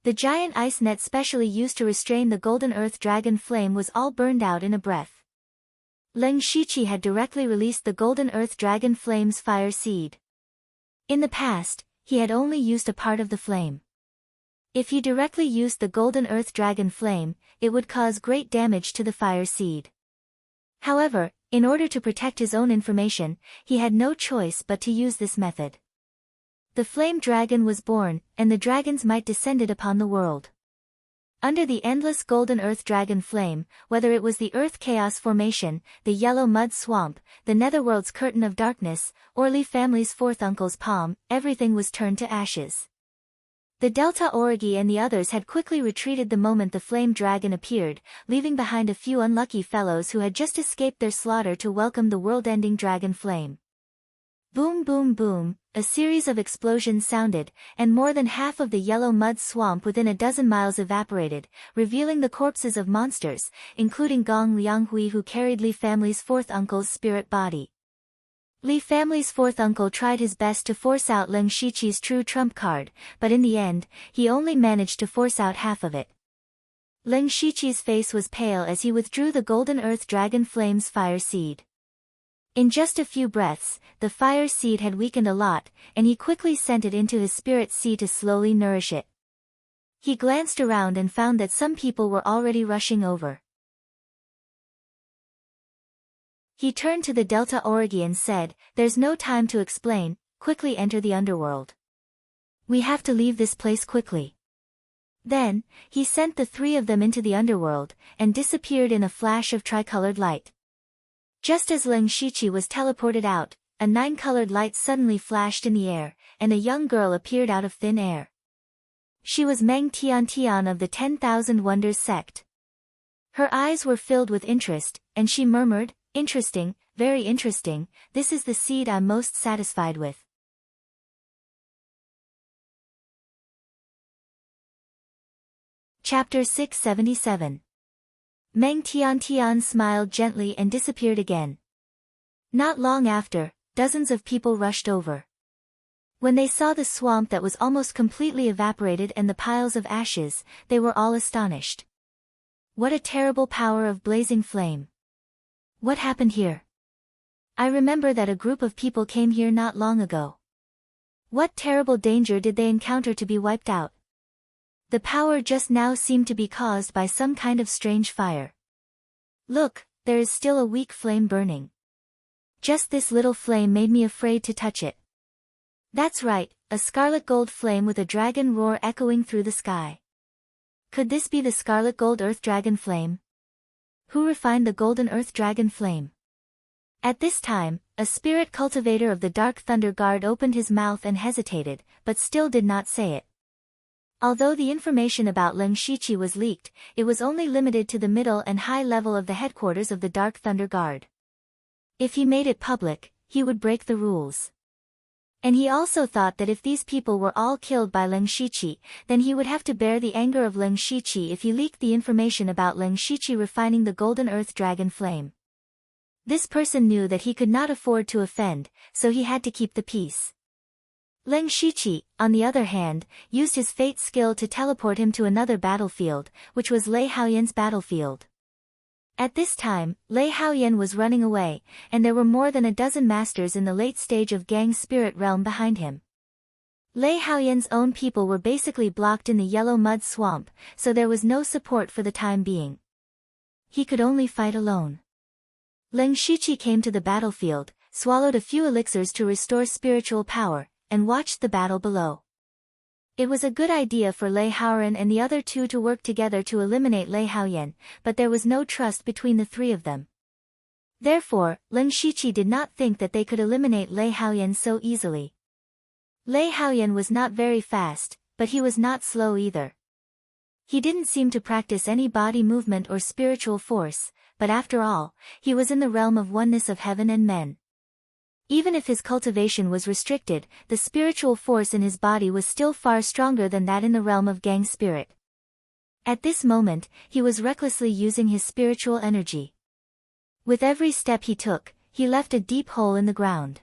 The giant ice net specially used to restrain the golden earth dragon flame was all burned out in a breath. Leng Shiqi had directly released the golden earth dragon flame's fire seed. In the past, he had only used a part of the flame. If he directly used the golden earth dragon flame, it would cause great damage to the fire seed. However, in order to protect his own information, he had no choice but to use this method. The flame dragon was born, and the dragon's might descended upon the world. Under the endless golden earth dragon flame, whether it was the earth chaos formation, the yellow mud swamp, the netherworld's curtain of darkness, or Li family's fourth uncle's palm, everything was turned to ashes. The Delta Origi and the others had quickly retreated the moment the flame dragon appeared, leaving behind a few unlucky fellows who had just escaped their slaughter to welcome the world-ending dragon flame. Boom boom boom, a series of explosions sounded, and more than half of the yellow mud swamp within a dozen miles evaporated, revealing the corpses of monsters, including Gong Lianghui who carried Li family's fourth uncle's spirit body. Li family's fourth uncle tried his best to force out Leng Shiqi's true trump card, but in the end, he only managed to force out half of it. Leng Shiqi's face was pale as he withdrew the golden earth dragon flame's fire seed. In just a few breaths, the fire seed had weakened a lot, and he quickly sent it into his spirit sea to slowly nourish it. He glanced around and found that some people were already rushing over. He turned to the Delta Origi and said, "There's no time to explain, quickly enter the underworld. We have to leave this place quickly." Then, he sent the three of them into the underworld, and disappeared in a flash of tricolored light. Just as Leng Shiqi was teleported out, a nine-colored light suddenly flashed in the air, and a young girl appeared out of thin air. She was Meng Tian of the 10,000 Wonders sect. Her eyes were filled with interest, and she murmured, "Interesting, very interesting, this is the seed I'm most satisfied with." Chapter 677. Meng Tian smiled gently and disappeared again. Not long after, dozens of people rushed over. When they saw the swamp that was almost completely evaporated and the piles of ashes, they were all astonished. What a terrible power of blazing flame! What happened here? I remember that a group of people came here not long ago. What terrible danger did they encounter to be wiped out? The power just now seemed to be caused by some kind of strange fire. Look, there is still a weak flame burning. Just this little flame made me afraid to touch it. That's right, a scarlet gold flame with a dragon roar echoing through the sky. Could this be the scarlet gold earth dragon flame? Who refined the golden earth dragon flame? At this time, a spirit cultivator of the Dark Thunder Guard opened his mouth and hesitated, but still did not say it. Although the information about Leng Shiqi was leaked, it was only limited to the middle and high level of the headquarters of the Dark Thunder Guard. If he made it public, he would break the rules. And he also thought that if these people were all killed by Leng Shiqi, then he would have to bear the anger of Leng Shiqi if he leaked the information about Leng Shiqi refining the golden earth dragon flame. This person knew that he could not afford to offend, so he had to keep the peace. Leng Shiqi, on the other hand, used his fate skill to teleport him to another battlefield, which was Lei Haoyan's battlefield. At this time, Lei Haoyan was running away, and there were more than a dozen masters in the late stage of Gang's spirit realm behind him. Lei Haoyan's own people were basically blocked in the yellow mud swamp, so there was no support for the time being. He could only fight alone. Leng Shiqi came to the battlefield, swallowed a few elixirs to restore spiritual power, and watched the battle below. It was a good idea for Lei Haoran and the other two to work together to eliminate Lei Haoyan, but there was no trust between the three of them. Therefore, Leng Shiqi did not think that they could eliminate Lei Haoyan so easily. Lei Haoyan was not very fast, but he was not slow either. He didn't seem to practice any body movement or spiritual force, but after all, he was in the realm of oneness of heaven and men. Even if his cultivation was restricted, the spiritual force in his body was still far stronger than that in the realm of gang spirit. At this moment, he was recklessly using his spiritual energy. With every step he took, he left a deep hole in the ground.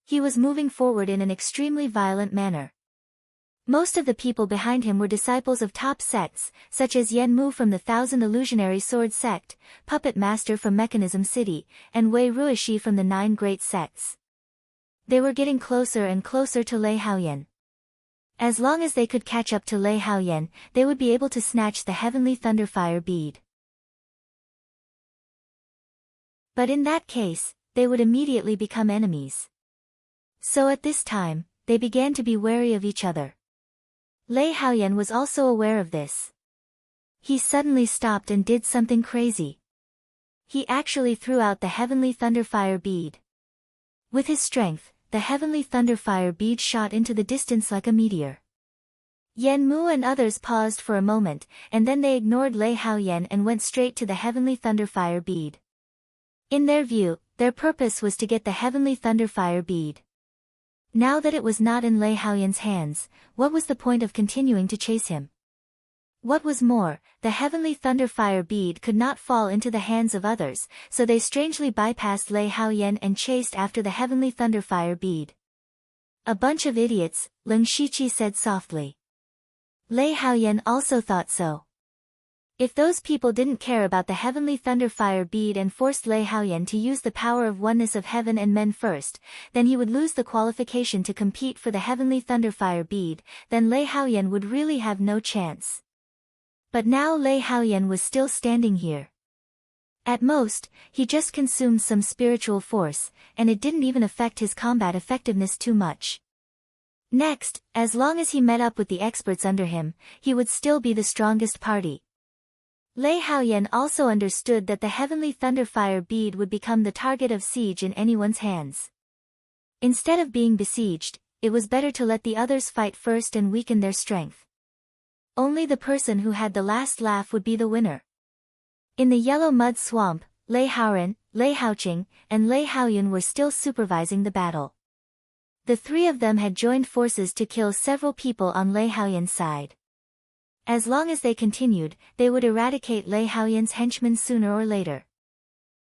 He was moving forward in an extremely violent manner. Most of the people behind him were disciples of top sects, such as Yen Mu from the Thousand Illusionary Sword Sect, Puppet Master from Mechanism City, and Wei Ruishi from the Nine Great Sects. They were getting closer and closer to Lei Haoyan. As long as they could catch up to Lei Haoyan, they would be able to snatch the Heavenly Thunderfire bead. But in that case, they would immediately become enemies. So at this time, they began to be wary of each other. Lei Haoyan was also aware of this. He suddenly stopped and did something crazy. He actually threw out the Heavenly Thunderfire bead. With his strength, the Heavenly Thunderfire bead shot into the distance like a meteor. Yen Mu and others paused for a moment, and then they ignored Lei Haoyan and went straight to the Heavenly Thunderfire bead. In their view, their purpose was to get the Heavenly Thunderfire bead. Now that it was not in Lei Haoyan's hands, what was the point of continuing to chase him? What was more, the Heavenly Thunderfire bead could not fall into the hands of others, so they strangely bypassed Lei Haoyan and chased after the Heavenly Thunderfire bead. A bunch of idiots, Leng Shiqi said softly. Lei Haoyan also thought so. If those people didn't care about the Heavenly Thunderfire bead and forced Lei Haoyan to use the power of oneness of heaven and men first, then he would lose the qualification to compete for the Heavenly Thunderfire bead, then Lei Haoyan would really have no chance. But now Lei Haoyan was still standing here. At most, he just consumed some spiritual force, and it didn't even affect his combat effectiveness too much. Next, as long as he met up with the experts under him, he would still be the strongest party. Lei Haoyan also understood that the Heavenly Thunderfire bead would become the target of siege in anyone's hands. Instead of being besieged, it was better to let the others fight first and weaken their strength. Only the person who had the last laugh would be the winner. In the yellow mud swamp, Lei Haoran, Lei Haoqing, and Lei Haoyun were still supervising the battle. The three of them had joined forces to kill several people on Lei Haoyan's side. As long as they continued, they would eradicate Lei Haoyan's henchmen sooner or later.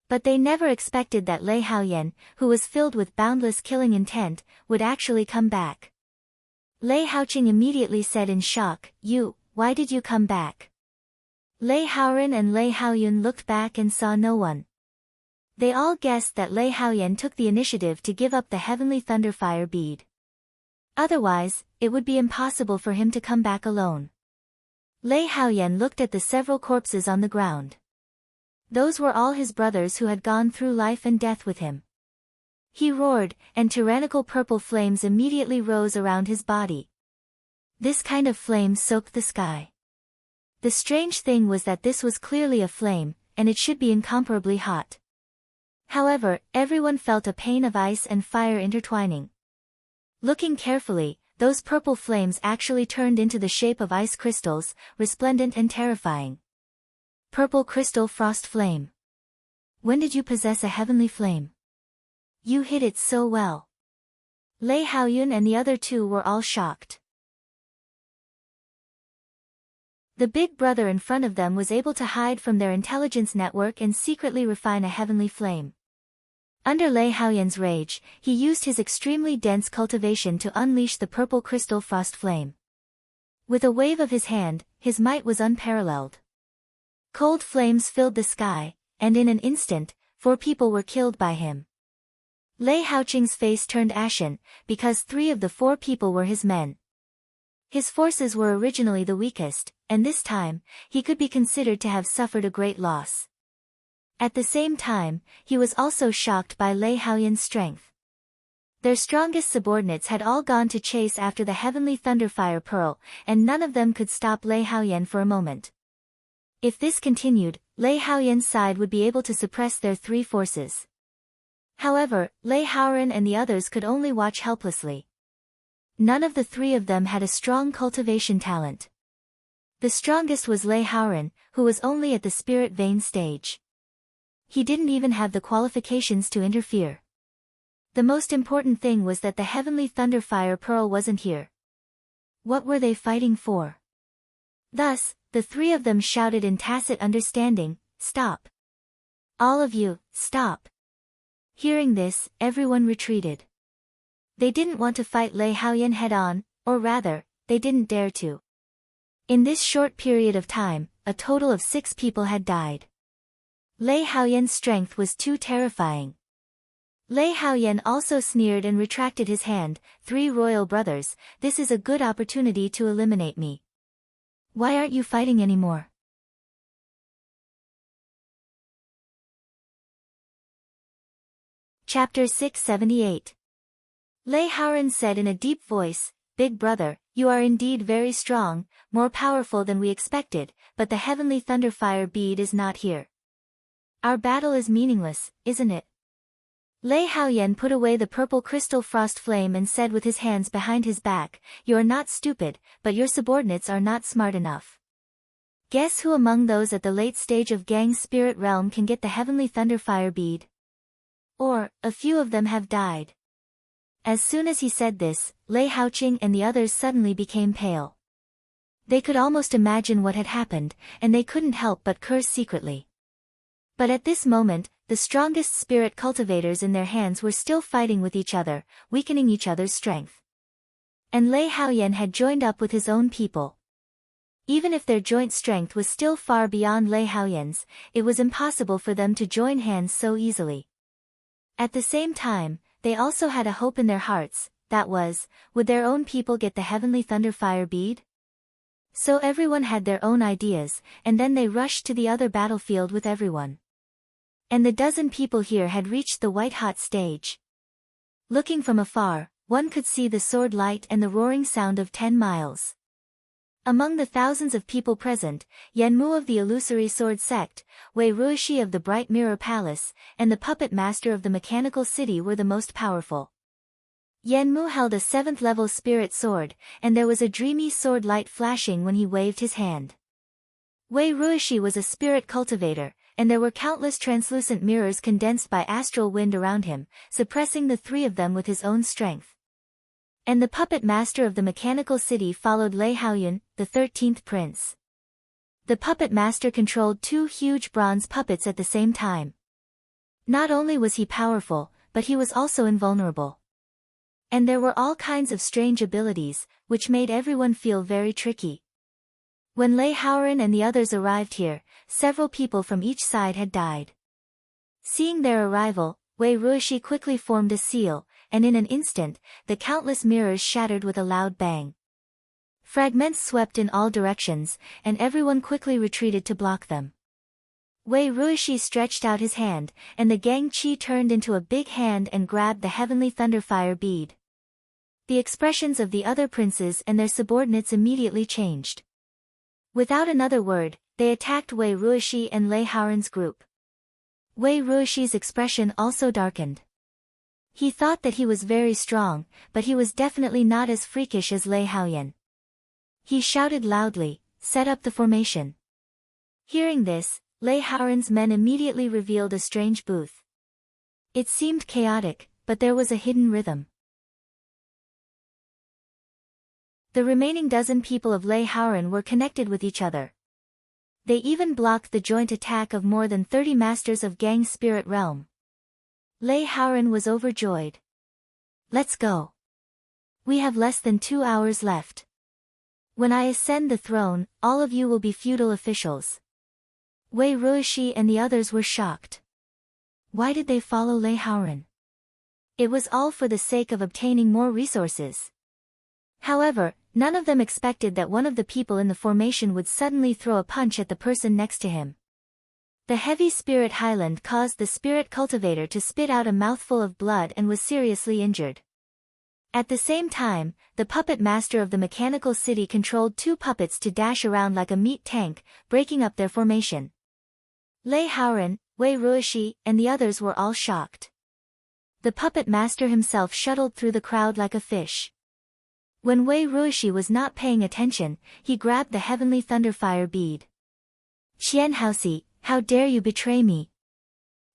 But they never expected that Lei Haoyan, who was filled with boundless killing intent, would actually come back. Lei Haoqing immediately said in shock, why did you come back? Lei Haoran and Lei Haoyun looked back and saw no one. They all guessed that Lei Haoyan took the initiative to give up the Heavenly Thunderfire bead. Otherwise, it would be impossible for him to come back alone. Lei Haoyan looked at the several corpses on the ground. Those were all his brothers who had gone through life and death with him. He roared, and tyrannical purple flames immediately rose around his body. This kind of flame soaked the sky. The strange thing was that this was clearly a flame, and it should be incomparably hot. However, everyone felt a pain of ice and fire intertwining. Looking carefully, those purple flames actually turned into the shape of ice crystals, resplendent and terrifying. Purple crystal frost flame. When did you possess a heavenly flame? You hid it so well. Lei Haoyun and the other two were all shocked. The big brother in front of them was able to hide from their intelligence network and secretly refine a heavenly flame. Under Lei Haoyan's rage, he used his extremely dense cultivation to unleash the purple crystal frost flame. With a wave of his hand, his might was unparalleled. Cold flames filled the sky, and in an instant, 4 people were killed by him. Lei Haoqing's face turned ashen, because 3 of the 4 people were his men. His forces were originally the weakest, and this time, he could be considered to have suffered a great loss. At the same time, he was also shocked by Lei Haoyan's strength. Their strongest subordinates had all gone to chase after the heavenly Thunderfire Pearl, and none of them could stop Lei Haoyan for a moment. If this continued, Lei Haoyan's side would be able to suppress their 3 forces. However, Lei Haoran and the others could only watch helplessly. None of the 3 of them had a strong cultivation talent. The strongest was Lei Haoran, who was only at the spirit vein stage. He didn't even have the qualifications to interfere. The most important thing was that the heavenly Thunderfire Pearl wasn't here. What were they fighting for? Thus, the 3 of them shouted in tacit understanding, "Stop! All of you, stop!" Hearing this, everyone retreated. They didn't want to fight Lei Haoyan head-on, or rather, they didn't dare to. In this short period of time, a total of 6 people had died. Lei Haoyan's strength was too terrifying. Lei Haoyan also sneered and retracted his hand. 3 royal brothers, this is a good opportunity to eliminate me. Why aren't you fighting anymore? Chapter 678. Lei Haoran said in a deep voice, "Big brother, you are indeed very strong, more powerful than we expected, but the heavenly Thunderfire bead is not here. Our battle is meaningless, isn't it?" Lei Haoyan put away the purple crystal frost flame and said with his hands behind his back, "You are not stupid, but your subordinates are not smart enough. Guess who among those at the late stage of Gang's spirit realm can get the heavenly Thunderfire bead? Or, a few of them have died." As soon as he said this, Lei Haoqing and the others suddenly became pale. They could almost imagine what had happened, and they couldn't help but curse secretly. But at this moment, the strongest spirit cultivators in their hands were still fighting with each other, weakening each other's strength. And Lei Haoyan had joined up with his own people. Even if their joint strength was still far beyond Lei Haoyan's, it was impossible for them to join hands so easily. At the same time, they also had a hope in their hearts, that was, would their own people get the heavenly Thunderfire bead? So everyone had their own ideas, and then they rushed to the other battlefield with everyone. And the dozen people here had reached the white-hot stage. Looking from afar, one could see the sword light and the roaring sound of 10 miles. Among the thousands of people present, Yanmu of the Illusory Sword Sect, Wei Ruishi of the Bright Mirror Palace, and the Puppet Master of the Mechanical City were the most powerful. Yanmu held a 7th-level spirit sword, and there was a dreamy sword light flashing when he waved his hand. Wei Ruishi was a spirit cultivator, and there were countless translucent mirrors condensed by astral wind around him, suppressing the 3 of them with his own strength. And the Puppet Master of the Mechanical City followed Lei Haoyan, the 13th prince. The Puppet Master controlled 2 huge bronze puppets at the same time. Not only was he powerful, but he was also invulnerable. And there were all kinds of strange abilities, which made everyone feel very tricky. When Lei Haoran and the others arrived here, several people from each side had died. Seeing their arrival, Wei Ruishi quickly formed a seal, and in an instant, the countless mirrors shattered with a loud bang. Fragments swept in all directions, and everyone quickly retreated to block them. Wei Ruishi stretched out his hand, and the Gang Qi turned into a big hand and grabbed the heavenly Thunderfire bead. The expressions of the other princes and their subordinates immediately changed. Without another word, they attacked Wei Ruishi and Lei Haoran's group. Wei Ruishi's expression also darkened. He thought that he was very strong, but he was definitely not as freakish as Lei Haoyan. He shouted loudly, "Set up the formation." Hearing this, Lei Haoran's men immediately revealed a strange booth. It seemed chaotic, but there was a hidden rhythm. The remaining dozen people of Lei Haoran were connected with each other. They even blocked the joint attack of more than 30 masters of Gang's spirit realm. Lei Haoran was overjoyed. "Let's go. We have less than 2 hours left. When I ascend the throne, all of you will be feudal officials." Wei Ruishi and the others were shocked. Why did they follow Lei Haoran? It was all for the sake of obtaining more resources. However, none of them expected that one of the people in the formation would suddenly throw a punch at the person next to him. The heavy spirit highland caused the spirit cultivator to spit out a mouthful of blood and was seriously injured. At the same time, the puppet master of the mechanical city controlled two puppets to dash around like a meat tank, breaking up their formation. Lei Haoran, Wei Ruishi, and the others were all shocked. The puppet master himself shuttled through the crowd like a fish. When Wei Ruishi was not paying attention, he grabbed the heavenly thunderfire bead. "Qian Haoxi, how dare you betray me?"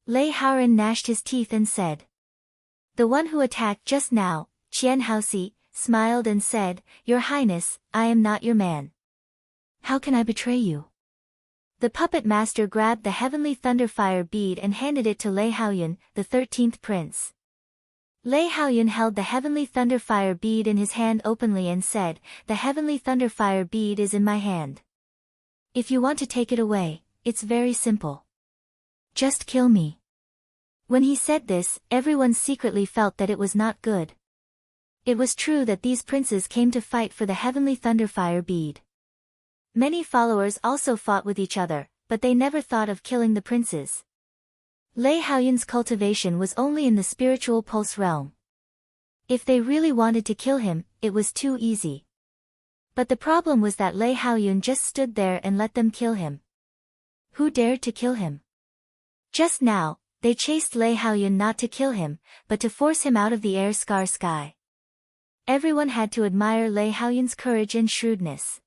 Lei Haoran gnashed his teeth and said. The one who attacked just now, Qian Haoxi, smiled and said, "Your Highness, I am not your man. How can I betray you?" The puppet master grabbed the heavenly thunderfire bead and handed it to Lei Haoyun, the 13th prince. Lei Haoyun held the heavenly thunderfire bead in his hand openly and said, "The heavenly thunderfire bead is in my hand. If you want to take it away, it's very simple. Just kill me." When he said this, everyone secretly felt that it was not good. It was true that these princes came to fight for the heavenly thunderfire bead. Many followers also fought with each other, but they never thought of killing the princes. Lei Haoyun's cultivation was only in the spiritual pulse realm. If they really wanted to kill him, it was too easy. But the problem was that Lei Haoyun just stood there and let them kill him. Who dared to kill him? Just now, they chased Lei Haoyun not to kill him, but to force him out of the air sky. Everyone had to admire Lei Haoyun's courage and shrewdness.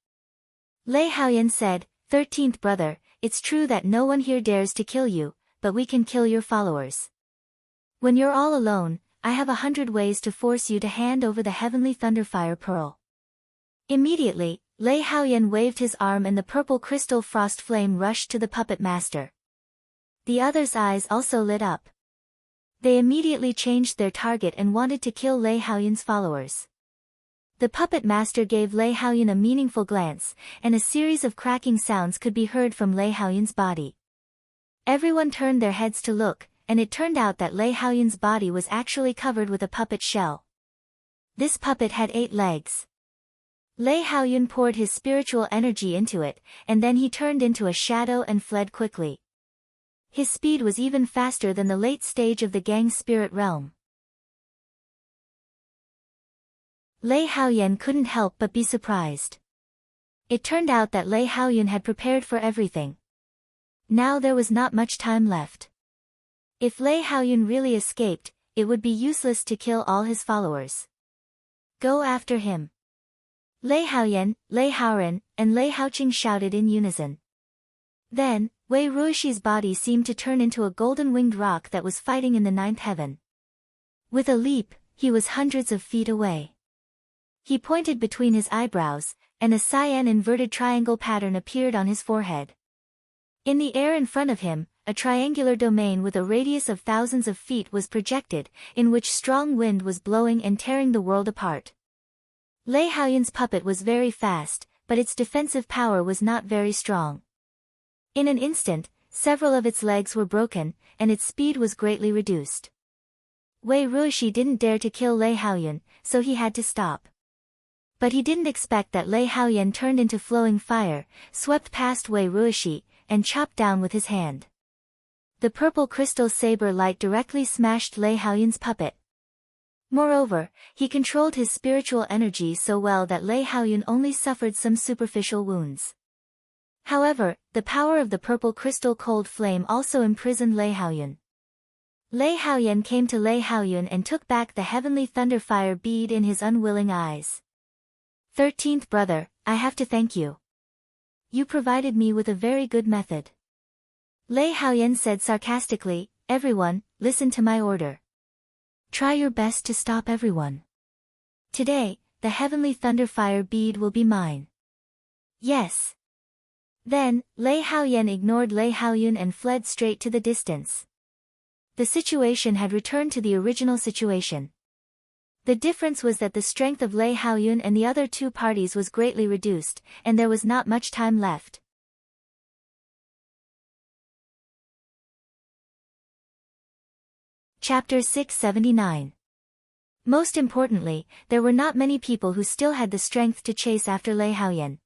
Lei Haoyun said, 13th brother, it's true that no one here dares to kill you, but we can kill your followers. When you're all alone, I have 100 ways to force you to hand over the heavenly thunderfire pearl. Immediately, Lei Haoyun waved his arm and the purple crystal frost flame rushed to the puppet master. The others' eyes also lit up. They immediately changed their target and wanted to kill Lei Haoyun's followers. The puppet master gave Lei Haoyun a meaningful glance, and a series of cracking sounds could be heard from Lei Haoyun's body. Everyone turned their heads to look, and it turned out that Lei Haoyun's body was actually covered with a puppet shell. This puppet had 8 legs. Lei Haoyun poured his spiritual energy into it, and then he turned into a shadow and fled quickly. His speed was even faster than the late stage of the Gang spirit realm. Lei Haoyun couldn't help but be surprised. It turned out that Lei Haoyun had prepared for everything. Now there was not much time left. If Lei Haoyun really escaped, it would be useless to kill all his followers. Go after him. Lei Haoyun, Lei Haoran, and Lei Haoqing shouted in unison. Then, Wei Ruishi's body seemed to turn into a golden-winged rock that was fighting in the 9th heaven. With a leap, he was hundreds of feet away. He pointed between his eyebrows, and a cyan inverted triangle pattern appeared on his forehead. In the air in front of him, a triangular domain with a radius of thousands of feet was projected, in which strong wind was blowing and tearing the world apart. Lei Haoyun's puppet was very fast, but its defensive power was not very strong. In an instant, several of its legs were broken, and its speed was greatly reduced. Wei Ruishi didn't dare to kill Lei Haoyun, so he had to stop. But he didn't expect that Lei Haoyun turned into flowing fire, swept past Wei Ruishi, and chopped down with his hand. The purple crystal saber light directly smashed Lei Haoyun's puppet. Moreover, he controlled his spiritual energy so well that Lei Haoyun only suffered some superficial wounds. However, the power of the purple crystal cold flame also imprisoned Lei Haoyun. Lei Haoyun came to Lei Haoyun and took back the heavenly thunderfire bead in his unwilling eyes. 13th brother, I have to thank you. You provided me with a very good method. Lei Haoyun said sarcastically, everyone, listen to my order. Try your best to stop everyone. Today, the heavenly thunderfire bead will be mine. Yes. Then, Lei Haoyun ignored Lei Haoyun and fled straight to the distance. The situation had returned to the original situation. The difference was that the strength of Lei Haoyun and the other two parties was greatly reduced, and there was not much time left. Chapter 679. Most importantly, there were not many people who still had the strength to chase after Lei Haoyan.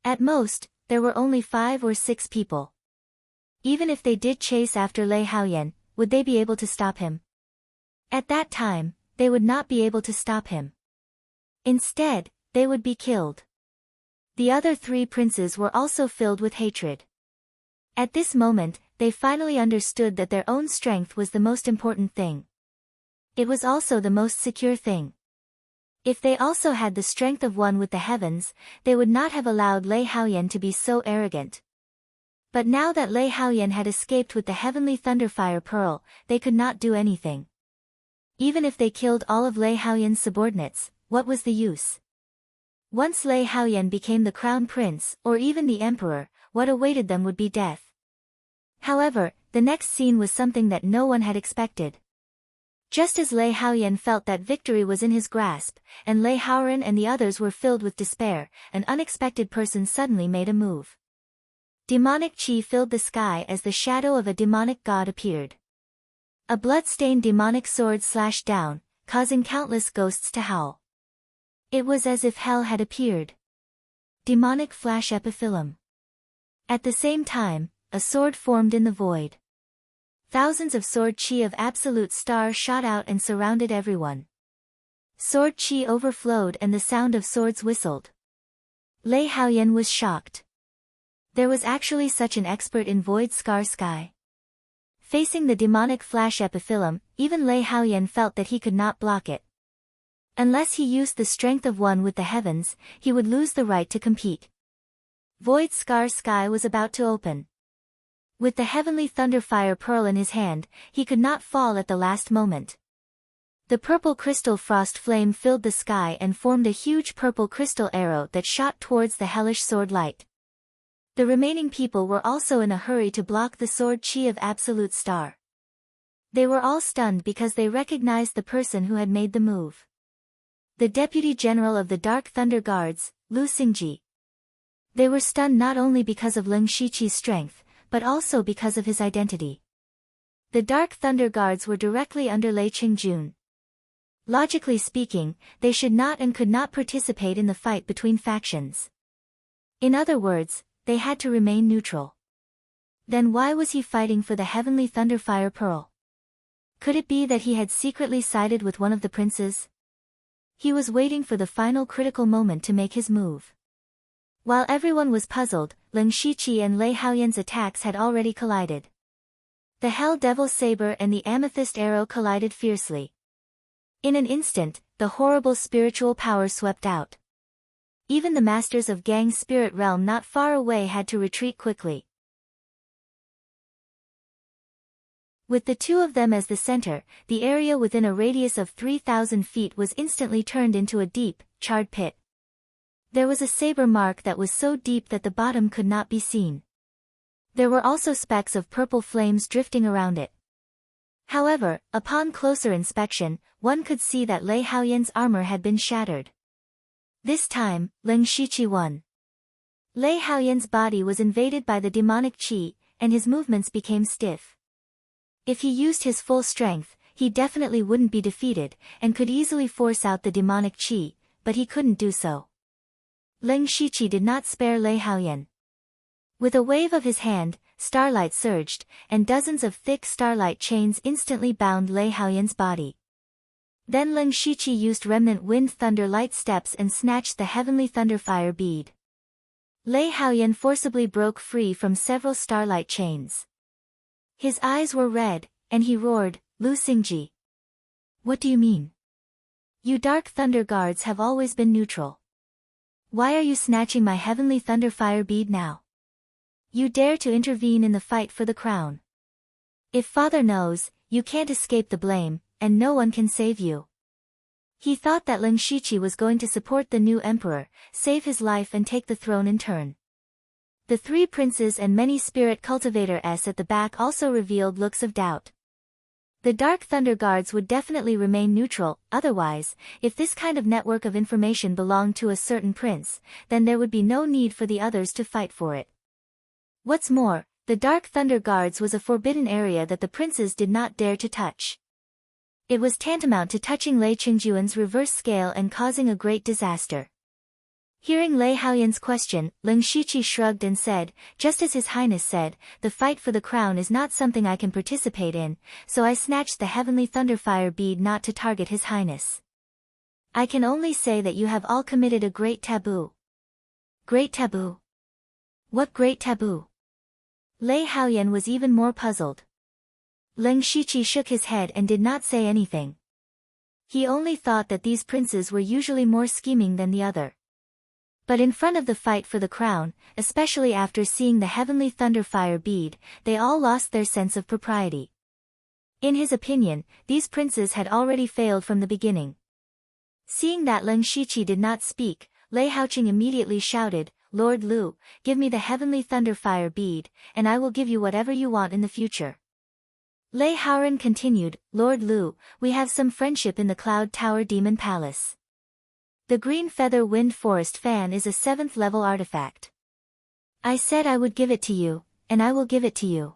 At most, there were only 5 or 6 people. Even if they did chase after Lei Haoyan, would they be able to stop him? At that time, they would not be able to stop him. Instead, they would be killed. The other 3 princes were also filled with hatred. At this moment, they finally understood that their own strength was the most important thing. It was also the most secure thing. If they also had the strength of one with the heavens, they would not have allowed Lei Haoyan to be so arrogant. But now that Lei Haoyan had escaped with the heavenly thunderfire pearl, they could not do anything. Even if they killed all of Lei Haoyan's subordinates, what was the use? Once Lei Haoyan became the crown prince, or even the emperor, what awaited them would be death. However, the next scene was something that no one had expected. Just as Lei Haoyan felt that victory was in his grasp, and Lei Haoran and the others were filled with despair, an unexpected person suddenly made a move. Demonic chi filled the sky as the shadow of a demonic god appeared. A blood-stained demonic sword slashed down, causing countless ghosts to howl. It was as if hell had appeared. Demonic flash epiphyllum. At the same time, a sword formed in the void. Thousands of sword chi of absolute star shot out and surrounded everyone. Sword chi overflowed and the sound of swords whistled. Lei Haoyan was shocked. There was actually such an expert in void scar sky. Facing the demonic flash epiphyllum, even Lei Haoyan felt that he could not block it. Unless he used the strength of one with the heavens, he would lose the right to compete. Void scar sky was about to open. With the heavenly thunderfire pearl in his hand, he could not fall at the last moment. The purple crystal frost flame filled the sky and formed a huge purple crystal arrow that shot towards the hellish sword light. The remaining people were also in a hurry to block the sword chi of absolute star. They were all stunned because they recognized the person who had made the move. The Deputy General of the Dark Thunder Guards, Lu Xingji. They were stunned not only because of Lin Shiqi's strength, but also because of his identity. The Dark Thunder Guards were directly under Lei Qingjun. Logically speaking, they should not and could not participate in the fight between factions. In other words, they had to remain neutral. Then why was he fighting for the heavenly thunderfire pearl? Could it be that he had secretly sided with one of the princes? He was waiting for the final critical moment to make his move. While everyone was puzzled, Lin Shiqi and Lei Haoyan's attacks had already collided. The Hell Devil Saber and the Amethyst Arrow collided fiercely. In an instant, the horrible spiritual power swept out. Even the masters of Gang's spirit realm not far away had to retreat quickly. With the two of them as the center, the area within a radius of 3,000 feet was instantly turned into a deep, charred pit. There was a saber mark that was so deep that the bottom could not be seen. There were also specks of purple flames drifting around it. However, upon closer inspection, one could see that Lei Haoyan's armor had been shattered. This time, Lin Shiqi won. Lei Haoyan's body was invaded by the demonic chi, and his movements became stiff. If he used his full strength, he definitely wouldn't be defeated, and could easily force out the demonic chi, but he couldn't do so. Lin Shiqi did not spare Lei Haoyan. With a wave of his hand, starlight surged, and dozens of thick starlight chains instantly bound Lei Haoyan's body. Then Lin Shiqi used remnant wind thunder light steps and snatched the heavenly thunderfire bead. Lei Haoyan forcibly broke free from several starlight chains. His eyes were red, and he roared, "Lu Xingji! What do you mean? You Dark Thunder Guards have always been neutral. Why are you snatching my heavenly thunderfire bead now? You dare to intervene in the fight for the crown. If father knows, you can't escape the blame, and no one can save you." He thought that Lin Shiqi was going to support the new emperor, save his life and take the throne in turn. The three princes and many spirit cultivators at the back also revealed looks of doubt. The Dark Thunder Guards would definitely remain neutral, otherwise, if this kind of network of information belonged to a certain prince, then there would be no need for the others to fight for it. What's more, the Dark Thunder Guards was a forbidden area that the princes did not dare to touch. It was tantamount to touching Lei Qingjuan's reverse scale and causing a great disaster. Hearing Lei Haoyan's question, Ling Shiqi shrugged and said, just as His Highness said, the fight for the crown is not something I can participate in, so I snatched the heavenly thunderfire bead not to target His Highness. I can only say that you have all committed a great taboo. Great taboo? What great taboo? Lei Haoyan was even more puzzled. Ling Shiqi shook his head and did not say anything. He only thought that these princes were usually more scheming than the other. But in front of the fight for the crown, especially after seeing the heavenly thunderfire bead, they all lost their sense of propriety. In his opinion, these princes had already failed from the beginning. Seeing that Ling Shiqi did not speak, Lei Haoqing immediately shouted, Lord Lu, give me the heavenly thunderfire bead, and I will give you whatever you want in the future. Lei Haoran continued, Lord Lu, we have some friendship in the Cloud Tower Demon Palace. The Green Feather Wind Forest Fan is a 7th level artifact. I said I would give it to you, and I will give it to you.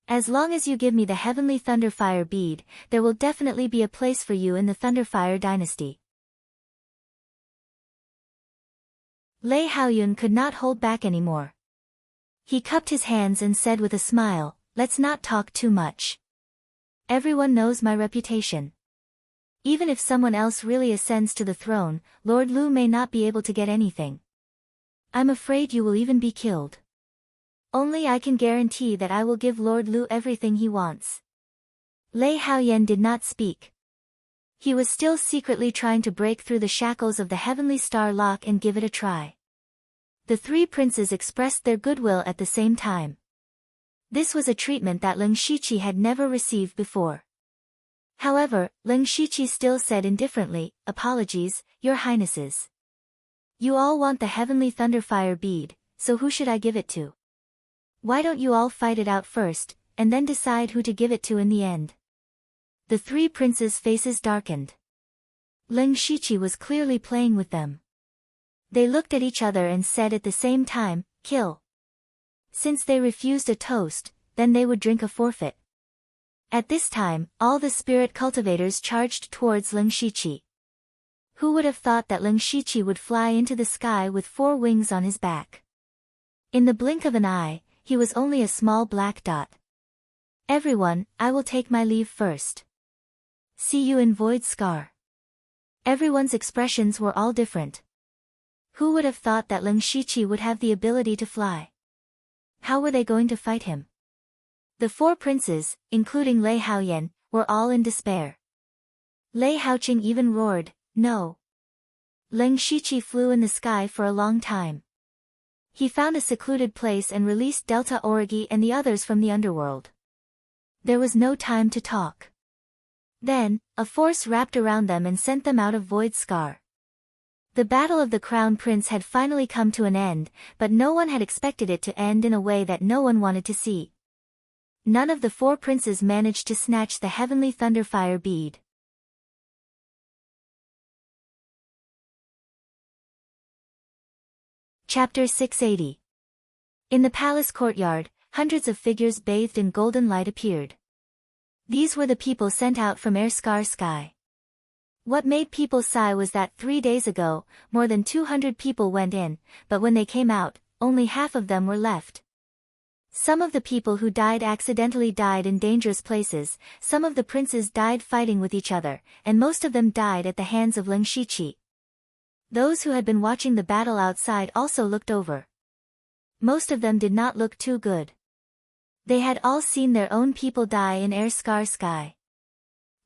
As long as you give me the heavenly thunderfire bead, there will definitely be a place for you in the Thunderfire dynasty. Lei Haoyun could not hold back anymore. He cupped his hands and said with a smile, let's not talk too much. Everyone knows my reputation. Even if someone else really ascends to the throne, Lord Lu may not be able to get anything. I'm afraid you will even be killed. Only I can guarantee that I will give Lord Lu everything he wants. Lei Haoyan did not speak. He was still secretly trying to break through the shackles of the Heavenly Star Lock and give it a try. The three princes expressed their goodwill at the same time. This was a treatment that Ling Shiqi had never received before. However, Ling Shiqi still said indifferently, apologies, your highnesses. You all want the heavenly thunderfire bead, so who should I give it to? Why don't you all fight it out first, and then decide who to give it to in the end? The three princes' faces darkened. Ling Shiqi was clearly playing with them. They looked at each other and said at the same time, kill. Since they refused a toast, then they would drink a forfeit. At this time, all the spirit cultivators charged towards Ling Shiqi. Who would have thought that Ling Shiqi would fly into the sky with 4 wings on his back? In the blink of an eye, he was only a small black dot. Everyone, I will take my leave first. See you in Void Scar. Everyone's expressions were all different. Who would have thought that Ling Shiqi would have the ability to fly? How were they going to fight him? The 4 princes, including Lei Haoyan, were all in despair. Lei Haoqing even roared, no. Ling Shiqi flew in the sky for a long time. He found a secluded place and released Delta Origi and the others from the underworld. There was no time to talk. Then, a force wrapped around them and sent them out of Void Scar. The Battle of the Crown Prince had finally come to an end, but no one had expected it to end in a way that no one wanted to see. None of the 4 princes managed to snatch the heavenly thunderfire bead. Chapter 680. In the palace courtyard, hundreds of figures bathed in golden light appeared. These were the people sent out from Scar Sky. What made people sigh was that 3 days ago, more than 200 people went in, but when they came out, only half of them were left. Some of the people who died accidentally died in dangerous places, some of the princes died fighting with each other, and most of them died at the hands of Ling Shiqi. Those who had been watching the battle outside also looked over. Most of them did not look too good. They had all seen their own people die in Scar Sky.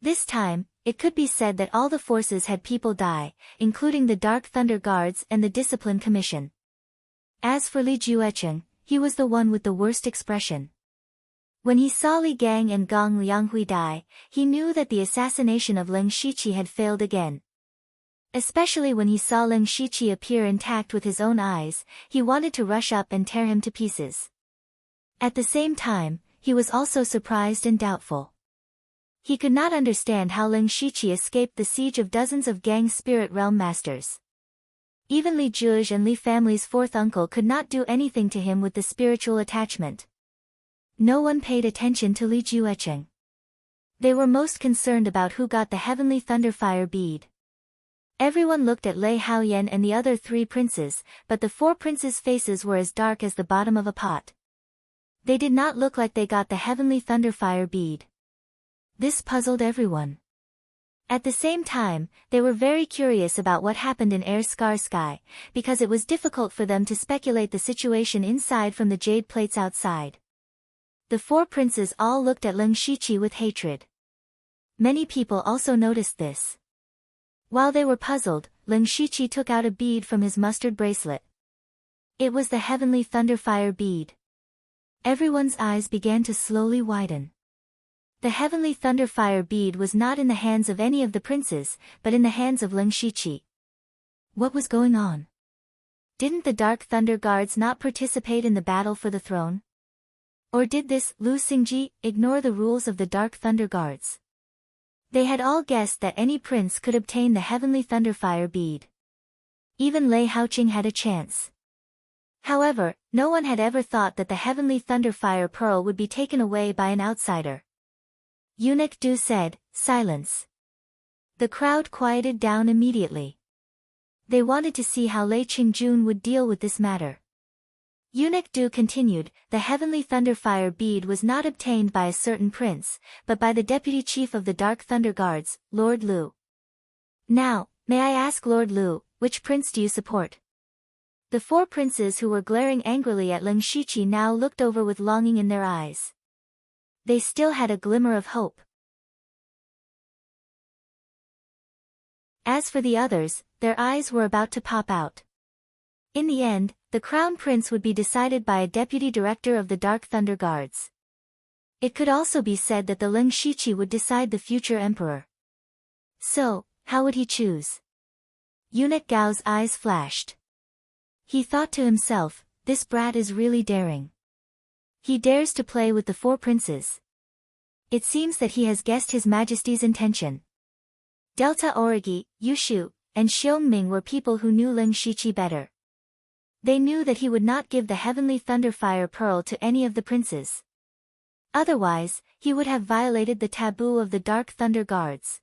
This time, it could be said that all the forces had people die, including the Dark Thunder Guards and the Discipline Commission. As for Li Jueqing, he was the one with the worst expression. When he saw Li Gang and Gong Lianghui die, he knew that the assassination of Ling Shiqi had failed again. Especially when he saw Ling Shiqi appear intact with his own eyes, he wanted to rush up and tear him to pieces. At the same time, he was also surprised and doubtful. He could not understand how Ling Shiqi escaped the siege of dozens of Gang Spirit Realm Masters. Even Li Juej and Li family's 4th uncle could not do anything to him with the spiritual attachment. No one paid attention to Li Jueqing. They were most concerned about who got the heavenly thunderfire bead. Everyone looked at Lei Haoyan and the other 3 princes, but the 4 princes' faces were as dark as the bottom of a pot. They did not look like they got the heavenly thunderfire bead. This puzzled everyone. At the same time, they were very curious about what happened in Air Scar Sky, because it was difficult for them to speculate the situation inside from the jade plates outside. The 4 princes all looked at Lin Shiqi with hatred. Many people also noticed this. While they were puzzled, Lin Shiqi took out a bead from his mustard bracelet. It was the heavenly thunderfire bead. Everyone's eyes began to slowly widen. The heavenly thunderfire bead was not in the hands of any of the princes, but in the hands of Lin Shiqi. What was going on? Didn't the Dark Thunder Guards not participate in the battle for the throne? Or did this Lu Xingji ignore the rules of the Dark Thunder Guards? They had all guessed that any prince could obtain the heavenly thunderfire bead. Even Lei Haoqing had a chance. However, no one had ever thought that the heavenly thunderfire pearl would be taken away by an outsider. Eunuch Du said, "Silence." The crowd quieted down immediately. They wanted to see how Lei Qingjun would deal with this matter. Eunuch Du continued, "The heavenly thunderfire bead was not obtained by a certain prince, but by the deputy chief of the Dark Thunder Guards, Lord Lu. Now, may I ask Lord Lu, which prince do you support?" The 4 princes who were glaring angrily at Lin Shiqi now looked over with longing in their eyes. They still had a glimmer of hope. As for the others, their eyes were about to pop out. In the end, the crown prince would be decided by a deputy director of the Dark Thunder Guards. It could also be said that the Lin Shiqi would decide the future emperor. So, how would he choose? Eunuch Gao's eyes flashed. He thought to himself, this brat is really daring. He dares to play with the 4 princes. It seems that he has guessed His Majesty's intention. Delta Origi, Yushu, and Xiongming were people who knew Lin Shiqi better. They knew that he would not give the heavenly thunderfire pearl to any of the princes. Otherwise, he would have violated the taboo of the Dark Thunder Guards.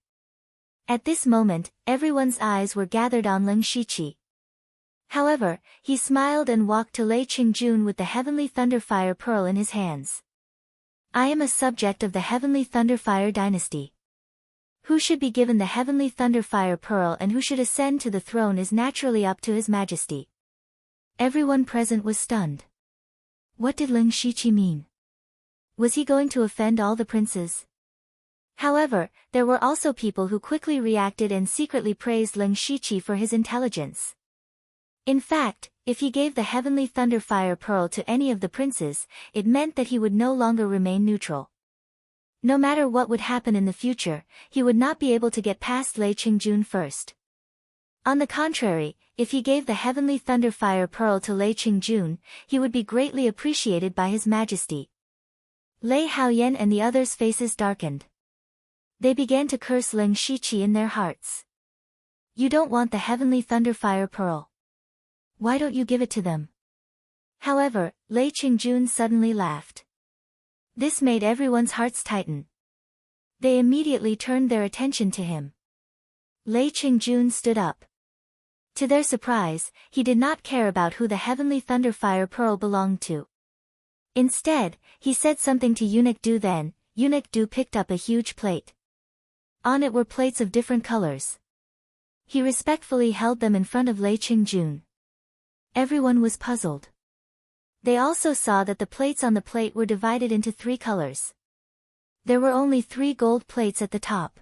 At this moment, everyone's eyes were gathered on Lin Shiqi. However, he smiled and walked to Lei Qingjun with the heavenly thunderfire pearl in his hands. "I am a subject of the heavenly thunderfire dynasty. Who should be given the heavenly thunderfire pearl and who should ascend to the throne is naturally up to His Majesty." Everyone present was stunned. What did Lin Shiqi mean? Was he going to offend all the princes? However, there were also people who quickly reacted and secretly praised Lin Shiqi for his intelligence. In fact, if he gave the heavenly thunderfire pearl to any of the princes, it meant that he would no longer remain neutral. No matter what would happen in the future, he would not be able to get past Lei Qingjun first. On the contrary, if he gave the heavenly thunderfire pearl to Lei Qingjun, he would be greatly appreciated by His Majesty. Lei Haoyan and the others' faces darkened. They began to curse Lin Shiqi in their hearts. "You don't want the heavenly thunderfire pearl. Why don't you give it to them?" However, Lei Qingjun suddenly laughed. This made everyone's hearts tighten. They immediately turned their attention to him. Lei Qingjun stood up. To their surprise, he did not care about who the heavenly thunderfire pearl belonged to. Instead, he said something to Eunuch Du. Then, Eunuch Du picked up a huge plate. On it were plates of different colors. He respectfully held them in front of Lei Qingjun. Everyone was puzzled. They also saw that the plates on the plate were divided into 3 colors. There were only 3 gold plates at the top.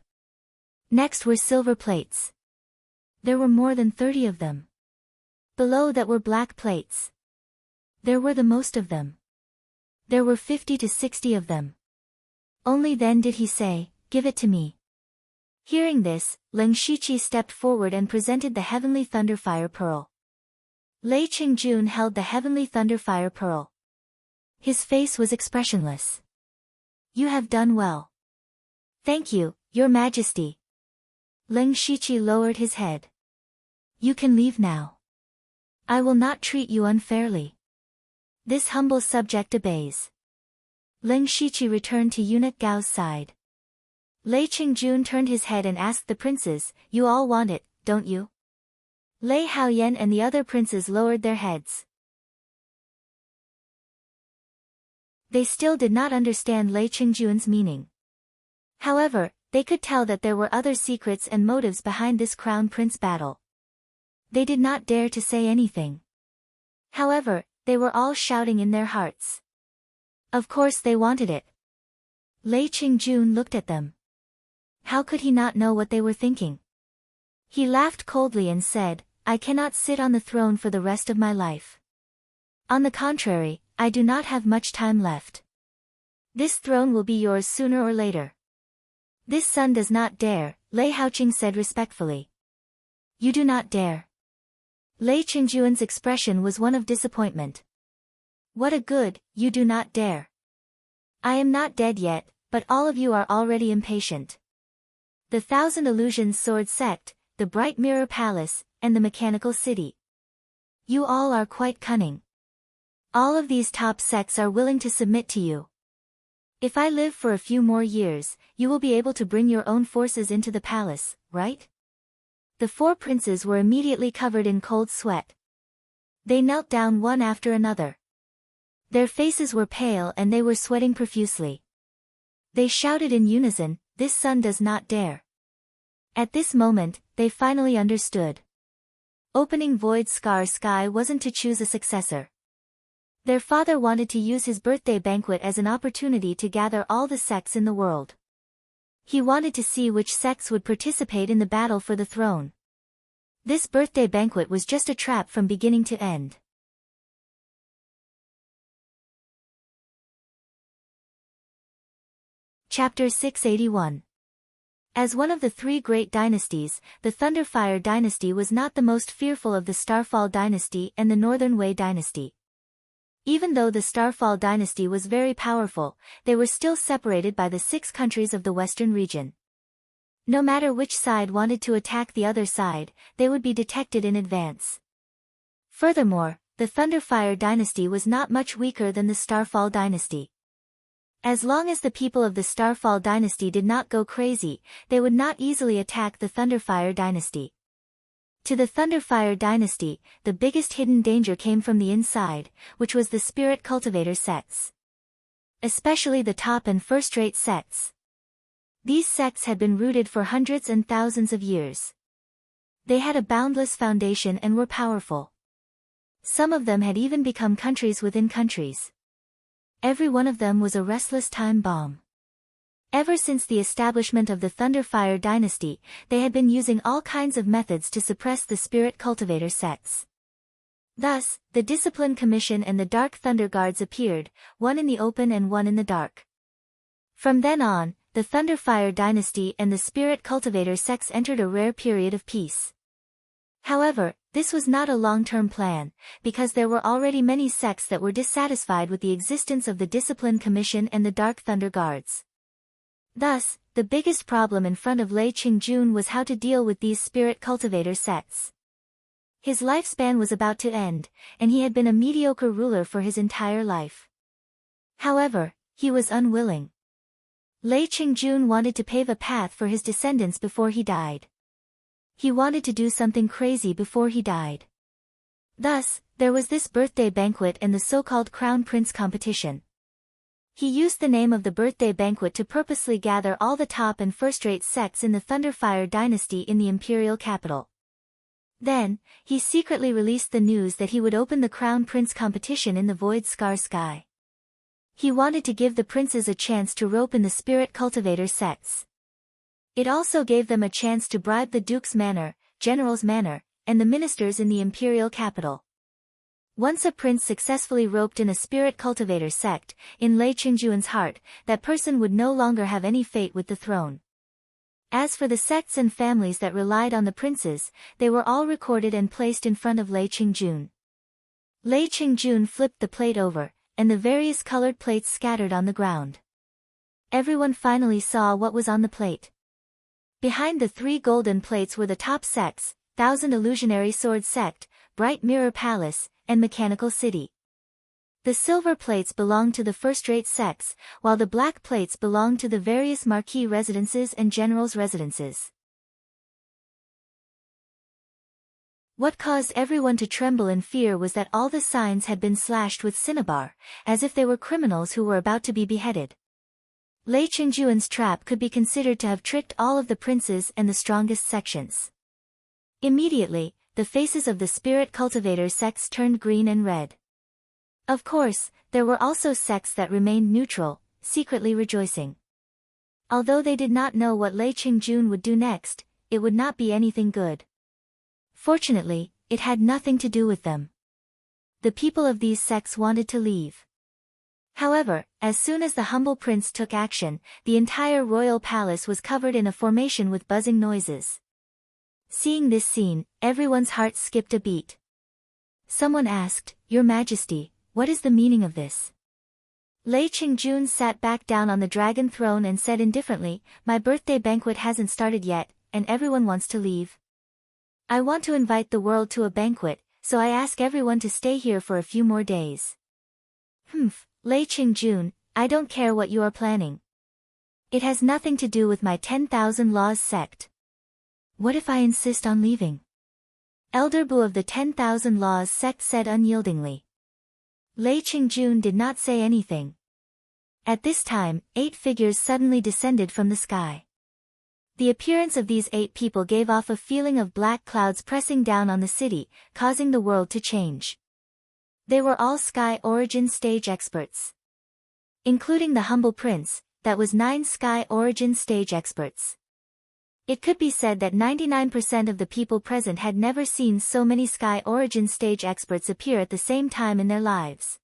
Next were silver plates. There were more than 30 of them. Below that were black plates. There were the most of them. There were 50 to 60 of them. Only then did he say, "Give it to me." Hearing this, Lin Shiqi stepped forward and presented the heavenly thunderfire pearl. Lei Qingjun held the heavenly thunderfire pearl. His face was expressionless. "You have done well." "Thank you, Your Majesty." Lin Shiqi lowered his head. "You can leave now. I will not treat you unfairly." This humble subject obeys. Lin Shiqi returned to Eunuch Gao's side. Lei Qingjun turned his head and asked the princes, "You all want it, don't you?" Lei Haoyan and the other princes lowered their heads. They still did not understand Lei Qingjun's meaning. However, they could tell that there were other secrets and motives behind this crown prince battle. They did not dare to say anything. However, they were all shouting in their hearts. Of course they wanted it. Lei Qingjun looked at them. How could he not know what they were thinking? He laughed coldly and said, "I cannot sit on the throne for the rest of my life. On the contrary, I do not have much time left. This throne will be yours sooner or later." "This son does not dare," Lei Haoqing said respectfully. "You do not dare." Lei Qingjun's expression was one of disappointment. "What a good, you do not dare. I am not dead yet, but all of you are already impatient. The Thousand Illusions Sword Sect, the Bright Mirror Palace, and the Mechanical City. You all are quite cunning. All of these top sects are willing to submit to you. If I live for a few more years, you will be able to bring your own forces into the palace, right?" The four princes were immediately covered in cold sweat. They knelt down one after another. Their faces were pale and they were sweating profusely. They shouted in unison, "This son does not dare." At this moment, they finally understood. Opening Void Scar Sky wasn't to choose a successor. Their father wanted to use his birthday banquet as an opportunity to gather all the sects in the world. He wanted to see which sects would participate in the battle for the throne. This birthday banquet was just a trap from beginning to end. Chapter 681. As one of the three great dynasties, the Thunderfire dynasty was not the most fearful of the Starfall dynasty and the Northern Wei dynasty. Even though the Starfall dynasty was very powerful, they were still separated by the 6 countries of the western region. No matter which side wanted to attack the other side, they would be detected in advance. Furthermore, the Thunderfire dynasty was not much weaker than the Starfall dynasty. As long as the people of the Starfall dynasty did not go crazy, they would not easily attack the Thunderfire dynasty. To the Thunderfire dynasty, the biggest hidden danger came from the inside, which was the spirit cultivator sects. Especially the top and first-rate sects. These sects had been rooted for hundreds and thousands of years. They had a boundless foundation and were powerful. Some of them had even become countries within countries. Every one of them was a restless time bomb. Ever since the establishment of the Thunderfire dynasty, they had been using all kinds of methods to suppress the spirit cultivator sects. Thus, the Discipline Commission and the Dark Thunder Guards appeared, one in the open and one in the dark. From then on, the Thunderfire dynasty and the spirit cultivator sects entered a rare period of peace. However, this was not a long-term plan, because there were already many sects that were dissatisfied with the existence of the Discipline Commission and the Dark Thunder Guards. Thus, the biggest problem in front of Lei Qingjun was how to deal with these spirit cultivator sects. His lifespan was about to end, and he had been a mediocre ruler for his entire life. However, he was unwilling. Lei Qingjun wanted to pave a path for his descendants before he died. He wanted to do something crazy before he died. Thus, there was this birthday banquet and the so-called Crown Prince competition. He used the name of the birthday banquet to purposely gather all the top and first-rate sects in the Thunderfire dynasty in the imperial capital. Then, he secretly released the news that he would open the Crown Prince competition in the Void Scar Sky. He wanted to give the princes a chance to rope in the spirit cultivator sects. It also gave them a chance to bribe the Duke's manor, General's manor, and the ministers in the imperial capital. Once a prince successfully roped in a spirit cultivator sect, in Lei Qingjun's heart, that person would no longer have any fate with the throne. As for the sects and families that relied on the princes, they were all recorded and placed in front of Lei Qingjun. Lei Qingjun flipped the plate over, and the various colored plates scattered on the ground. Everyone finally saw what was on the plate. Behind the 3 golden plates were the top sects, Thousand Illusionary Sword Sect, Bright Mirror Palace, and Mechanical City. The silver plates belonged to the first-rate sects, while the black plates belonged to the various marquis residences and generals' residences. What caused everyone to tremble in fear was that all the signs had been slashed with cinnabar, as if they were criminals who were about to be beheaded. Lei Qingjuan's trap could be considered to have tricked all of the princes and the strongest sections. Immediately, the faces of the spirit cultivator sects turned green and red. Of course, there were also sects that remained neutral, secretly rejoicing. Although they did not know what Lei Qingjun would do next, it would not be anything good. Fortunately, it had nothing to do with them. The people of these sects wanted to leave. However, as soon as the humble prince took action, the entire royal palace was covered in a formation with buzzing noises. Seeing this scene, everyone's heart skipped a beat. Someone asked, "Your Majesty, what is the meaning of this?" Lei Qingjun sat back down on the dragon throne and said indifferently, "My birthday banquet hasn't started yet, and everyone wants to leave. I want to invite the world to a banquet, so I ask everyone to stay here for a few more days." Lei Qingjun, I don't care what you are planning. It has nothing to do with my 10,000 Laws sect. What if I insist on leaving? Elder Bu of the 10,000 Laws sect said unyieldingly. Lei Qingjun did not say anything. At this time, 8 figures suddenly descended from the sky. The appearance of these 8 people gave off a feeling of black clouds pressing down on the city, causing the world to change. They were all Sky Origin stage experts. Including the humble prince, that was 9 Sky Origin stage experts. It could be said that 99% of the people present had never seen so many Sky Origin stage experts appear at the same time in their lives.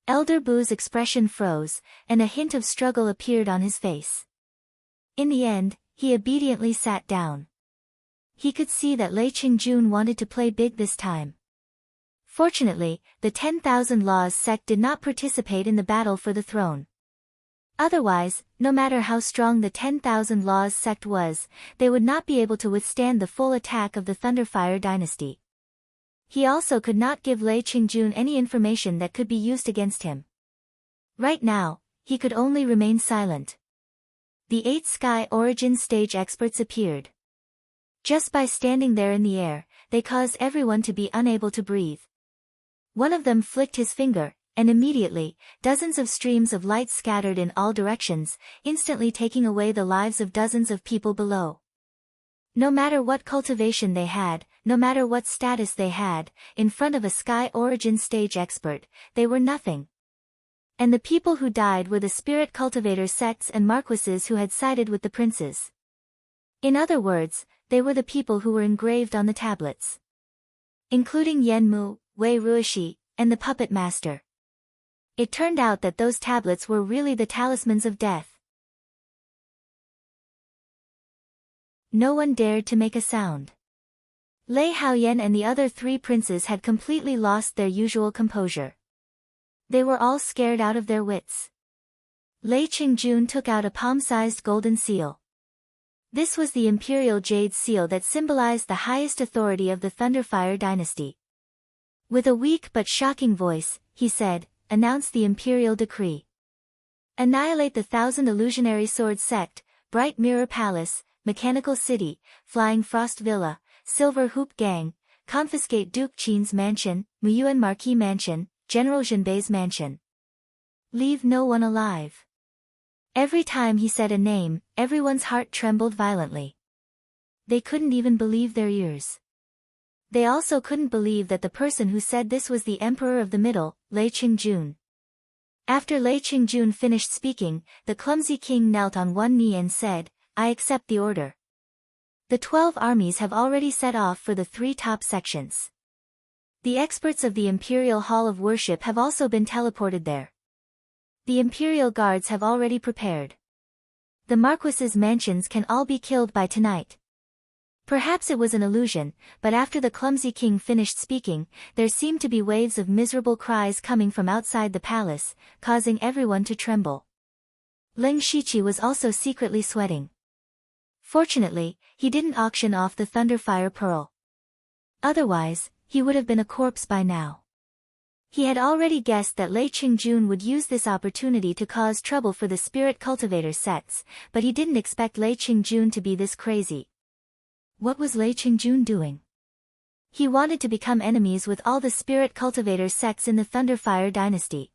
Elder Bu's expression froze, and a hint of struggle appeared on his face. In the end, he obediently sat down. He could see that Lei Qingjun wanted to play big this time. Fortunately, the 10,000 Laws sect did not participate in the battle for the throne. Otherwise, no matter how strong the 10,000 Laws sect was, they would not be able to withstand the full attack of the Thunderfire dynasty. He also could not give Lei Qingjun any information that could be used against him. Right now, he could only remain silent. The 8 Sky Origin stage experts appeared. Just by standing there in the air, they caused everyone to be unable to breathe. One of them flicked his finger, and immediately, dozens of streams of light scattered in all directions, instantly taking away the lives of dozens of people below. No matter what cultivation they had, no matter what status they had, in front of a Sky Origin stage expert, they were nothing. And the people who died were the spirit cultivator sects and marquises who had sided with the princes. In other words, they were the people who were engraved on the tablets. Including Yen Mu, Wei Ruishi, and the puppet master. It turned out that those tablets were really the talismans of death. No one dared to make a sound. Lei Haoyan and the other 3 princes had completely lost their usual composure. They were all scared out of their wits. Lei Qingjun took out a palm-sized golden seal. This was the imperial jade seal that symbolized the highest authority of the Thunderfire dynasty. With a weak but shocking voice, he said, "Announce the imperial decree. Annihilate the 1,000 illusionary sword sect, Bright Mirror Palace, Mechanical City, Flying Frost Villa, Silver Hoop Gang, confiscate Duke Qin's mansion, Muyuan Marquis Mansion, General Zhenbei's mansion. Leave no one alive." Every time he said a name, everyone's heart trembled violently. They couldn't even believe their ears. They also couldn't believe that the person who said this was the Emperor of the Middle, Lei Qingjun. After Lei Qingjun finished speaking, the clumsy king knelt on one knee and said, "I accept the order. The 12 armies have already set off for the 3 top sections. The experts of the Imperial Hall of Worship have also been teleported there. The Imperial Guards have already prepared. The Marquises' mansions can all be killed by tonight." Perhaps it was an illusion, but after the clumsy king finished speaking, there seemed to be waves of miserable cries coming from outside the palace, causing everyone to tremble. Leng Shiqi was also secretly sweating. Fortunately, he didn't auction off the Thunderfire Pearl. Otherwise, he would have been a corpse by now. He had already guessed that Lei Qingjun would use this opportunity to cause trouble for the spirit cultivator sects, but he didn't expect Lei Qingjun to be this crazy. What was Lei Qingjun doing? He wanted to become enemies with all the spirit cultivator sects in the Thunderfire dynasty.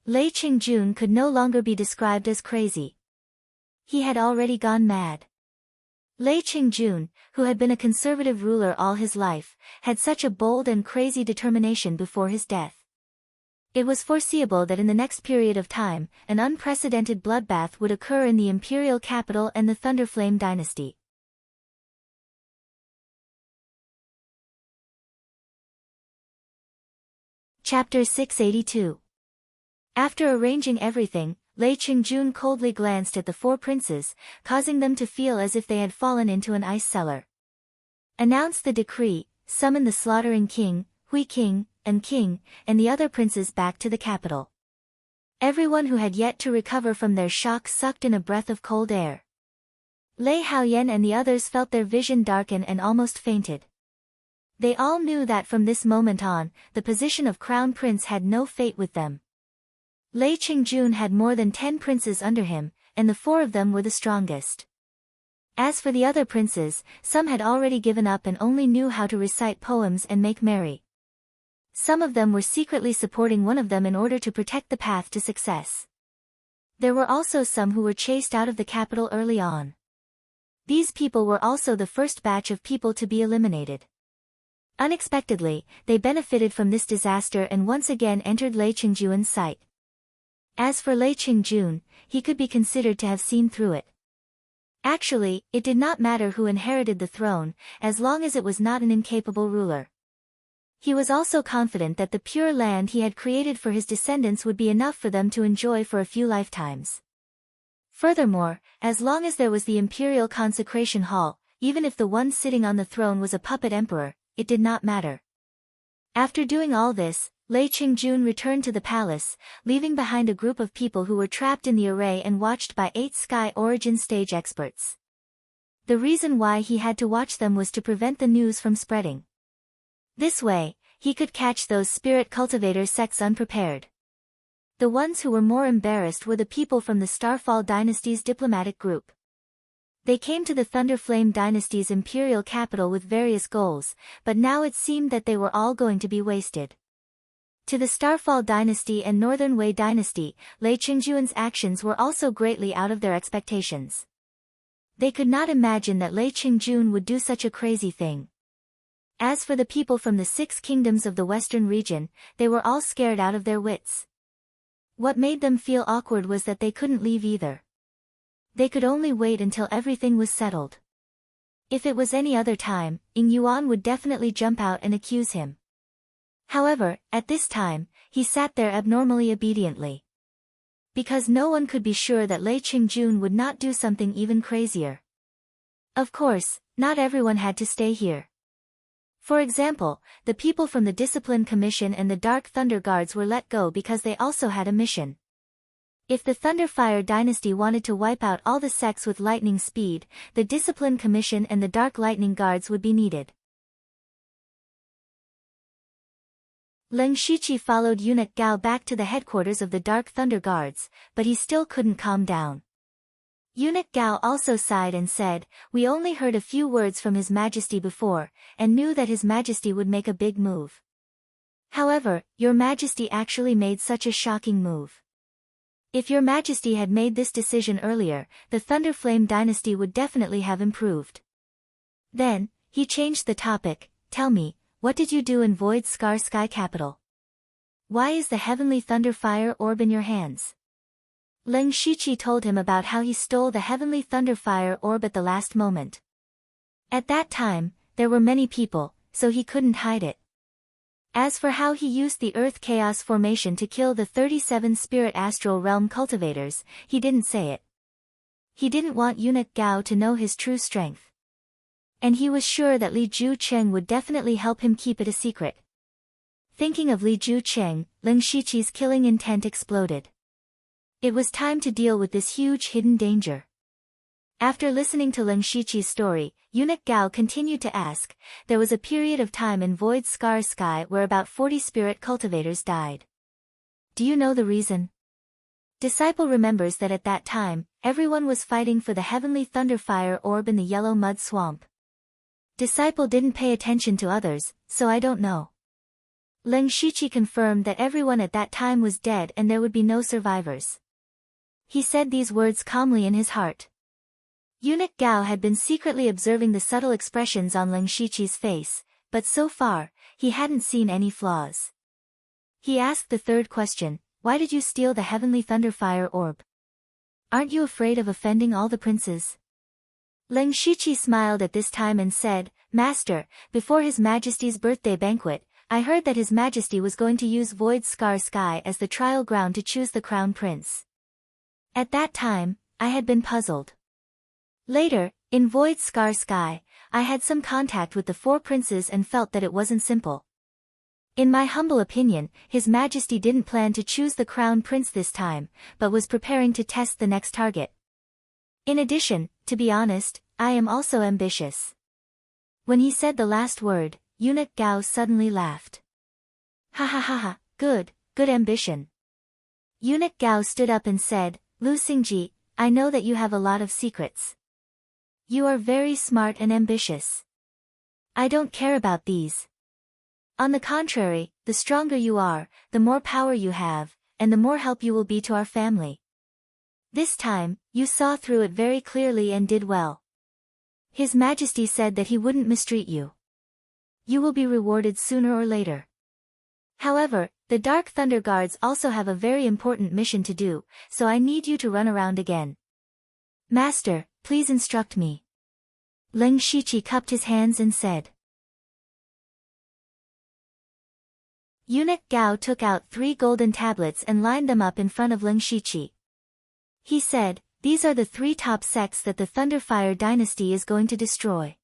Lei Qingjun could no longer be described as crazy. He had already gone mad. Lei Qingjun, who had been a conservative ruler all his life, had such a bold and crazy determination before his death. It was foreseeable that in the next period of time, an unprecedented bloodbath would occur in the imperial capital and the Thunderflame dynasty. Chapter 682. After arranging everything, Lei Qingjun coldly glanced at the four princes, causing them to feel as if they had fallen into an ice cellar. Announce the decree, summon the slaughtering king, Hui King, and the other princes back to the capital. Everyone who had yet to recover from their shock sucked in a breath of cold air. Lei Haoyan and the others felt their vision darken and almost fainted. They all knew that from this moment on, the position of crown prince had no fate with them. Lei Qingjun had more than 10 princes under him, and the 4 of them were the strongest. As for the other princes, some had already given up and only knew how to recite poems and make merry. Some of them were secretly supporting one of them in order to protect the path to success. There were also some who were chased out of the capital early on. These people were also the first batch of people to be eliminated. Unexpectedly, they benefited from this disaster and once again entered Lei Qingjun's sight. As for Lei Qingjun, he could be considered to have seen through it. Actually, it did not matter who inherited the throne, as long as it was not an incapable ruler. He was also confident that the pure land he had created for his descendants would be enough for them to enjoy for a few lifetimes. Furthermore, as long as there was the imperial consecration hall, even if the one sitting on the throne was a puppet emperor, it did not matter. After doing all this, Lei Qingjun returned to the palace, leaving behind a group of people who were trapped in the array and watched by 8 Sky Origin stage experts. The reason why he had to watch them was to prevent the news from spreading. This way, he could catch those spirit cultivator sects unprepared. The ones who were more embarrassed were the people from the Starfall dynasty's diplomatic group. They came to the Thunderflame dynasty's imperial capital with various goals, but now it seemed that they were all going to be wasted. To the Starfall dynasty and Northern Wei dynasty, Lei Qingjun's actions were also greatly out of their expectations. They could not imagine that Lei Qingjun would do such a crazy thing. As for the people from the 6 kingdoms of the western region, they were all scared out of their wits. What made them feel awkward was that they couldn't leave either. They could only wait until everything was settled. If it was any other time, Ying Yuan would definitely jump out and accuse him. However, at this time, he sat there abnormally obediently. Because no one could be sure that Lei Qingjun would not do something even crazier. Of course, not everyone had to stay here. For example, the people from the Discipline Commission and the Dark Thunder Guards were let go because they also had a mission. If the Thunderfire dynasty wanted to wipe out all the sects with lightning speed, the Discipline Commission and the Dark Lightning Guards would be needed. Leng Shiqi followed eunuch Gao back to the headquarters of the Dark Thunder Guards, but he still couldn't calm down. Eunuch Gao also sighed and said, "We only heard a few words from His Majesty before, and knew that His Majesty would make a big move. However, Your Majesty actually made such a shocking move. If Your Majesty had made this decision earlier, the Thunderflame dynasty would definitely have improved." Then, he changed the topic. "Tell me, what did you do in Void Scar Sky Capital? Why is the heavenly Thunderfire orb in your hands?" Leng Shiqi told him about how he stole the heavenly Thunderfire orb at the last moment. At that time, there were many people, so he couldn't hide it. As for how he used the Earth Chaos Formation to kill the 37 Spirit Astral Realm cultivators, he didn't say it. He didn't want eunuch Gao to know his true strength. And he was sure that Li Jucheng would definitely help him keep it a secret. Thinking of Li Jucheng, Leng Shiqi's killing intent exploded. It was time to deal with this huge hidden danger. After listening to Lin Shiqi's story, Eunuch Gao continued to ask, there was a period of time in Void Scar Sky where about 40 spirit cultivators died. Do you know the reason? Disciple remembers that at that time, everyone was fighting for the heavenly thunderfire orb in the yellow mud swamp. Disciple didn't pay attention to others, so I don't know. Lin Shiqi confirmed that everyone at that time was dead and there would be no survivors. He said these words calmly in his heart. Eunuch Gao had been secretly observing the subtle expressions on Lin Shiqi's face, but so far, he hadn't seen any flaws. He asked the third question, why did you steal the heavenly thunderfire orb? Aren't you afraid of offending all the princes? Lin Shiqi smiled at this time and said, Master, before His Majesty's birthday banquet, I heard that His Majesty was going to use Void Scar Sky as the trial ground to choose the crown prince. At that time, I had been puzzled. Later, in Void Scar Sky, I had some contact with the 4 princes and felt that it wasn't simple. In my humble opinion, His Majesty didn't plan to choose the crown prince this time, but was preparing to test the next target. In addition, to be honest, I am also ambitious. When he said the last word, Eunuch Gao suddenly laughed. Ha ha ha ha, good ambition. Eunuch Gao stood up and said, Lu Xingji, I know that you have a lot of secrets. You are very smart and ambitious. I don't care about these. On the contrary, the stronger you are, the more power you have, and the more help you will be to our family. This time, you saw through it very clearly and did well. His Majesty said that he wouldn't mistreat you. You will be rewarded sooner or later. However, the Dark Thunder Guards also have a very important mission to do, so I need you to run around again. Master, please instruct me. Lin Shiqi cupped his hands and said. Eunuch Gao took out 3 golden tablets and lined them up in front of Lin Shiqi. He said, these are the 3 top sects that the Thunderfire dynasty is going to destroy.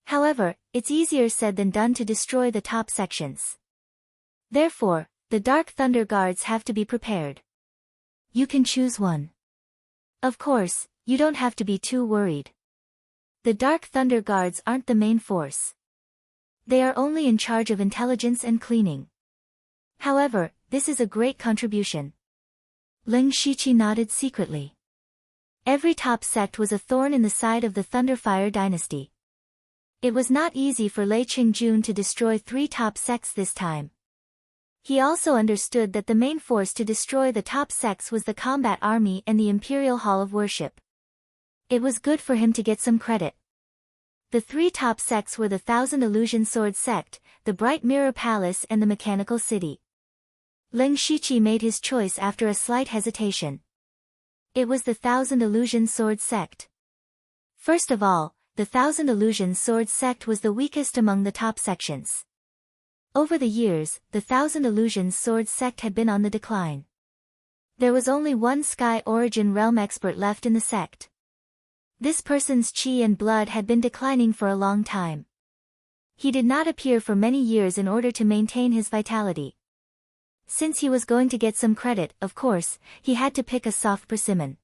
However, it's easier said than done to destroy the top sections. Therefore, the Dark Thunder Guards have to be prepared. You can choose one. Of course, you don't have to be too worried. The Dark Thunder Guards aren't the main force. They are only in charge of intelligence and cleaning. However, this is a great contribution. Lin Shiqi nodded secretly. Every top sect was a thorn in the side of the Thunderfire dynasty. It was not easy for Lei Qingjun to destroy 3 top sects this time. He also understood that the main force to destroy the top sects was the combat army and the Imperial Hall of Worship. It was good for him to get some credit. The 3 top sects were the Thousand Illusion Sword sect, the Bright Mirror Palace and the Mechanical City. Lin Shiqi made his choice after a slight hesitation. It was the Thousand Illusion Sword sect. First of all, the Thousand Illusion Sword sect was the weakest among the top sections. Over the years, the Thousand Illusion Sword sect had been on the decline. There was only one Sky Origin Realm expert left in the sect. This person's chi and blood had been declining for a long time. He did not appear for many years in order to maintain his vitality. Since he was going to get some credit, of course, he had to pick a soft persimmon.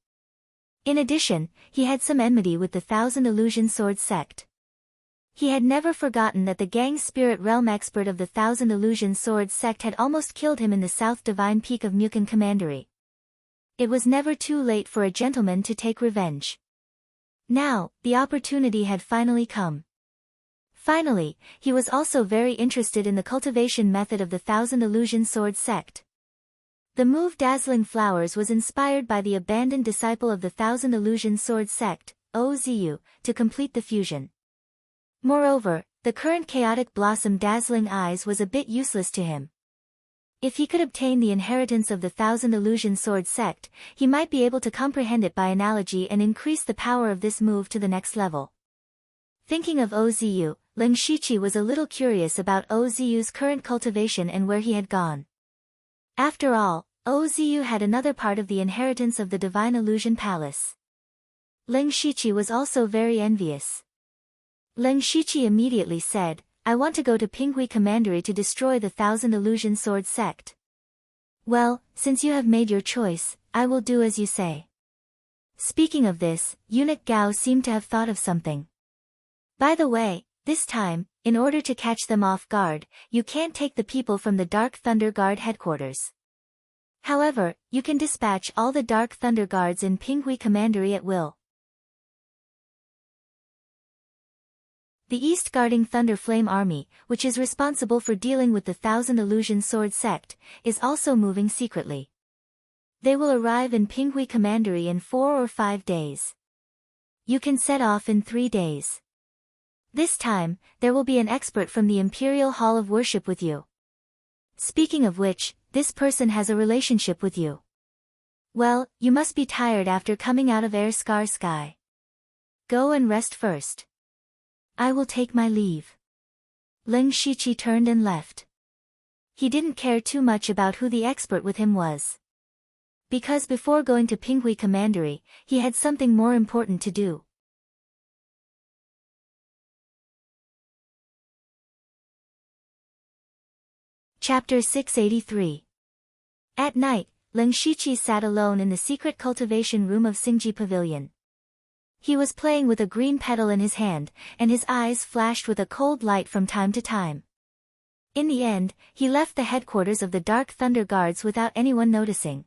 In addition, he had some enmity with the Thousand Illusion Sword sect. He had never forgotten that the Gang Spirit Realm expert of the Thousand Illusion Sword sect had almost killed him in the South Divine Peak of Mukan Commandery. It was never too late for a gentleman to take revenge. Now, the opportunity had finally come. Finally, he was also very interested in the cultivation method of the Thousand Illusion Sword sect. The move Dazzling Flowers was inspired by the abandoned disciple of the Thousand Illusion Sword sect, Ozu, to complete the fusion. Moreover, the current Chaotic Blossom Dazzling Eyes was a bit useless to him. If he could obtain the inheritance of the Thousand Illusion Sword sect, he might be able to comprehend it by analogy and increase the power of this move to the next level. Thinking of Ozu, Lin Shiqi was a little curious about Ozu's current cultivation and where he had gone. After all, Ozu had another part of the inheritance of the Divine Illusion Palace. Lin Shiqi was also very envious. Lin Shiqi immediately said, I want to go to Pinghui Commandery to destroy the Thousand Illusion Sword sect. Well, since you have made your choice, I will do as you say. Speaking of this, Eunuch Gao seemed to have thought of something. By the way, this time, in order to catch them off guard, you can't take the people from the Dark Thunder Guard headquarters. However, you can dispatch all the Dark Thunder Guards in Pinghui Commandery at will. The East Guarding Thunder Flame Army, which is responsible for dealing with the Thousand Illusion Sword sect, is also moving secretly. They will arrive in Pinghui Commandery in 4 or 5 days. You can set off in 3 days. This time, there will be an expert from the Imperial Hall of Worship with you. Speaking of which, this person has a relationship with you. Well, you must be tired after coming out of Air Scar Sky. Go and rest first. I will take my leave. Lin Shiqi turned and left. He didn't care too much about who the expert with him was. Because before going to Pinghui Commandery, he had something more important to do. Chapter 683. At night, Lin Shiqi sat alone in the secret cultivation room of Xingji Pavilion. He was playing with a green petal in his hand, and his eyes flashed with a cold light from time to time. In the end, he left the headquarters of the Dark Thunder Guards without anyone noticing.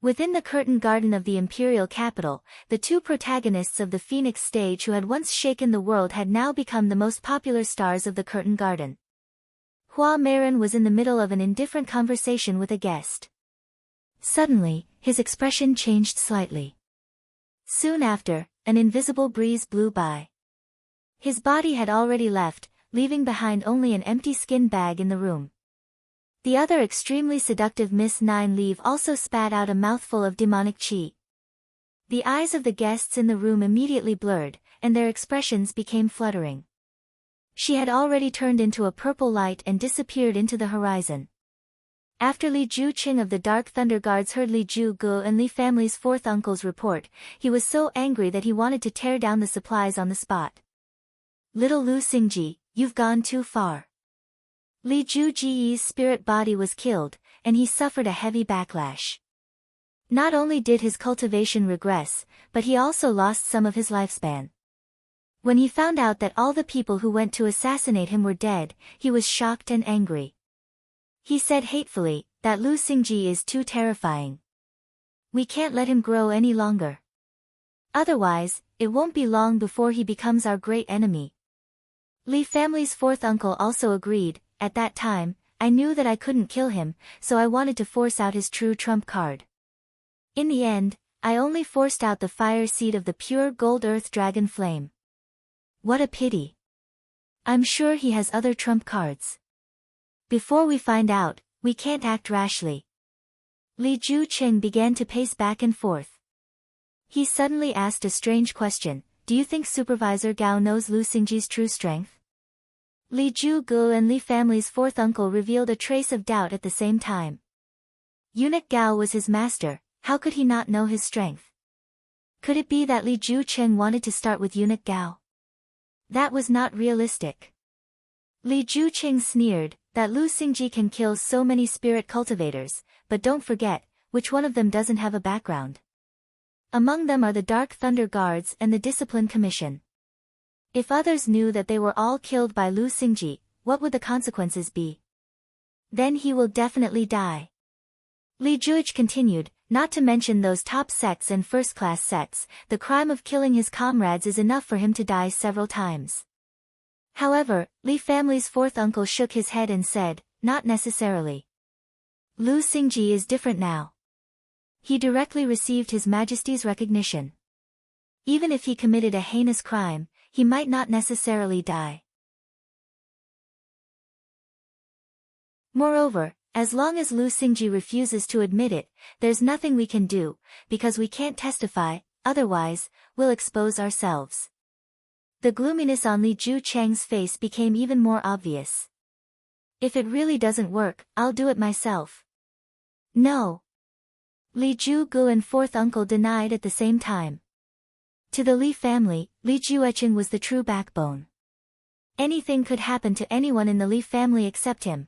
Within the curtained garden of the imperial capital, the two protagonists of the Phoenix stage who had once shaken the world had now become the most popular stars of the curtained garden. Hua Meiren was in the middle of an indifferent conversation with a guest. Suddenly, his expression changed slightly. Soon after, an invisible breeze blew by. His body had already left, leaving behind only an empty skin bag in the room. The other extremely seductive Miss Nine Leave also spat out a mouthful of demonic qi. The eyes of the guests in the room immediately blurred, and their expressions became fluttering. She had already turned into a purple light and disappeared into the horizon. After Li Juqing of the Dark Thunder Guards heard Li Juge and Li family's fourth uncle's report, he was so angry that he wanted to tear down the supplies on the spot. Little Lu Xingji, you've gone too far. Li Juji's spirit body was killed, and he suffered a heavy backlash. Not only did his cultivation regress, but he also lost some of his lifespan. When he found out that all the people who went to assassinate him were dead, he was shocked and angry. He said hatefully, that Lu Xingji is too terrifying. We can't let him grow any longer. Otherwise, it won't be long before he becomes our great enemy. Li family's fourth uncle also agreed. At that time, I knew that I couldn't kill him, so I wanted to force out his true trump card. In the end, I only forced out the fire seed of the pure gold earth dragon flame. What a pity. I'm sure he has other trump cards. Before we find out, we can't act rashly. Li Juqing began to pace back and forth. He suddenly asked a strange question, do you think Supervisor Gao knows Lu Xingji's true strength? Li Juge and Li family's fourth uncle revealed a trace of doubt at the same time. Eunuch Gao was his master, how could he not know his strength? Could it be that Li Juqing wanted to start with Eunuch Gao? That was not realistic. Li Juqing sneered, that Lu Xingji can kill so many spirit cultivators, but don't forget, which one of them doesn't have a background? Among them are the Dark Thunder Guards and the Discipline Commission. If others knew that they were all killed by Lu Xingji, what would the consequences be? Then he will definitely die. Li Juge continued, not to mention those top sects and first-class sects, the crime of killing his comrades is enough for him to die several times. However, Li family's fourth uncle shook his head and said, not necessarily. Lu Xingji is different now. He directly received His Majesty's recognition. Even if he committed a heinous crime, he might not necessarily die. Moreover, as long as Lu Xingji refuses to admit it, there's nothing we can do, because we can't testify, otherwise, we'll expose ourselves. The gloominess on Li Juqing's face became even more obvious. If it really doesn't work, I'll do it myself. No. Li Juge and fourth uncle denied at the same time. To the Li family, Li Jueqing was the true backbone. Anything could happen to anyone in the Li family except him.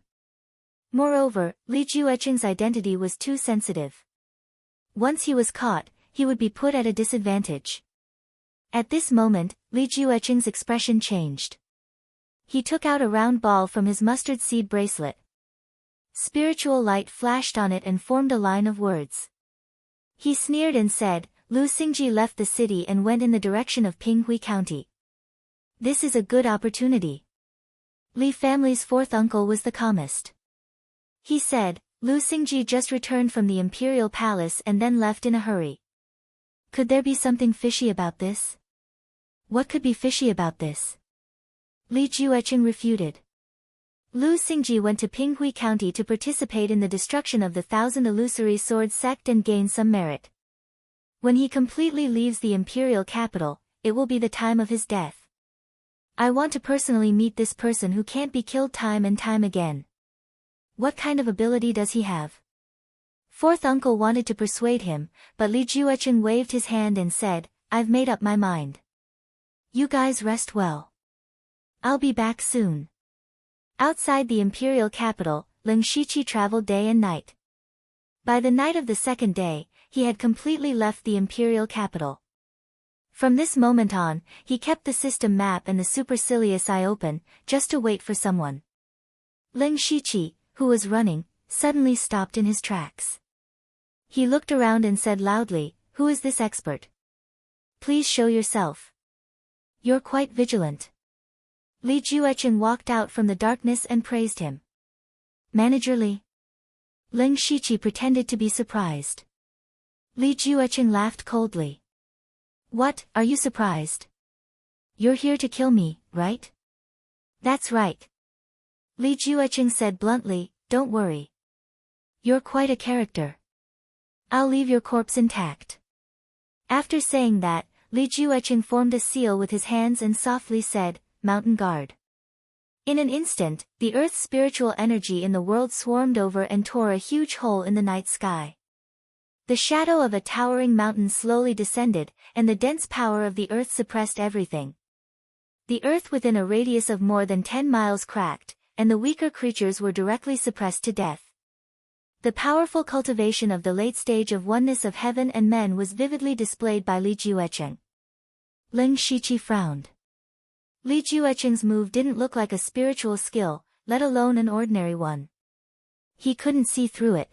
Moreover, Li Jueqing's identity was too sensitive. Once he was caught, he would be put at a disadvantage. At this moment, Li Jueqing's expression changed. He took out a round ball from his mustard seed bracelet. Spiritual light flashed on it and formed a line of words. He sneered and said, Lu Xingji left the city and went in the direction of Pinghui County. This is a good opportunity. Li family's fourth uncle was the calmest. He said, Lu Xingji just returned from the imperial palace and then left in a hurry. Could there be something fishy about this? What could be fishy about this? Li Jueqing refuted. Lu Xingji went to Pinghui County to participate in the destruction of the 1,000 illusory sword sect and gain some merit. When he completely leaves the imperial capital, it will be the time of his death. I want to personally meet this person who can't be killed time and time again. What kind of ability does he have? Fourth uncle wanted to persuade him, but Li Jueqing waved his hand and said, I've made up my mind. You guys rest well. I'll be back soon. Outside the imperial capital, Ling Shiqi traveled day and night. By the night of the second day, he had completely left the imperial capital. From this moment on, he kept the system map and the supercilious eye open, just to wait for someone. Ling Shiqi, who was running, suddenly stopped in his tracks. He looked around and said loudly, Who is this expert? Please show yourself. You're quite vigilant. Li Jueqing walked out from the darkness and praised him. Manager Li. Ling Shiqi pretended to be surprised. Li Jueqing laughed coldly. What, are you surprised? You're here to kill me, right? That's right. Li Jueqing said bluntly, Don't worry. You're quite a character. I'll leave your corpse intact. After saying that, Li Jueqing formed a seal with his hands and softly said, Mountain Guard. In an instant, the Earth's spiritual energy in the world swarmed over and tore a huge hole in the night sky. The shadow of a towering mountain slowly descended, and the dense power of the Earth suppressed everything. The Earth within a radius of more than 10 miles cracked, and the weaker creatures were directly suppressed to death. The powerful cultivation of the late stage of oneness of heaven and men was vividly displayed by Li Jueqing. Ling Shiqi frowned. Li Jueqing's move didn't look like a spiritual skill, let alone an ordinary one. He couldn't see through it.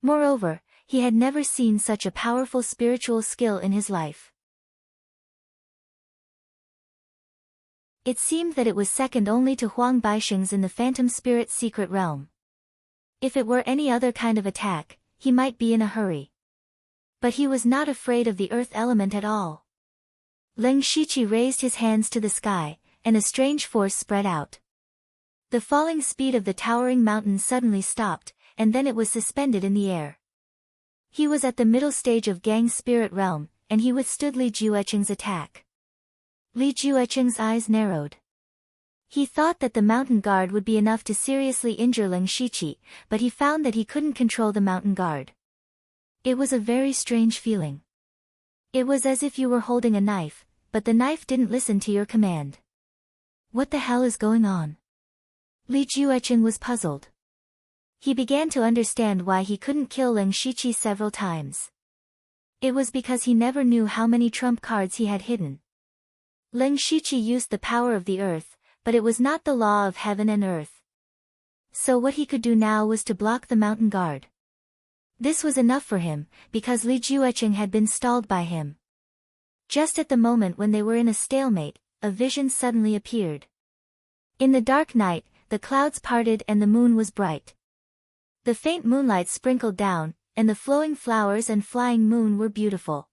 Moreover, he had never seen such a powerful spiritual skill in his life. It seemed that it was second only to Huang Baixing's in the Phantom Spirit's secret realm. If it were any other kind of attack, he might be in a hurry. But he was not afraid of the earth element at all. Ling Shiqi raised his hands to the sky, and a strange force spread out. The falling speed of the towering mountain suddenly stopped, and then it was suspended in the air. He was at the middle stage of Gang's spirit realm, and he withstood Li Jueqing's attack. Li Jueqing's eyes narrowed. He thought that the mountain guard would be enough to seriously injure Ling Shiqi, but he found that he couldn't control the mountain guard. It was a very strange feeling. It was as if you were holding a knife, but the knife didn't listen to your command. What the hell is going on? Li Jueqing was puzzled. He began to understand why he couldn't kill Ling Shiqi several times. It was because he never knew how many trump cards he had hidden. Ling Shiqi used the power of the earth, but it was not the law of heaven and earth. So what he could do now was to block the mountain guard. This was enough for him, because Li Jueqing had been stalled by him. Just at the moment when they were in a stalemate, a vision suddenly appeared. In the dark night, the clouds parted and the moon was bright. The faint moonlight sprinkled down, and the flowing flowers and flying moon were beautiful.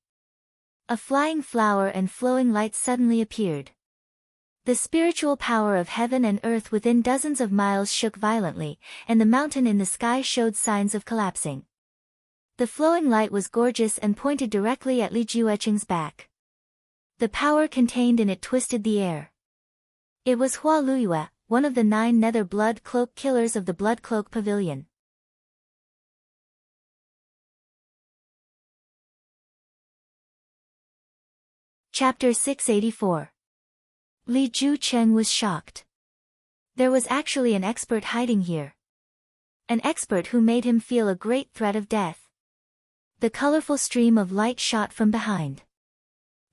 A flying flower and flowing light suddenly appeared. The spiritual power of heaven and earth within dozens of miles shook violently, and the mountain in the sky showed signs of collapsing. The flowing light was gorgeous and pointed directly at Li Jueqing's back. The power contained in it twisted the air. It was Hua Luyue, one of the 9 nether blood cloak killers of the Blood Cloak Pavilion. Chapter 684. Li Jueqing was shocked. There was actually an expert hiding here. An expert who made him feel a great threat of death. The colorful stream of light shot from behind.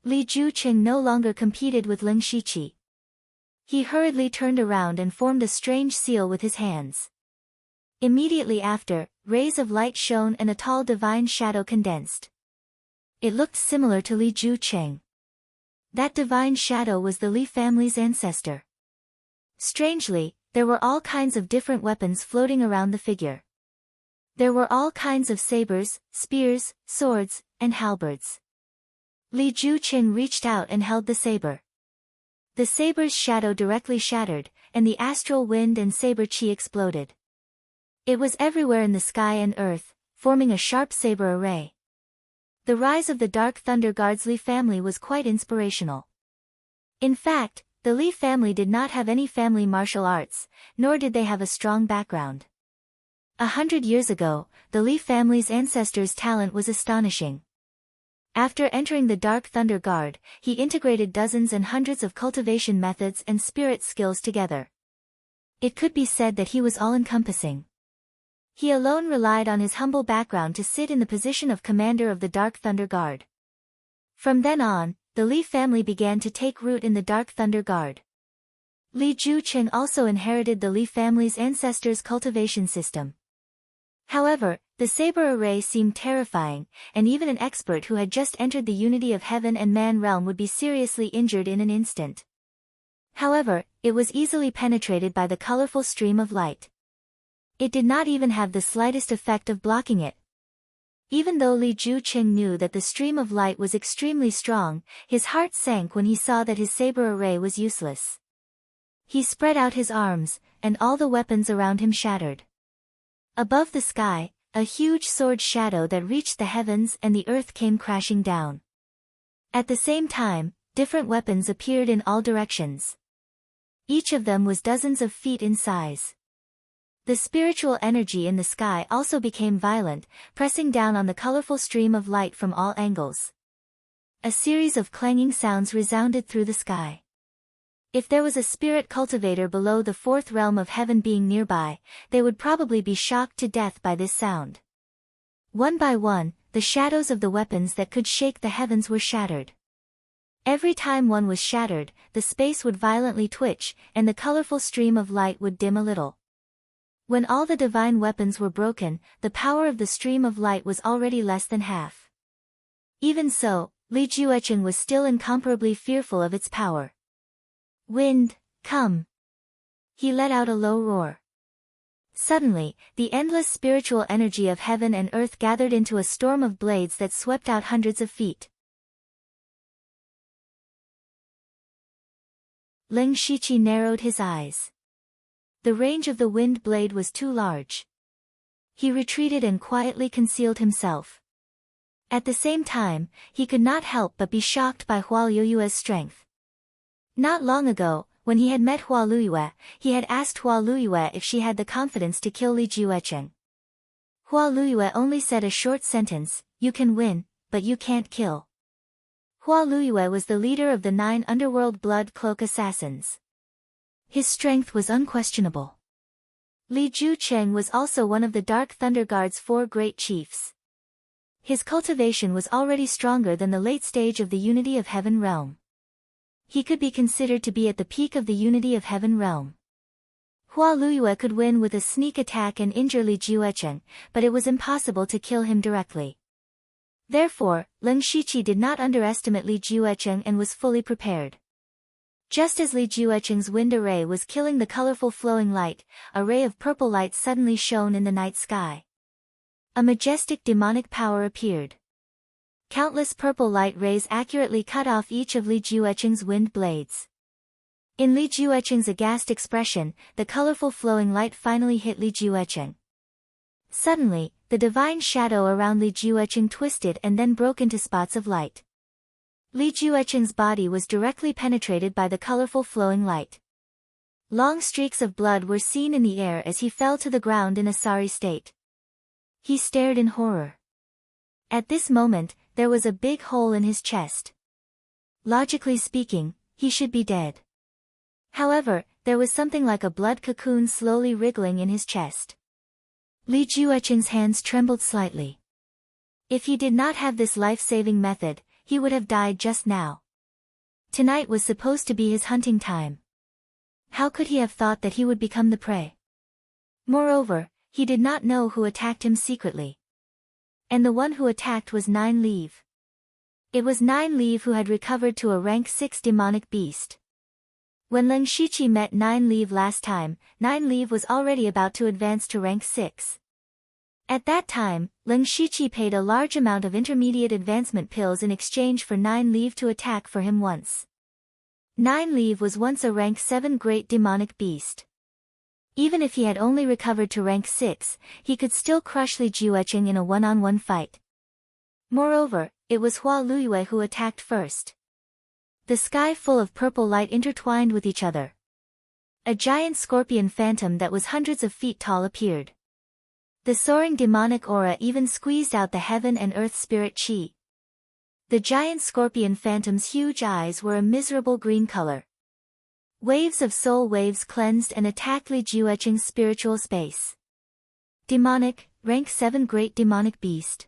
Li Juqing no longer competed with Ling Shiqi. He hurriedly turned around and formed a strange seal with his hands. Immediately after, rays of light shone and a tall divine shadow condensed. It looked similar to Li Juqing. That divine shadow was the Li family's ancestor. Strangely, there were all kinds of different weapons floating around the figure. There were all kinds of sabers, spears, swords, and halberds. Li Juqing reached out and held the saber. The saber's shadow directly shattered, and the astral wind and saber chi exploded. It was everywhere in the sky and earth, forming a sharp saber array. The rise of the Dark Thunder Guard's Li family was quite inspirational. In fact, the Li family did not have any family martial arts, nor did they have a strong background. 100 years ago, the Li family's ancestors' talent was astonishing. After entering the Dark Thunder Guard, he integrated dozens and hundreds of cultivation methods and spirit skills together. It could be said that he was all-encompassing. He alone relied on his humble background to sit in the position of commander of the Dark Thunder Guard. From then on, the Li family began to take root in the Dark Thunder Guard. Li Juqing also inherited the Li family's ancestors' cultivation system. However, the saber array seemed terrifying, and even an expert who had just entered the unity of heaven and man realm would be seriously injured in an instant. However, it was easily penetrated by the colorful stream of light. It did not even have the slightest effect of blocking it. Even though Li Juqing knew that the stream of light was extremely strong, his heart sank when he saw that his saber array was useless. He spread out his arms, and all the weapons around him shattered. Above the sky, a huge sword shadow that reached the heavens and the earth came crashing down. At the same time, different weapons appeared in all directions. Each of them was dozens of feet in size. The spiritual energy in the sky also became violent, pressing down on the colorful stream of light from all angles. A series of clanging sounds resounded through the sky. If there was a spirit cultivator below the fourth realm of heaven being nearby, they would probably be shocked to death by this sound. One by one, the shadows of the weapons that could shake the heavens were shattered. Every time one was shattered, the space would violently twitch, and the colorful stream of light would dim a little. When all the divine weapons were broken, the power of the stream of light was already less than half. Even so, Li Juqing was still incomparably fearful of its power. "Wind, come!" He let out a low roar. Suddenly, the endless spiritual energy of heaven and earth gathered into a storm of blades that swept out hundreds of feet. Ling Shiqi narrowed his eyes. The range of the wind blade was too large. He retreated and quietly concealed himself. At the same time, he could not help but be shocked by Hua Luyue's strength. Not long ago, when he had met Hua Luyue, he had asked Hua Luyue if she had the confidence to kill Li Juqing. Hua Luyue only said a short sentence, "You can win, but you can't kill." Hua Luyue was the leader of the 9 underworld blood cloak assassins. His strength was unquestionable. Li Juqing was also one of the Dark Thunder Guard's 4 great chiefs. His cultivation was already stronger than the late stage of the Unity of Heaven realm. He could be considered to be at the peak of the Unity of Heaven realm. Hua Luyue could win with a sneak attack and injure Li Juqing, but it was impossible to kill him directly. Therefore, Ling Shiqi did not underestimate Li Juqing and was fully prepared. Just as Li Juqing's wind array was killing the colorful flowing light, a ray of purple light suddenly shone in the night sky. A majestic demonic power appeared. Countless purple light rays accurately cut off each of Li Juqing's wind blades. In Li Juqing's aghast expression, the colorful flowing light finally hit Li Juqing. Suddenly, the divine shadow around Li Juqing twisted and then broke into spots of light. Li Juqing's body was directly penetrated by the colorful flowing light. Long streaks of blood were seen in the air as he fell to the ground in a sorry state. He stared in horror. At this moment, there was a big hole in his chest. Logically speaking, he should be dead. However, there was something like a blood cocoon slowly wriggling in his chest. Li Juqing's hands trembled slightly. If he did not have this life-saving method, he would have died just now. Tonight was supposed to be his hunting time. How could he have thought that he would become the prey? Moreover, he did not know who attacked him secretly. And the one who attacked was Nine Leaf. It was Nine Leaf who had recovered to a rank 6 demonic beast. When Leng Shiqi met Nine Leaf last time, Nine Leaf was already about to advance to rank 6. At that time, Leng Shiqi paid a large amount of intermediate advancement pills in exchange for Nine Leaf to attack for him once. Nine Leaf was once a rank 7 great demonic beast. Even if he had only recovered to rank 6, he could still crush Li Jueqing in a one-on-one fight. Moreover, it was Hua Luyue who attacked first. The sky full of purple light intertwined with each other. A giant scorpion phantom that was hundreds of feet tall appeared. The soaring demonic aura even squeezed out the heaven and earth spirit chi. The giant scorpion phantom's huge eyes were a miserable green color. Waves of soul waves cleansed and attacked Li Jueqing's spiritual space. Demonic, rank 7 great demonic beast.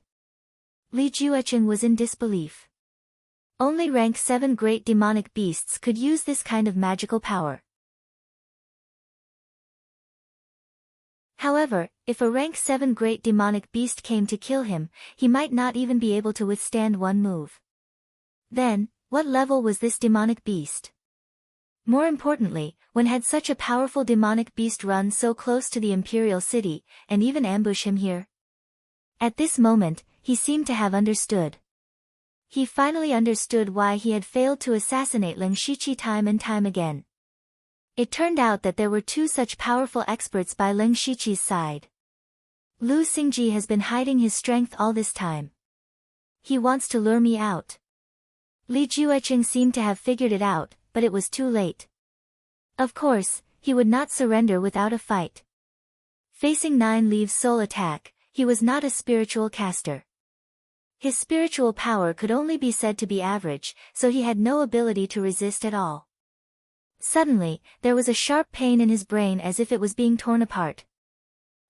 Li Jueqing was in disbelief. Only rank 7 great demonic beasts could use this kind of magical power. However, if a rank 7 great demonic beast came to kill him, he might not even be able to withstand one move. Then, what level was this demonic beast? More importantly, when had such a powerful demonic beast run so close to the imperial city, and even ambush him here? At this moment, he seemed to have understood. He finally understood why he had failed to assassinate Leng Shiqi time and time again. It turned out that there were 2 such powerful experts by Leng Shiqi's side. Lu Xingji has been hiding his strength all this time. He wants to lure me out. Li Jueqing seemed to have figured it out, but it was too late. Of course, he would not surrender without a fight. Facing Nine Leaf's soul attack, he was not a spiritual caster. His spiritual power could only be said to be average, so he had no ability to resist at all. Suddenly, there was a sharp pain in his brain as if it was being torn apart.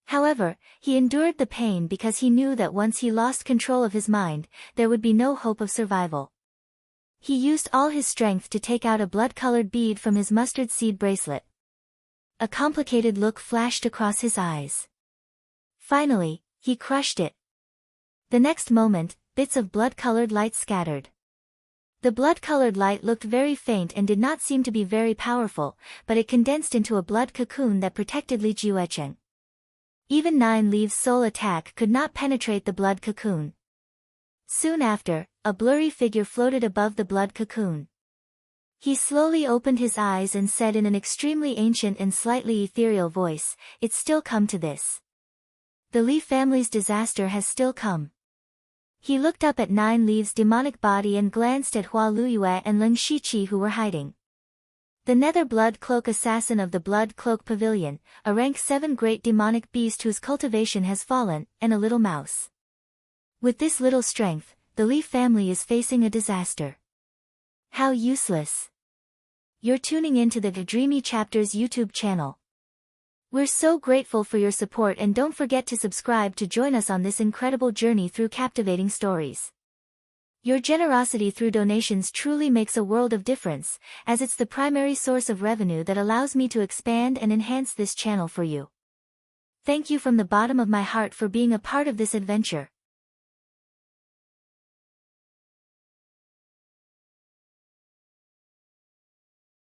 However, he endured the pain because he knew that once he lost control of his mind, there would be no hope of survival. He used all his strength to take out a blood-colored bead from his mustard seed bracelet. A complicated look flashed across his eyes. Finally, he crushed it. The next moment, bits of blood-colored light scattered. The blood-colored light looked very faint and did not seem to be very powerful, but it condensed into a blood cocoon that protected Li Jueqing. Even Nine Leaf's soul attack could not penetrate the blood cocoon. Soon after, a blurry figure floated above the blood cocoon. He slowly opened his eyes and said in an extremely ancient and slightly ethereal voice, "It's still come to this. The Li family's disaster has still come." He looked up at Nine Leaf's demonic body and glanced at Hua Luyue and Leng Shiqi who were hiding. The Nether Blood Cloak assassin of the Blood Cloak Pavilion, a rank 7 great demonic beast whose cultivation has fallen, and a little mouse. With this little strength, the Li family is facing a disaster. How useless. You're tuning into the Dreamy Chapters YouTube channel. We're so grateful for your support and don't forget to subscribe to join us on this incredible journey through captivating stories. Your generosity through donations truly makes a world of difference, as it's the primary source of revenue that allows me to expand and enhance this channel for you. Thank you from the bottom of my heart for being a part of this adventure.